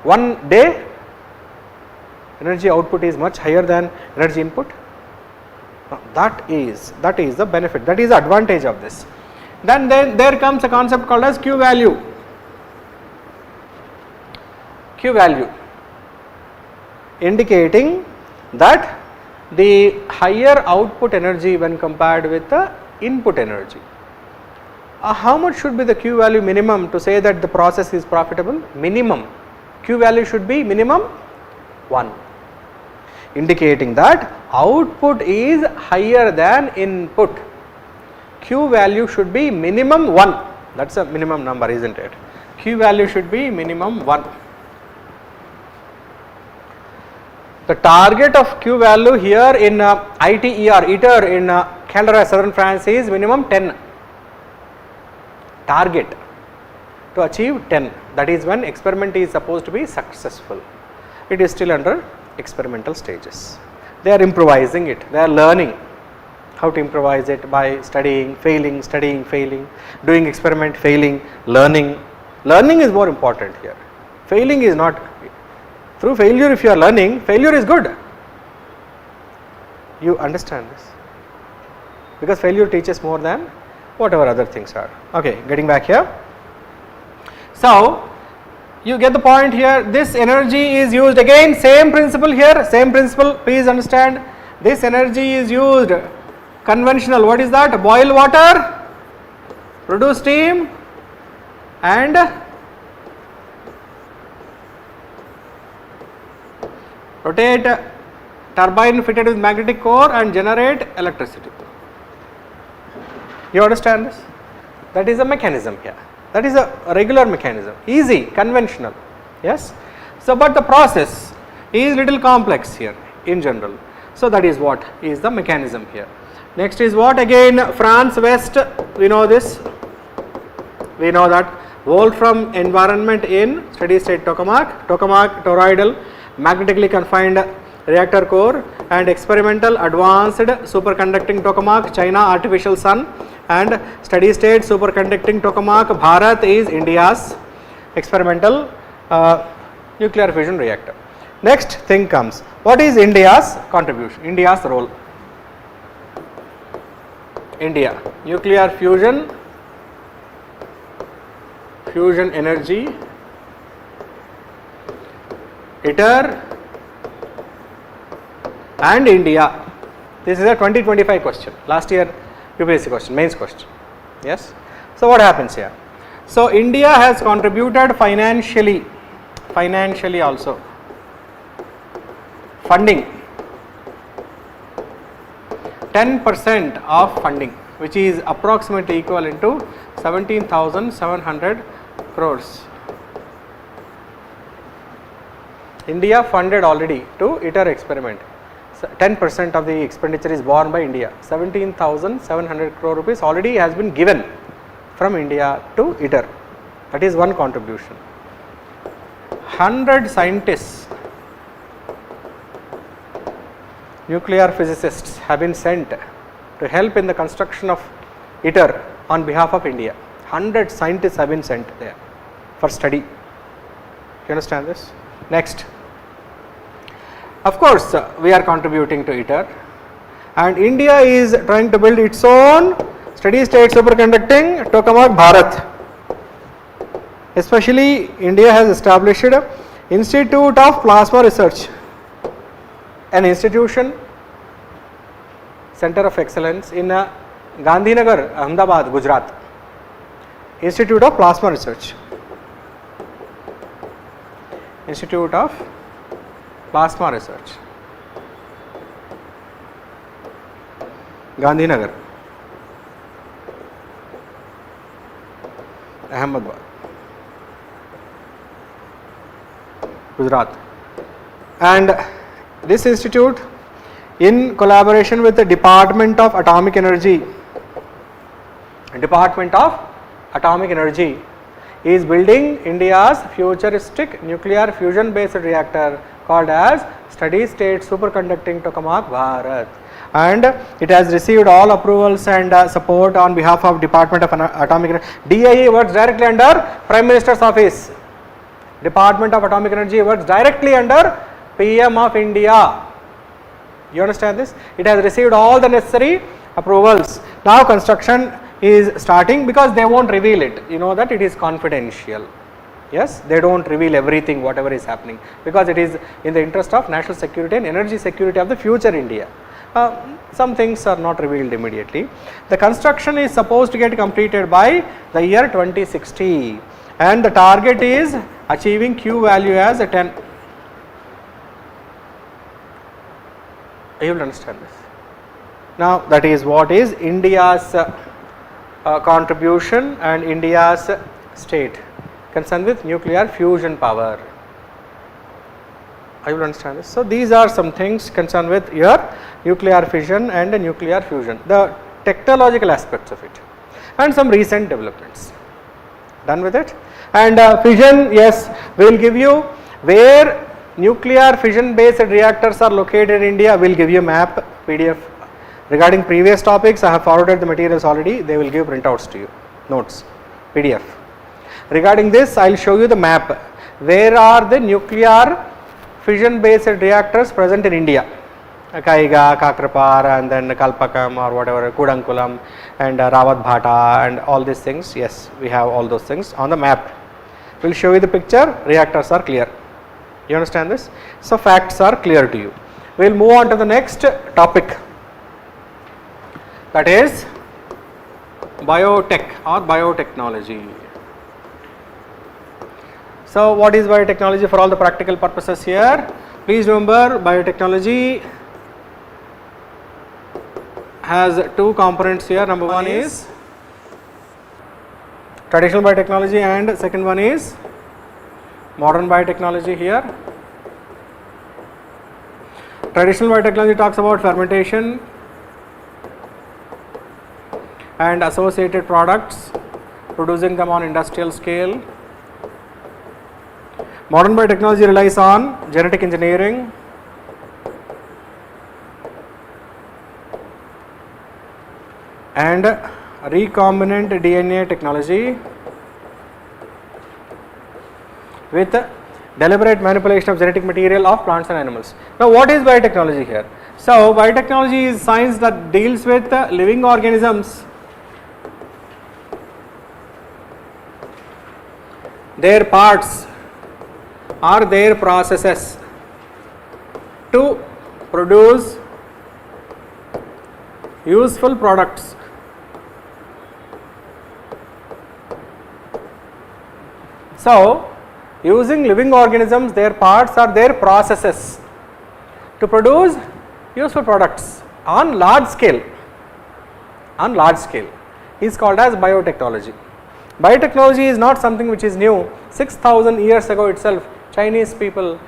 1 day, energy output is much higher than energy input. That is the benefit, that is the advantage of this. Then there comes a concept called as Q value. Q value indicating that the higher output energy when compared with the input energy. How much should be the Q value minimum to say that the process is profitable? Minimum. Q value should be minimum 1, indicating that output is higher than input. Q value should be minimum 1. That is a minimum number, isn't it? Q value should be minimum 1. The target of Q value here in ITER in Calderache, southern France is minimum 10. Target to achieve 10, that is when experiment is supposed to be successful. It is still under experimental stages. They are improvising it, they are learning. How to improvise it? By studying, failing, studying, failing, doing experiment, failing, learning. Learning is more important here. Failing is not. Through failure, if you are learning, failure is good. You understand this? Because failure teaches more than whatever other things are. Okay, getting back here. So, you get the point here. This energy is used, again same principle here, same principle, please understand. This energy is used conventional. What is that? Boil water, produce steam, and rotate turbine fitted with magnetic core and generate electricity. You understand this? That is a mechanism here. That is a regular mechanism, easy, conventional. Yes. So, but the process is little complex here in general. So, that is what is the mechanism here. Next is what? Again France West, we know this. We know that Wolfram environment in steady state tokamak, toroidal magnetically confined reactor core, and experimental advanced superconducting tokamak, China artificial sun, and steady state superconducting tokamak, Bharat is India's experimental nuclear fusion reactor. Next thing comes, what is India's contribution, India's role? India, nuclear fusion energy, ITER, and India. This is a 2025 question, last year UPSC question, mains question. Yes. So, what happens here? So, India has contributed financially also, funding, 10% of funding, which is approximately equivalent to 17,700 crores. India funded already to ITER experiment. 10% of the expenditure is borne by India. 17,700 crore rupees already has been given from India to ITER. That is one contribution. 100 scientists, nuclear physicists have been sent to help in the construction of ITER on behalf of India. 100 scientists have been sent there for study. You understand this? Next. Of course, we are contributing to ITER, and India is trying to build its own steady state superconducting tokamak Bharat. Especially India has established Institute of Plasma Research, an institution, center of excellence in Gandhinagar, Ahmedabad, Gujarat. Institute of Plasma Research. Institute of Plasma Research, Gandhinagar, Ahmedabad, Gujarat. And this institute, in collaboration with the Department of Atomic Energy, is building India's futuristic nuclear fusion based reactor called as steady state superconducting tokamak Bharat, and it has received all approvals and support on behalf of Department of Atomic Energy. DIE works directly under Prime Minister's office. Department of Atomic Energy works directly under PM of India. You understand this? It has received all the necessary approvals. Now construction is starting, because they won't reveal it. You know that it is confidential. Yes, they don't reveal everything whatever is happening, because it is in the interest of national security and energy security of the future India. Some things are not revealed immediately. The construction is supposed to get completed by the year 2060, and the target is achieving Q value as a 10. You will understand this. Now that is what is India's contribution and India's state concerned with nuclear fusion power. I will understand this. So these are some things concerned with your nuclear fission and nuclear fusion, the technological aspects of it, and some recent developments. Done with it? And fission, yes, we will give you where nuclear fission based reactors are located in India. We will give you map, PDF, Regarding previous topics, I have forwarded the materials already. They will give printouts to you, notes, PDF. Regarding this, I will show you the map. Where are the nuclear fission based reactors present in India? Kaiga, Kakrapar, and then Kalpakam or whatever, Kudankulam and Rawat Bhata and all these things. Yes, we have all those things on the map. We will show you the picture. Reactors are clear. You understand this? So facts are clear to you. We will move on to the next topic, that is biotech or biotechnology. So what is biotechnology for all the practical purposes here? Please remember, biotechnology has two components here. Number one is traditional biotechnology and second one is modern biotechnology here. Traditional biotechnology talks about fermentation and associated products, producing them on industrial scale. Modern biotechnology relies on genetic engineering, and recombinant DNA technology with deliberate manipulation of genetic material of plants and animals. Now, what is biotechnology here? So, biotechnology is science that deals with living organisms, their parts or their processes to produce useful products. So, using living organisms, their parts or their processes to produce useful products on large scale is called as biotechnology. Biotechnology is not something which is new. 6,000 years ago itself, Chinese people,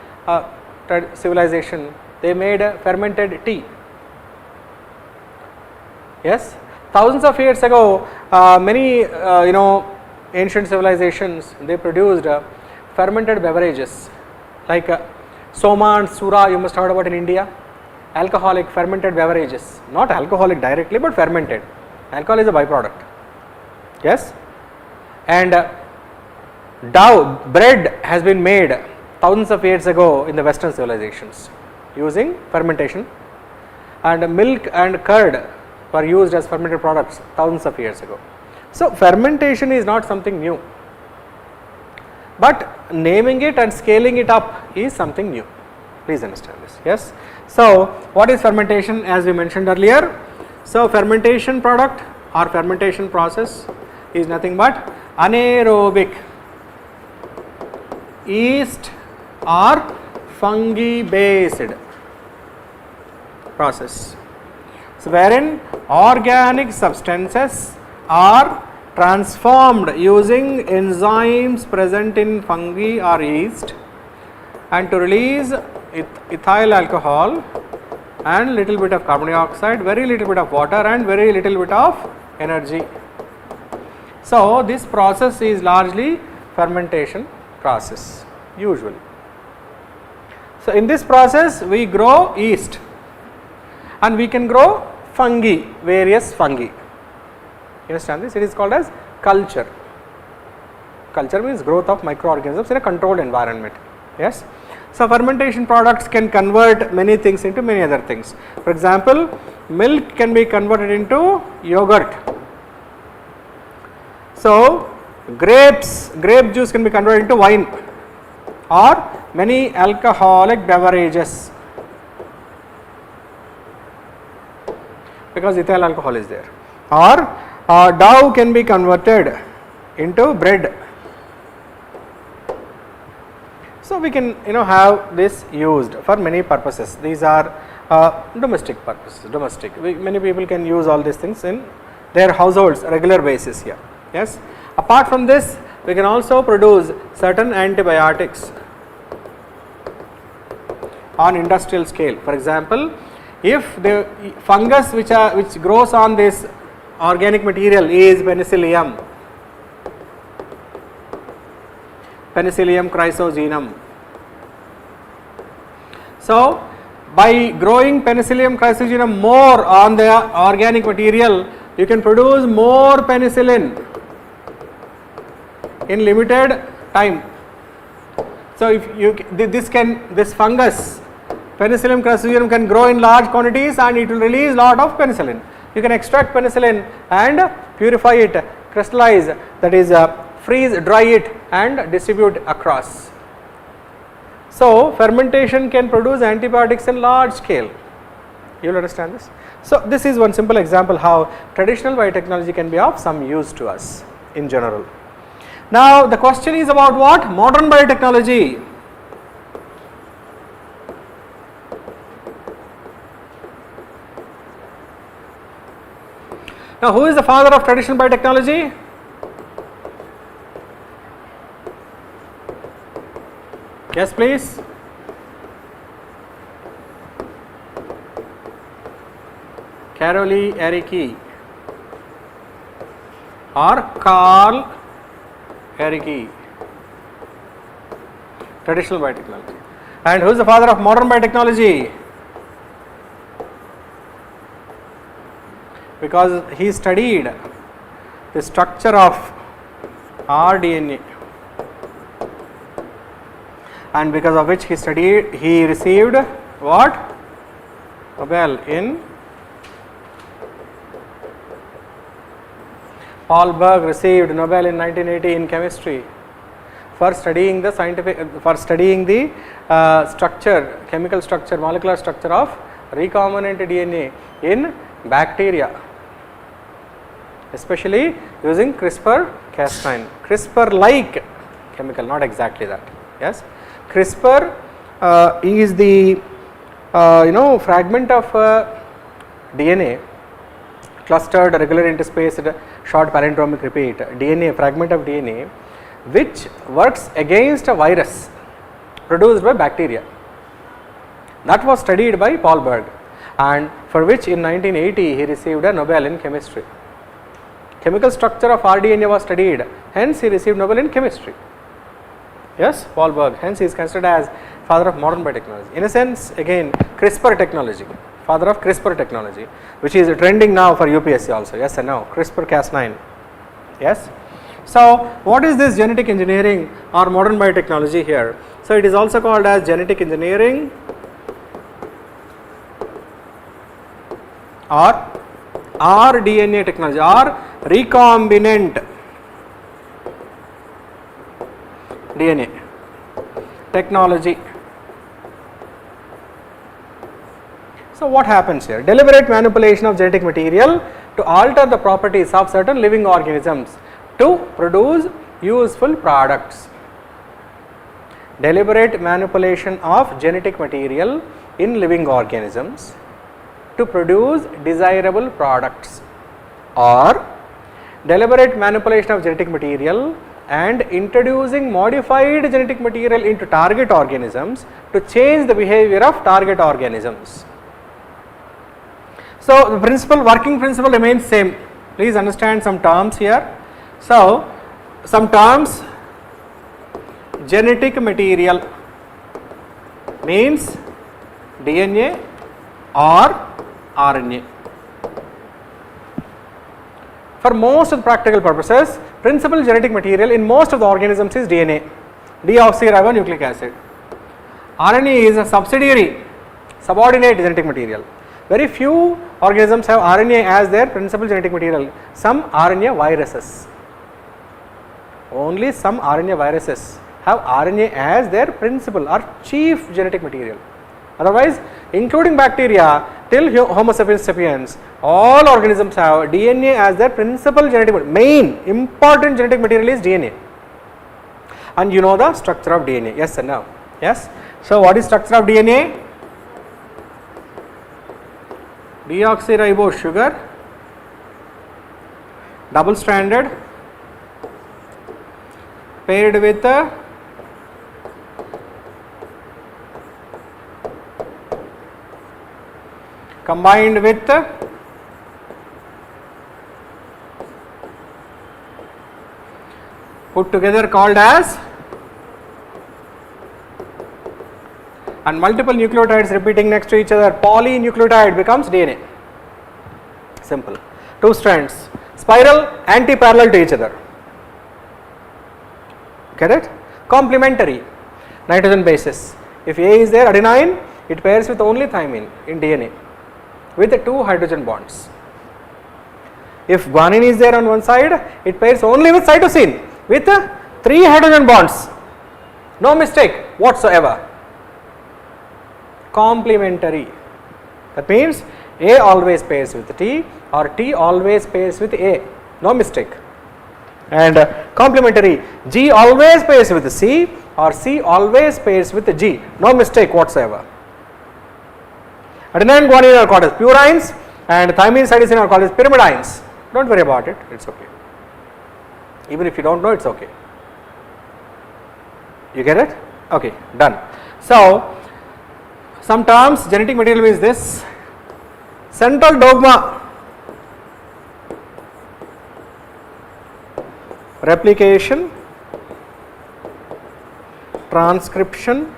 civilization, they made fermented tea. Yes, thousands of years ago, many ancient civilizations, they produced fermented beverages like Soma and Sura, you must have heard about in India. Alcoholic fermented beverages, not alcoholic directly but fermented. Alcohol is a byproduct. Yes, and dough, bread has been made thousands of years ago in the Western civilizations using fermentation, and milk and curd were used as fermented products thousands of years ago. So, fermentation is not something new, but naming it and scaling it up is something new. Please understand this. Yes. So, what is fermentation? As we mentioned earlier, so fermentation product or fermentation process is nothing but anaerobic yeast or fungi based process. So, wherein organic substances are transformed using enzymes present in fungi or yeast and to release ethyl alcohol and little bit of carbon dioxide, very little bit of water and very little bit of energy. So, this process is largely fermentation process usually. So, in this process we grow yeast and we can grow fungi, various fungi. You understand this? It is called as culture. Culture means growth of microorganisms in a controlled environment. Yes. So, fermentation products can convert many things into many other things. For example, milk can be converted into yogurt. So, grape juice can be converted into wine or many alcoholic beverages because ethyl alcohol is there, or dough can be converted into bread. So, we can have this used for many purposes. These are domestic purposes, many people can use all these things in their households regular basis here. Yes. Apart from this, we can also produce certain antibiotics on industrial scale. For example, if the fungus which grows on this organic material is Penicillium chrysogenum. So, by growing penicillium crassugenium more on the organic material, you can produce more penicillin in limited time. So if you this fungus Penicillium crassugenium can grow in large quantities and it will release lot of penicillin. You can extract penicillin and purify it, crystallize, that is freeze, dry it and distribute across. So fermentation can produce antibiotics in large scale. You will understand this. So this is one simple example how traditional biotechnology can be of some use to us in general. Now the question is about what? Modern biotechnology. Now who is the father of traditional biotechnology? Yes, please. Karoli Ericki or Carl Ericki, traditional biotechnology. And who is the father of modern biotechnology? Because he studied the structure of rDNA, and because of which he received what? Nobel in Paul Berg received Nobel in 1980 in chemistry for studying the structure, chemical structure, molecular structure of recombinant DNA in bacteria, especially using CRISPR-Cas9, CRISPR-like chemical, not exactly that. Yes, CRISPR is the fragment of DNA, clustered, regular interspaced, short palindromic repeat DNA, fragment of DNA, which works against a virus produced by bacteria. That was studied by Paul Berg, and for which in 1980 he received a Nobel in chemistry. Chemical structure of rDNA was studied, hence he received Nobel in chemistry. Yes, Paul Berg, hence he is considered as father of modern biotechnology. In a sense, again, CRISPR technology, father of CRISPR technology, which is trending now for UPSC also. Yes and no, CRISPR-Cas9. Yes. So what is this genetic engineering or modern biotechnology here? So it is also called as genetic engineering or rDNA technology or recombinant DNA technology. So what happens here? Deliberate manipulation of genetic material to alter the properties of certain living organisms to produce useful products. Deliberate manipulation of genetic material in living organisms to produce desirable products, or deliberate manipulation of genetic material and introducing modified genetic material into target organisms to change the behavior of target organisms. So the working principle remains same. Please understand some terms here. So some terms: genetic material means DNA or RNA. For most of the practical purposes, principal genetic material in most of the organisms is DNA, deoxyribonucleic acid. RNA is a subordinate genetic material. Very few organisms have RNA as their principal genetic material. Some RNA viruses, only some RNA viruses have RNA as their principal or chief genetic material. Otherwise, including bacteria till Homo sapiens sapiens, all organisms have DNA as their principal genetic material. Main important genetic material is DNA. And you know the structure of DNA, yes and no? Yes. So what is structure of DNA? Deoxyribose sugar, double stranded, paired with combined with put together called as and multiple nucleotides repeating next to each other, polynucleotide becomes DNA. Simple. 2 strands, spiral, anti-parallel to each other. Get it? Complementary. Nitrogen bases. If A is there, adenine, it pairs with only thymine in DNA with 2 hydrogen bonds. If guanine is there on one side, it pairs only with cytosine with 3 hydrogen bonds. No mistake whatsoever. Complementary. That means A always pairs with T or T always pairs with A. No mistake. And complementary, G always pairs with C or C always pairs with G. No mistake whatsoever. Adenine, guanine are called as purines and thymine, cytosine are called as pyrimidines. Don't worry about it, it's okay. Even if you don't know, it's okay. You get it? Okay, done. So, some terms, genetic material is this: central dogma, replication, transcription,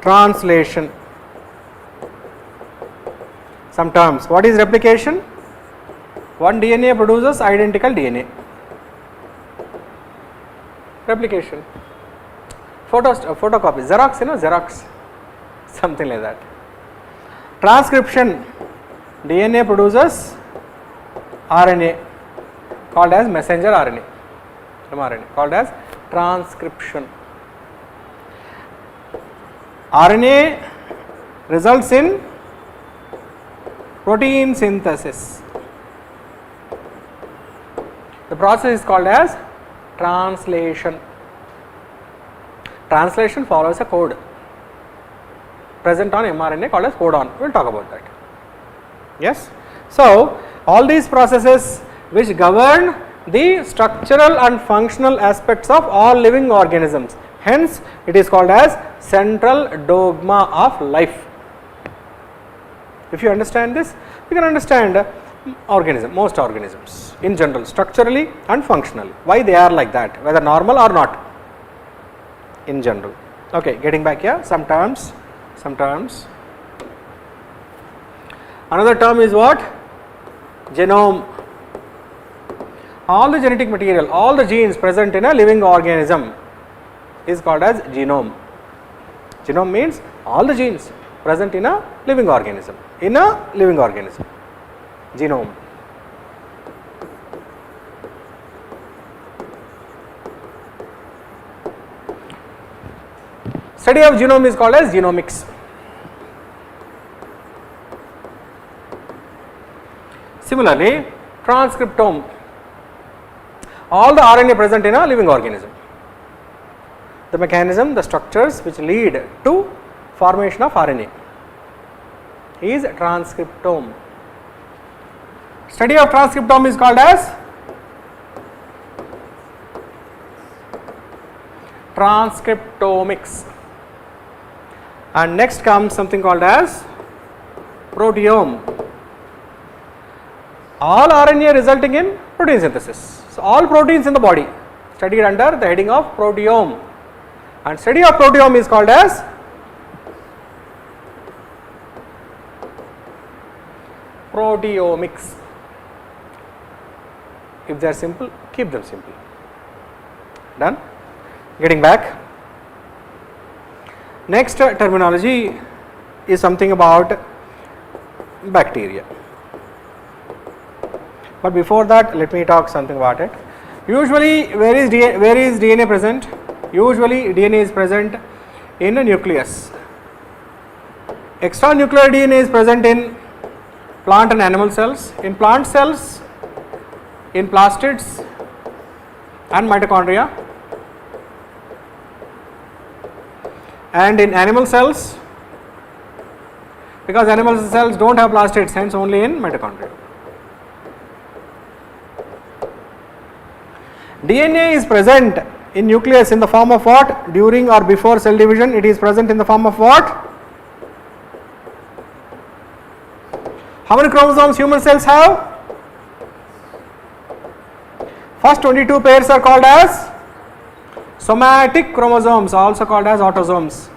translation. Some terms. What is replication? One DNA produces identical DNA. Replication. Photocopy. Xerox, Xerox. Something like that. Transcription. DNA produces RNA called as messenger RNA. mRNA called as transcription. RNA results in protein synthesis. The process is called as translation. Translation follows a code present on mRNA called as codon. We will talk about that. Yes. So, all these processes which govern the structural and functional aspects of all living organisms. Hence, it is called as central dogma of life. If you understand this, you can understand most organisms in general, structurally and functionally, why they are like that, whether normal or not in general. Okay, getting back here, some terms. Another term is what? Genome. All the genetic material, all the genes present in a living organism is called as genome. Genome means all the genes present in a living organism. Genome. Study of genome is called as genomics. Similarly, transcriptome. All the RNA present in a living organism. The mechanism, the structures which lead to formation of RNA is transcriptome. Study of transcriptome is called as transcriptomics. And next comes something called as proteome. All RNA resulting in protein synthesis. So, all proteins in the body studied under the heading of proteome, and study of proteome is called as proteomics. If they are simple, keep them simple. Done? Getting back. Next terminology is something about bacteria. But before that, let me talk something about it. Usually, where is DNA present? Usually, DNA is present in a nucleus. Extranuclear DNA is present in plant and animal cells. In plant cells, in plastids and mitochondria, and in animal cells, because animal cells don't have plastids, hence only in mitochondria. DNA is present in nucleus in the form of what? During or before cell division, it is present in the form of what? How many chromosomes human cells have? First 22 pairs are called as Somatic chromosomes, also called as autosomes.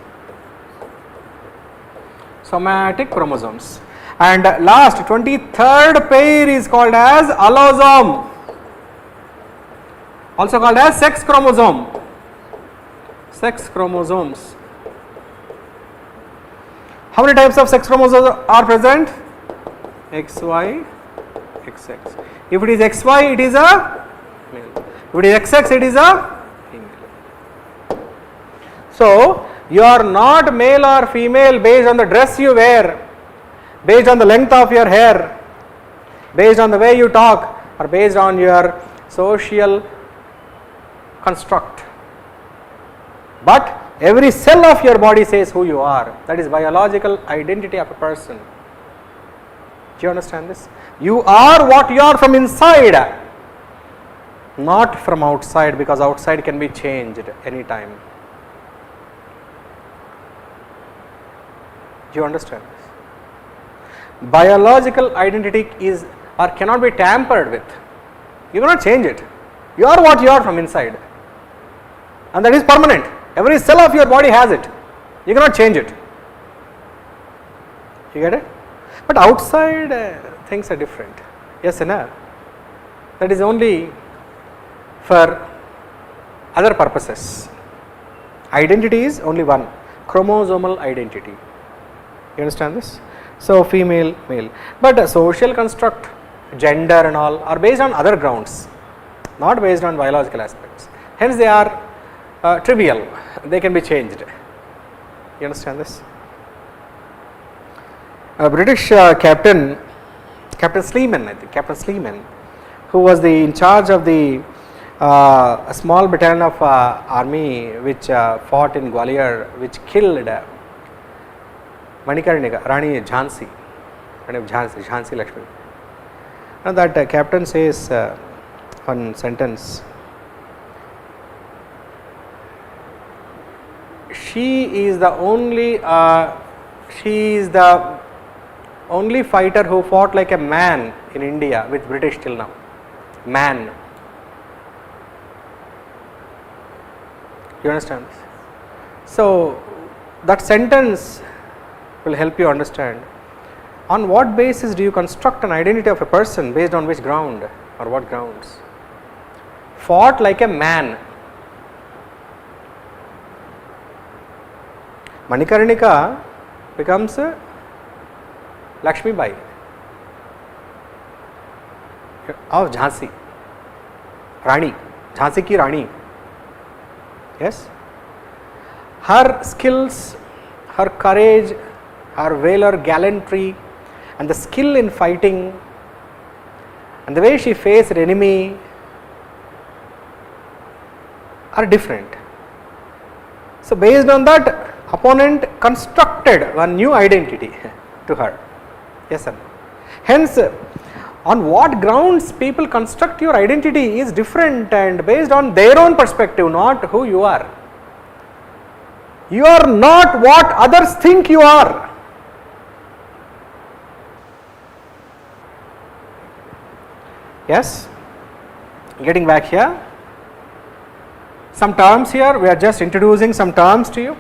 Somatic chromosomes. And last 23rd pair is called as allosome, also called as sex chromosome. Sex chromosomes. How many types of sex chromosomes are present? XY, XX. If it is XY, it is a male. If it is XX, it is a female. So, you are not male or female based on the dress you wear, based on the length of your hair, based on the way you talk, or based on your social construct. But every cell of your body says who you are. That is biological identity of a person. Do you understand this? You are what you are from inside, not from outside, because outside can be changed anytime. Do you understand this? Biological identity is or cannot be tampered with. You cannot change it. You are what you are from inside, and that is permanent. Every cell of your body has it. You cannot change it. You get it? But outside things are different. Yes or no? That is only for other purposes. Identity is only one, chromosomal identity. You understand this? So, female, male. But social construct, gender and all are based on other grounds, not based on biological aspects. Hence, they are trivial. They can be changed. You understand this? A British Captain Sleeman, I think, Captain Sleeman, who was in charge of the a small battalion of army which fought in Gwalior, which killed Manikarnika, Rani Jhansi, Jhansi Lakshmi. And that captain says one sentence. She is the only fighter who fought like a man in India with British till now. Man. You understand this? So, that sentence will help you understand on what basis do you construct an identity of a person, based on which ground or what grounds. Fought like a man. Manikarnika becomes Lakshmi Bai of Jhansi, Rani, Jhansi ki Rani. Yes, her skills, her courage, her valor, gallantry, and the skill in fighting, and the way she faced an enemy are different. So, based on that, opponent constructed one new identity to her. Yes, sir. Hence, on what grounds people construct your identity is different and based on their own perspective, not who you are. You are not what others think you are. Yes, getting back here, some terms here, we are just introducing some terms to you.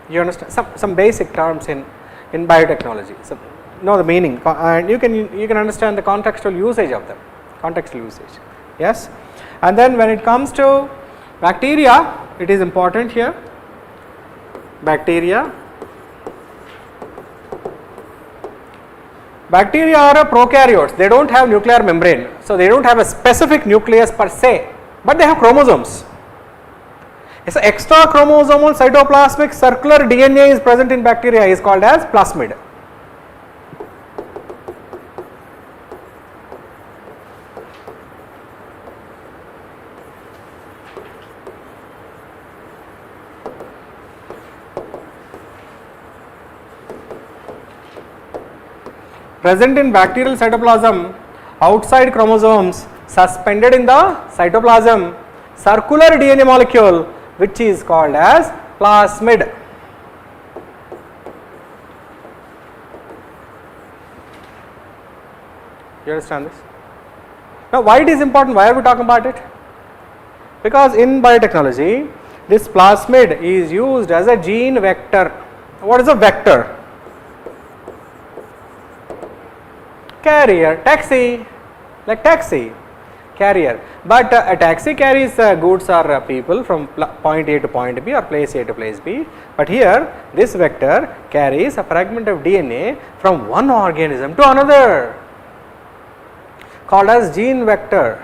You understand some basic terms in biotechnology. So, know the meaning, and you can understand the contextual usage of them. Contextual usage. Yes, and then when it comes to bacteria, it is important here. Bacteria are prokaryotes. They don't have nuclear membrane, so they don't have a specific nucleus per se, but they have chromosomes. So, extra chromosomal cytoplasmic circular DNA is present in bacteria, is called as plasmid. Present in bacterial cytoplasm, outside chromosomes, suspended in the cytoplasm, circular DNA molecule which is called as plasmid. You understand this? Now, why it is important? Why are we talking about it? Because in biotechnology, this plasmid is used as a gene vector. What is a vector? Carrier, taxi, like taxi, carrier. But a taxi carries goods or people from point A to point B or place A to place B. But here this vector carries a fragment of DNA from one organism to another, called as gene vector.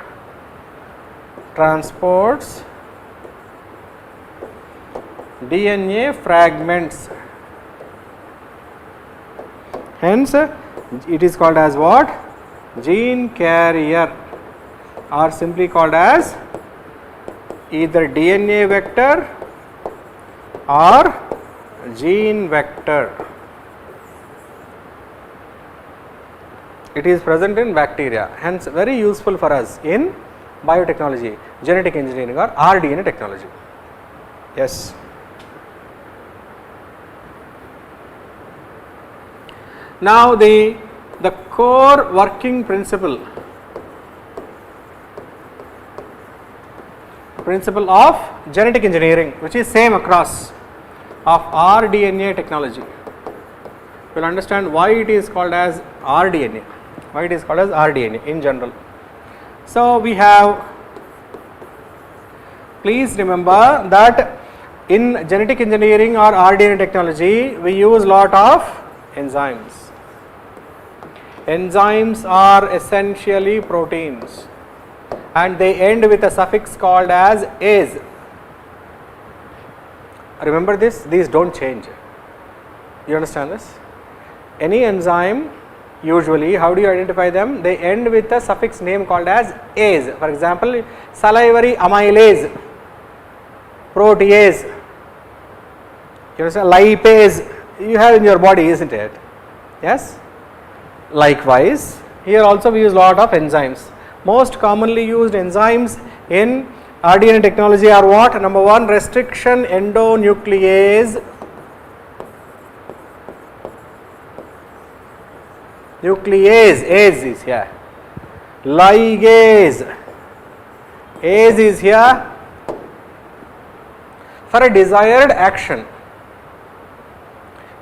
Transports DNA fragments. Hence, it is called as what? Gene carrier, or simply called as either DNA vector or gene vector. It is present in bacteria, hence very useful for us in biotechnology, genetic engineering or rDNA technology. Yes. Now the core working principle of genetic engineering, which is same across, of rDNA technology. We will understand why it is called as rDNA, in general. So we have, please remember that in genetic engineering or rDNA technology we use lot of enzymes. Enzymes are essentially proteins and they end with a suffix called as ase. Remember this, these don't change. You understand this? Any enzyme, usually how do you identify them? They end with a suffix name called as ase. For example, salivary amylase, protease, you understand, lipase, you have in your body, isn't it? Yes. Likewise, here also we use lot of enzymes. Most commonly used enzymes in rDNA technology are what? Number one, restriction endonuclease, ase is here, ligase, ase is here for a desired action.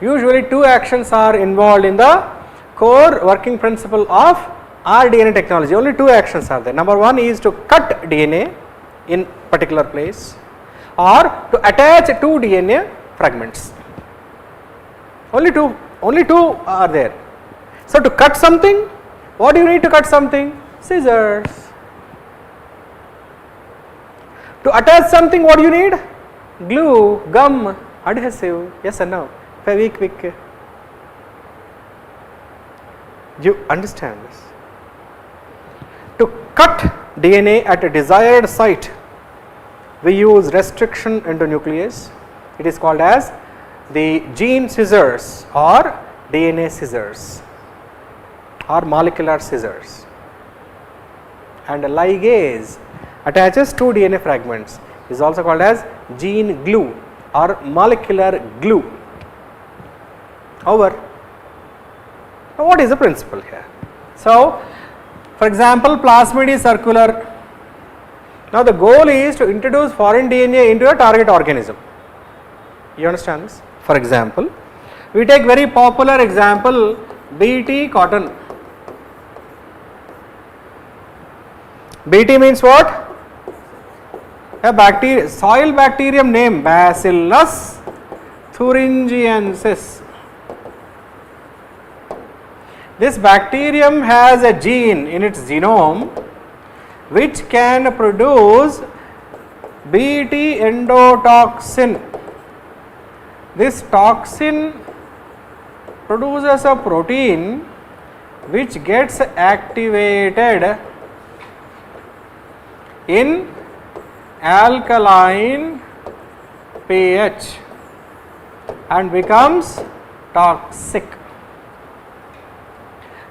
Usually two actions are involved in the core working principle of rDNA technology. Only two actions are there. Number one is to cut DNA in particular place or to attach two DNA fragments. Only two are there. So to cut something, what do you need to cut something? Scissors. To attach something, what do you need? Glue, gum, adhesive, yes or no? Fevikwik. You understand this? To cut DNA at a desired site, we use restriction endonuclease. It is called as the gene scissors or DNA scissors or molecular scissors. And a ligase attaches two DNA fragments, is also called as gene glue or molecular glue. Over. Now what is the principle here? So for example, plasmid is circular. Now the goal is to introduce foreign DNA into a target organism. You understand this? For example, we take very popular example, BT cotton. BT means what? A bacteria, soil bacterium name, Bacillus thuringiensis. This bacterium has a gene in its genome which can produce Bt endotoxin. This toxin produces a protein which gets activated in alkaline pH and becomes toxic.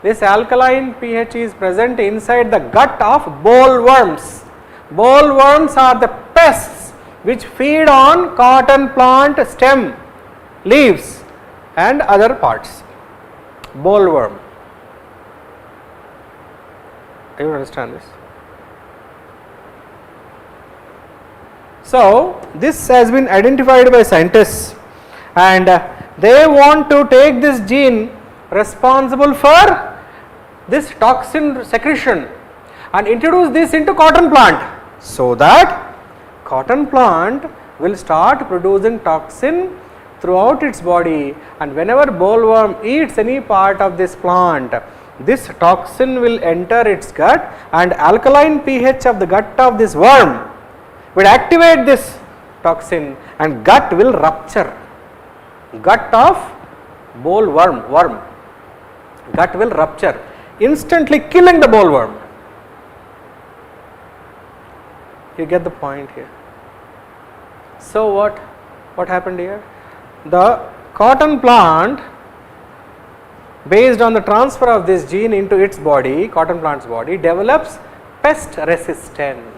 This alkaline pH is present inside the gut of bollworms. Bollworms are the pests which feed on cotton plant stem, leaves and other parts. Bollworm. Do you understand this? So this has been identified by scientists, and they want to take this gene responsible for this toxin secretion and introduce this into cotton plant, so that cotton plant will start producing toxin throughout its body, and whenever bollworm eats any part of this plant, this toxin will enter its gut, and alkaline pH of the gut of this worm will activate this toxin and gut will rupture. Gut of bollworm, gut will rupture, instantly killing the bollworm. You get the point here. So what happened here? The cotton plant, based on the transfer of this gene into its body, cotton plant's body, develops pest resistance.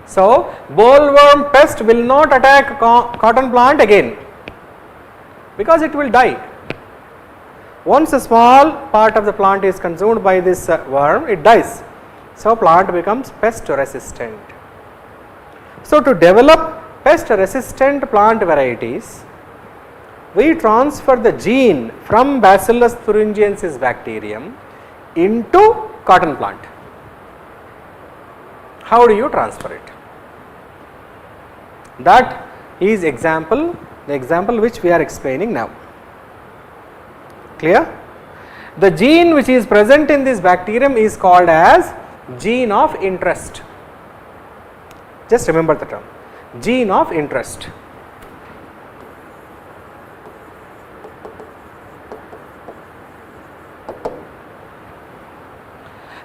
So bollworm pest will not attack cotton plant again, because it will die. Once a small part of the plant is consumed by this worm, it dies. So plant becomes pest resistant. So to develop pest resistant plant varieties, we transfer the gene from Bacillus thuringiensis bacterium into cotton plant. How do you transfer it? That is the example which we are explaining now. Clear? The gene which is present in this bacterium is called as gene of interest. Just remember the term, gene of interest.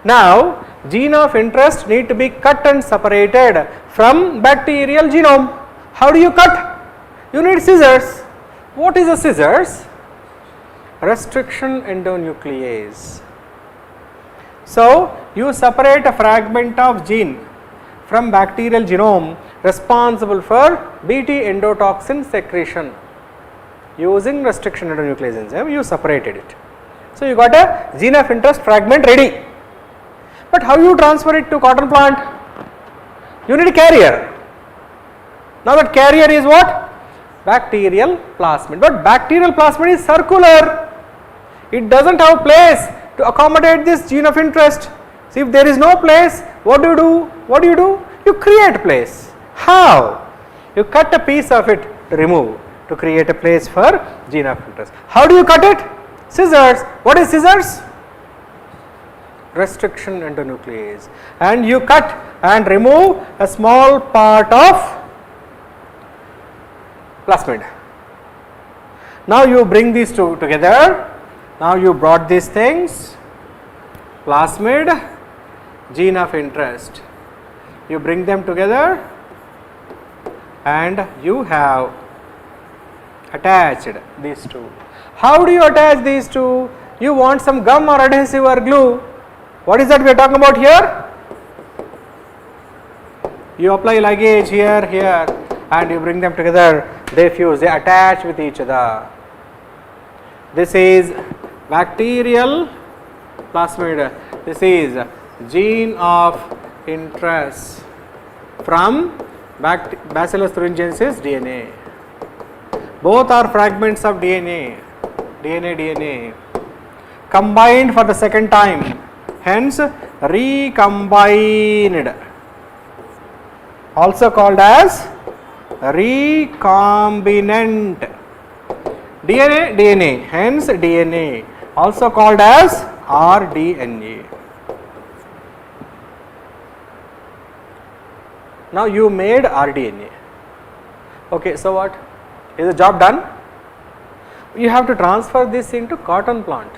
Now, gene of interest need to be cut and separated from bacterial genome. How do you cut? You need scissors. What is a scissors? Restriction endonuclease. So, you separate a fragment of gene from bacterial genome responsible for Bt endotoxin secretion. Using restriction endonuclease enzyme, you separated it. So, you got a gene of interest fragment ready. But how you transfer it to cotton plant? You need a carrier. Now that carrier is what? Bacterial plasmid. But bacterial plasmid is circular. It doesn't have place to accommodate this gene of interest. See, if there is no place, what do you do? What do you do? You create place. How? You cut a piece of it to remove, to create a place for gene of interest. How do you cut it? Scissors. What is scissors? Restriction endonuclease. And you cut and remove a small part of plasmid. Now you bring these two together. Now you brought these things, plasmid, gene of interest. You bring them together and you have attached these two. How do you attach these two? You want some gum or adhesive or glue. What is that we are talking about here? You apply ligase here, here, and you bring them together. They fuse, they attach with each other. This is bacterial plasmid. This is gene of interest from Bacillus thuringiensis DNA. Both are fragments of DNA, DNA combined for the second time. Hence recombined, also called as recombinant. DNA, hence DNA, also called as rDNA. Now you made rDNA. Okay, so what? Is the job done? You have to transfer this into cotton plant.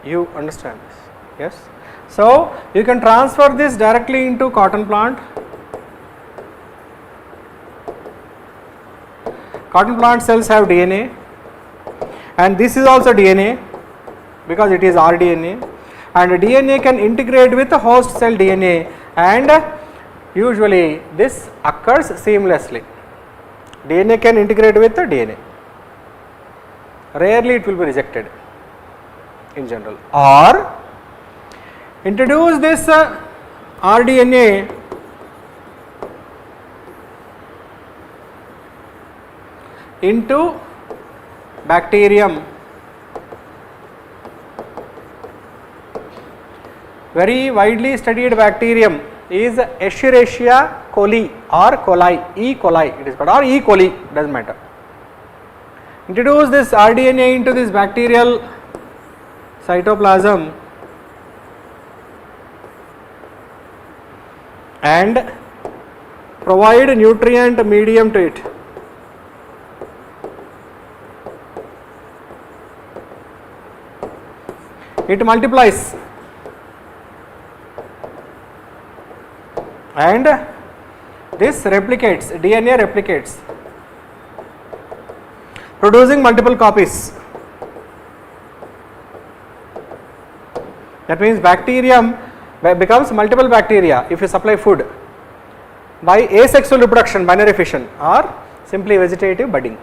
You understand this? Yes. So you can transfer this directly into cotton plant. Cotton plant cells have DNA, and this is also DNA because it is rDNA, and DNA can integrate with the host cell DNA, and usually this occurs seamlessly. DNA can integrate with the DNA. Rarely it will be rejected in general. Or introduce this rDNA into bacterium. Very widely studied bacterium is Escherichia coli or coli, E. coli it is called, or E. coli, does not matter. Introduce this rDNA into this bacterial cytoplasm and provide nutrient medium to it. It multiplies and this replicates, DNA replicates, producing multiple copies. That means bacterium becomes multiple bacteria if you supply food by asexual reproduction, binary fission, or simply vegetative budding.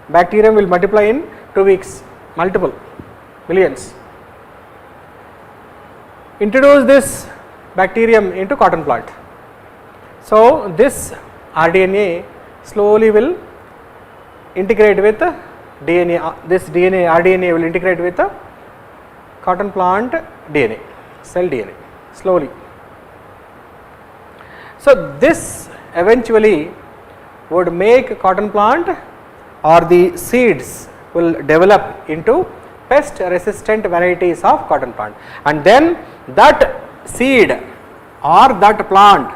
Bacterium will multiply in 2 weeks, multiple, millions. Introduce this bacterium into cotton plant. So this rDNA slowly will integrate with DNA, this rDNA will integrate with the cotton plant DNA, cell DNA, slowly. So this eventually would make cotton plant, or the seeds will develop into pest resistant varieties of cotton plant, and then that seed or that plant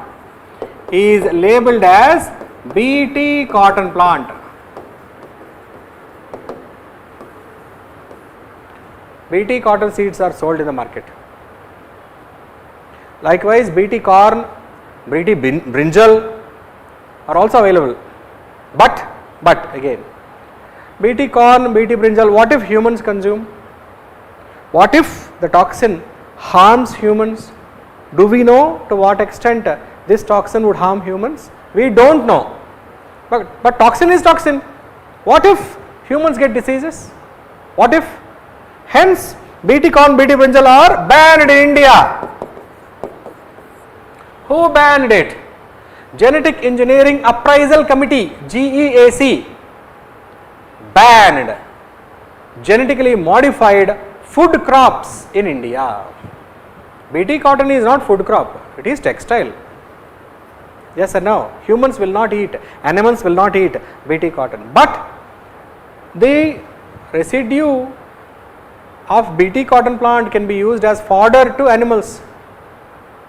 is labeled as BT cotton plant. BT cotton seeds are sold in the market. Likewise, BT corn, BT brinjal are also available. But again, BT corn, BT brinjal, what if humans consume? What if the toxin harms humans? Do we know to what extent this toxin would harm humans? We don't know. But toxin is toxin. What if humans get diseases? What if? Hence, BT corn, BT brinjal are banned in India. Who banned it? Genetic Engineering Appraisal Committee, GEAC, banned genetically modified food crops in India. BT cotton is not food crop, it is textile. Yes or no? Humans will not eat, animals will not eat BT cotton, but the residue of BT cotton plant can be used as fodder to animals.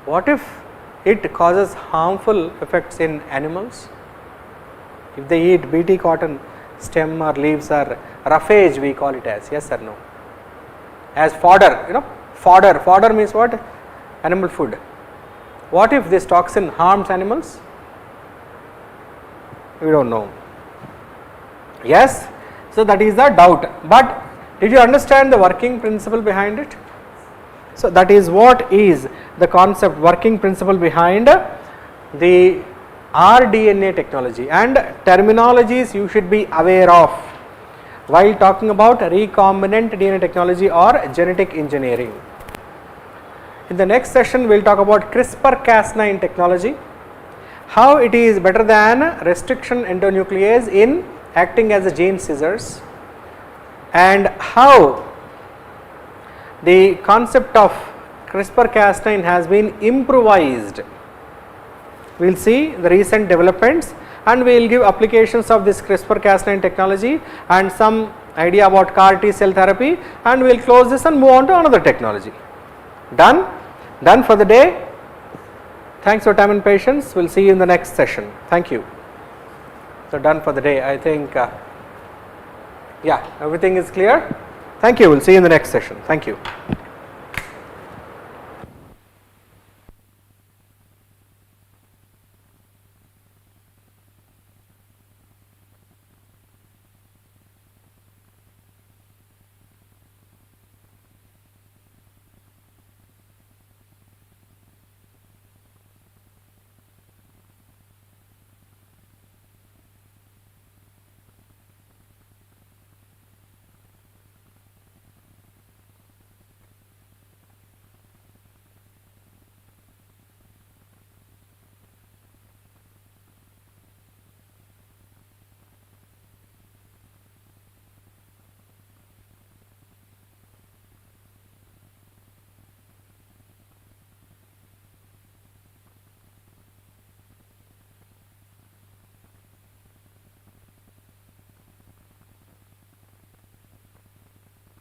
What if it causes harmful effects in animals? If they eat BT cotton stem or leaves or roughage, we call it as, yes or no? As fodder, fodder means what? Animal food. What if this toxin harms animals? We don't know. Yes, so that is the doubt, but did you understand the working principle behind it? So that is what is the concept, working principle behind the rDNA technology, and terminologies you should be aware of while talking about recombinant DNA technology or genetic engineering. In the next session, we will talk about CRISPR-Cas9 technology, how it is better than restriction endonuclease in acting as a gene scissors, and how the concept of CRISPR-Cas9 has been improvised. We will see the recent developments and we will give applications of this CRISPR-Cas9 technology and some idea about CAR T cell therapy, and we will close this and move on to another technology. Done for the day. Thanks for time and patience. We will see you in the next session. Thank you. So done for the day. I think yeah, everything is clear. Thank you. We will see you in the next session. Thank you.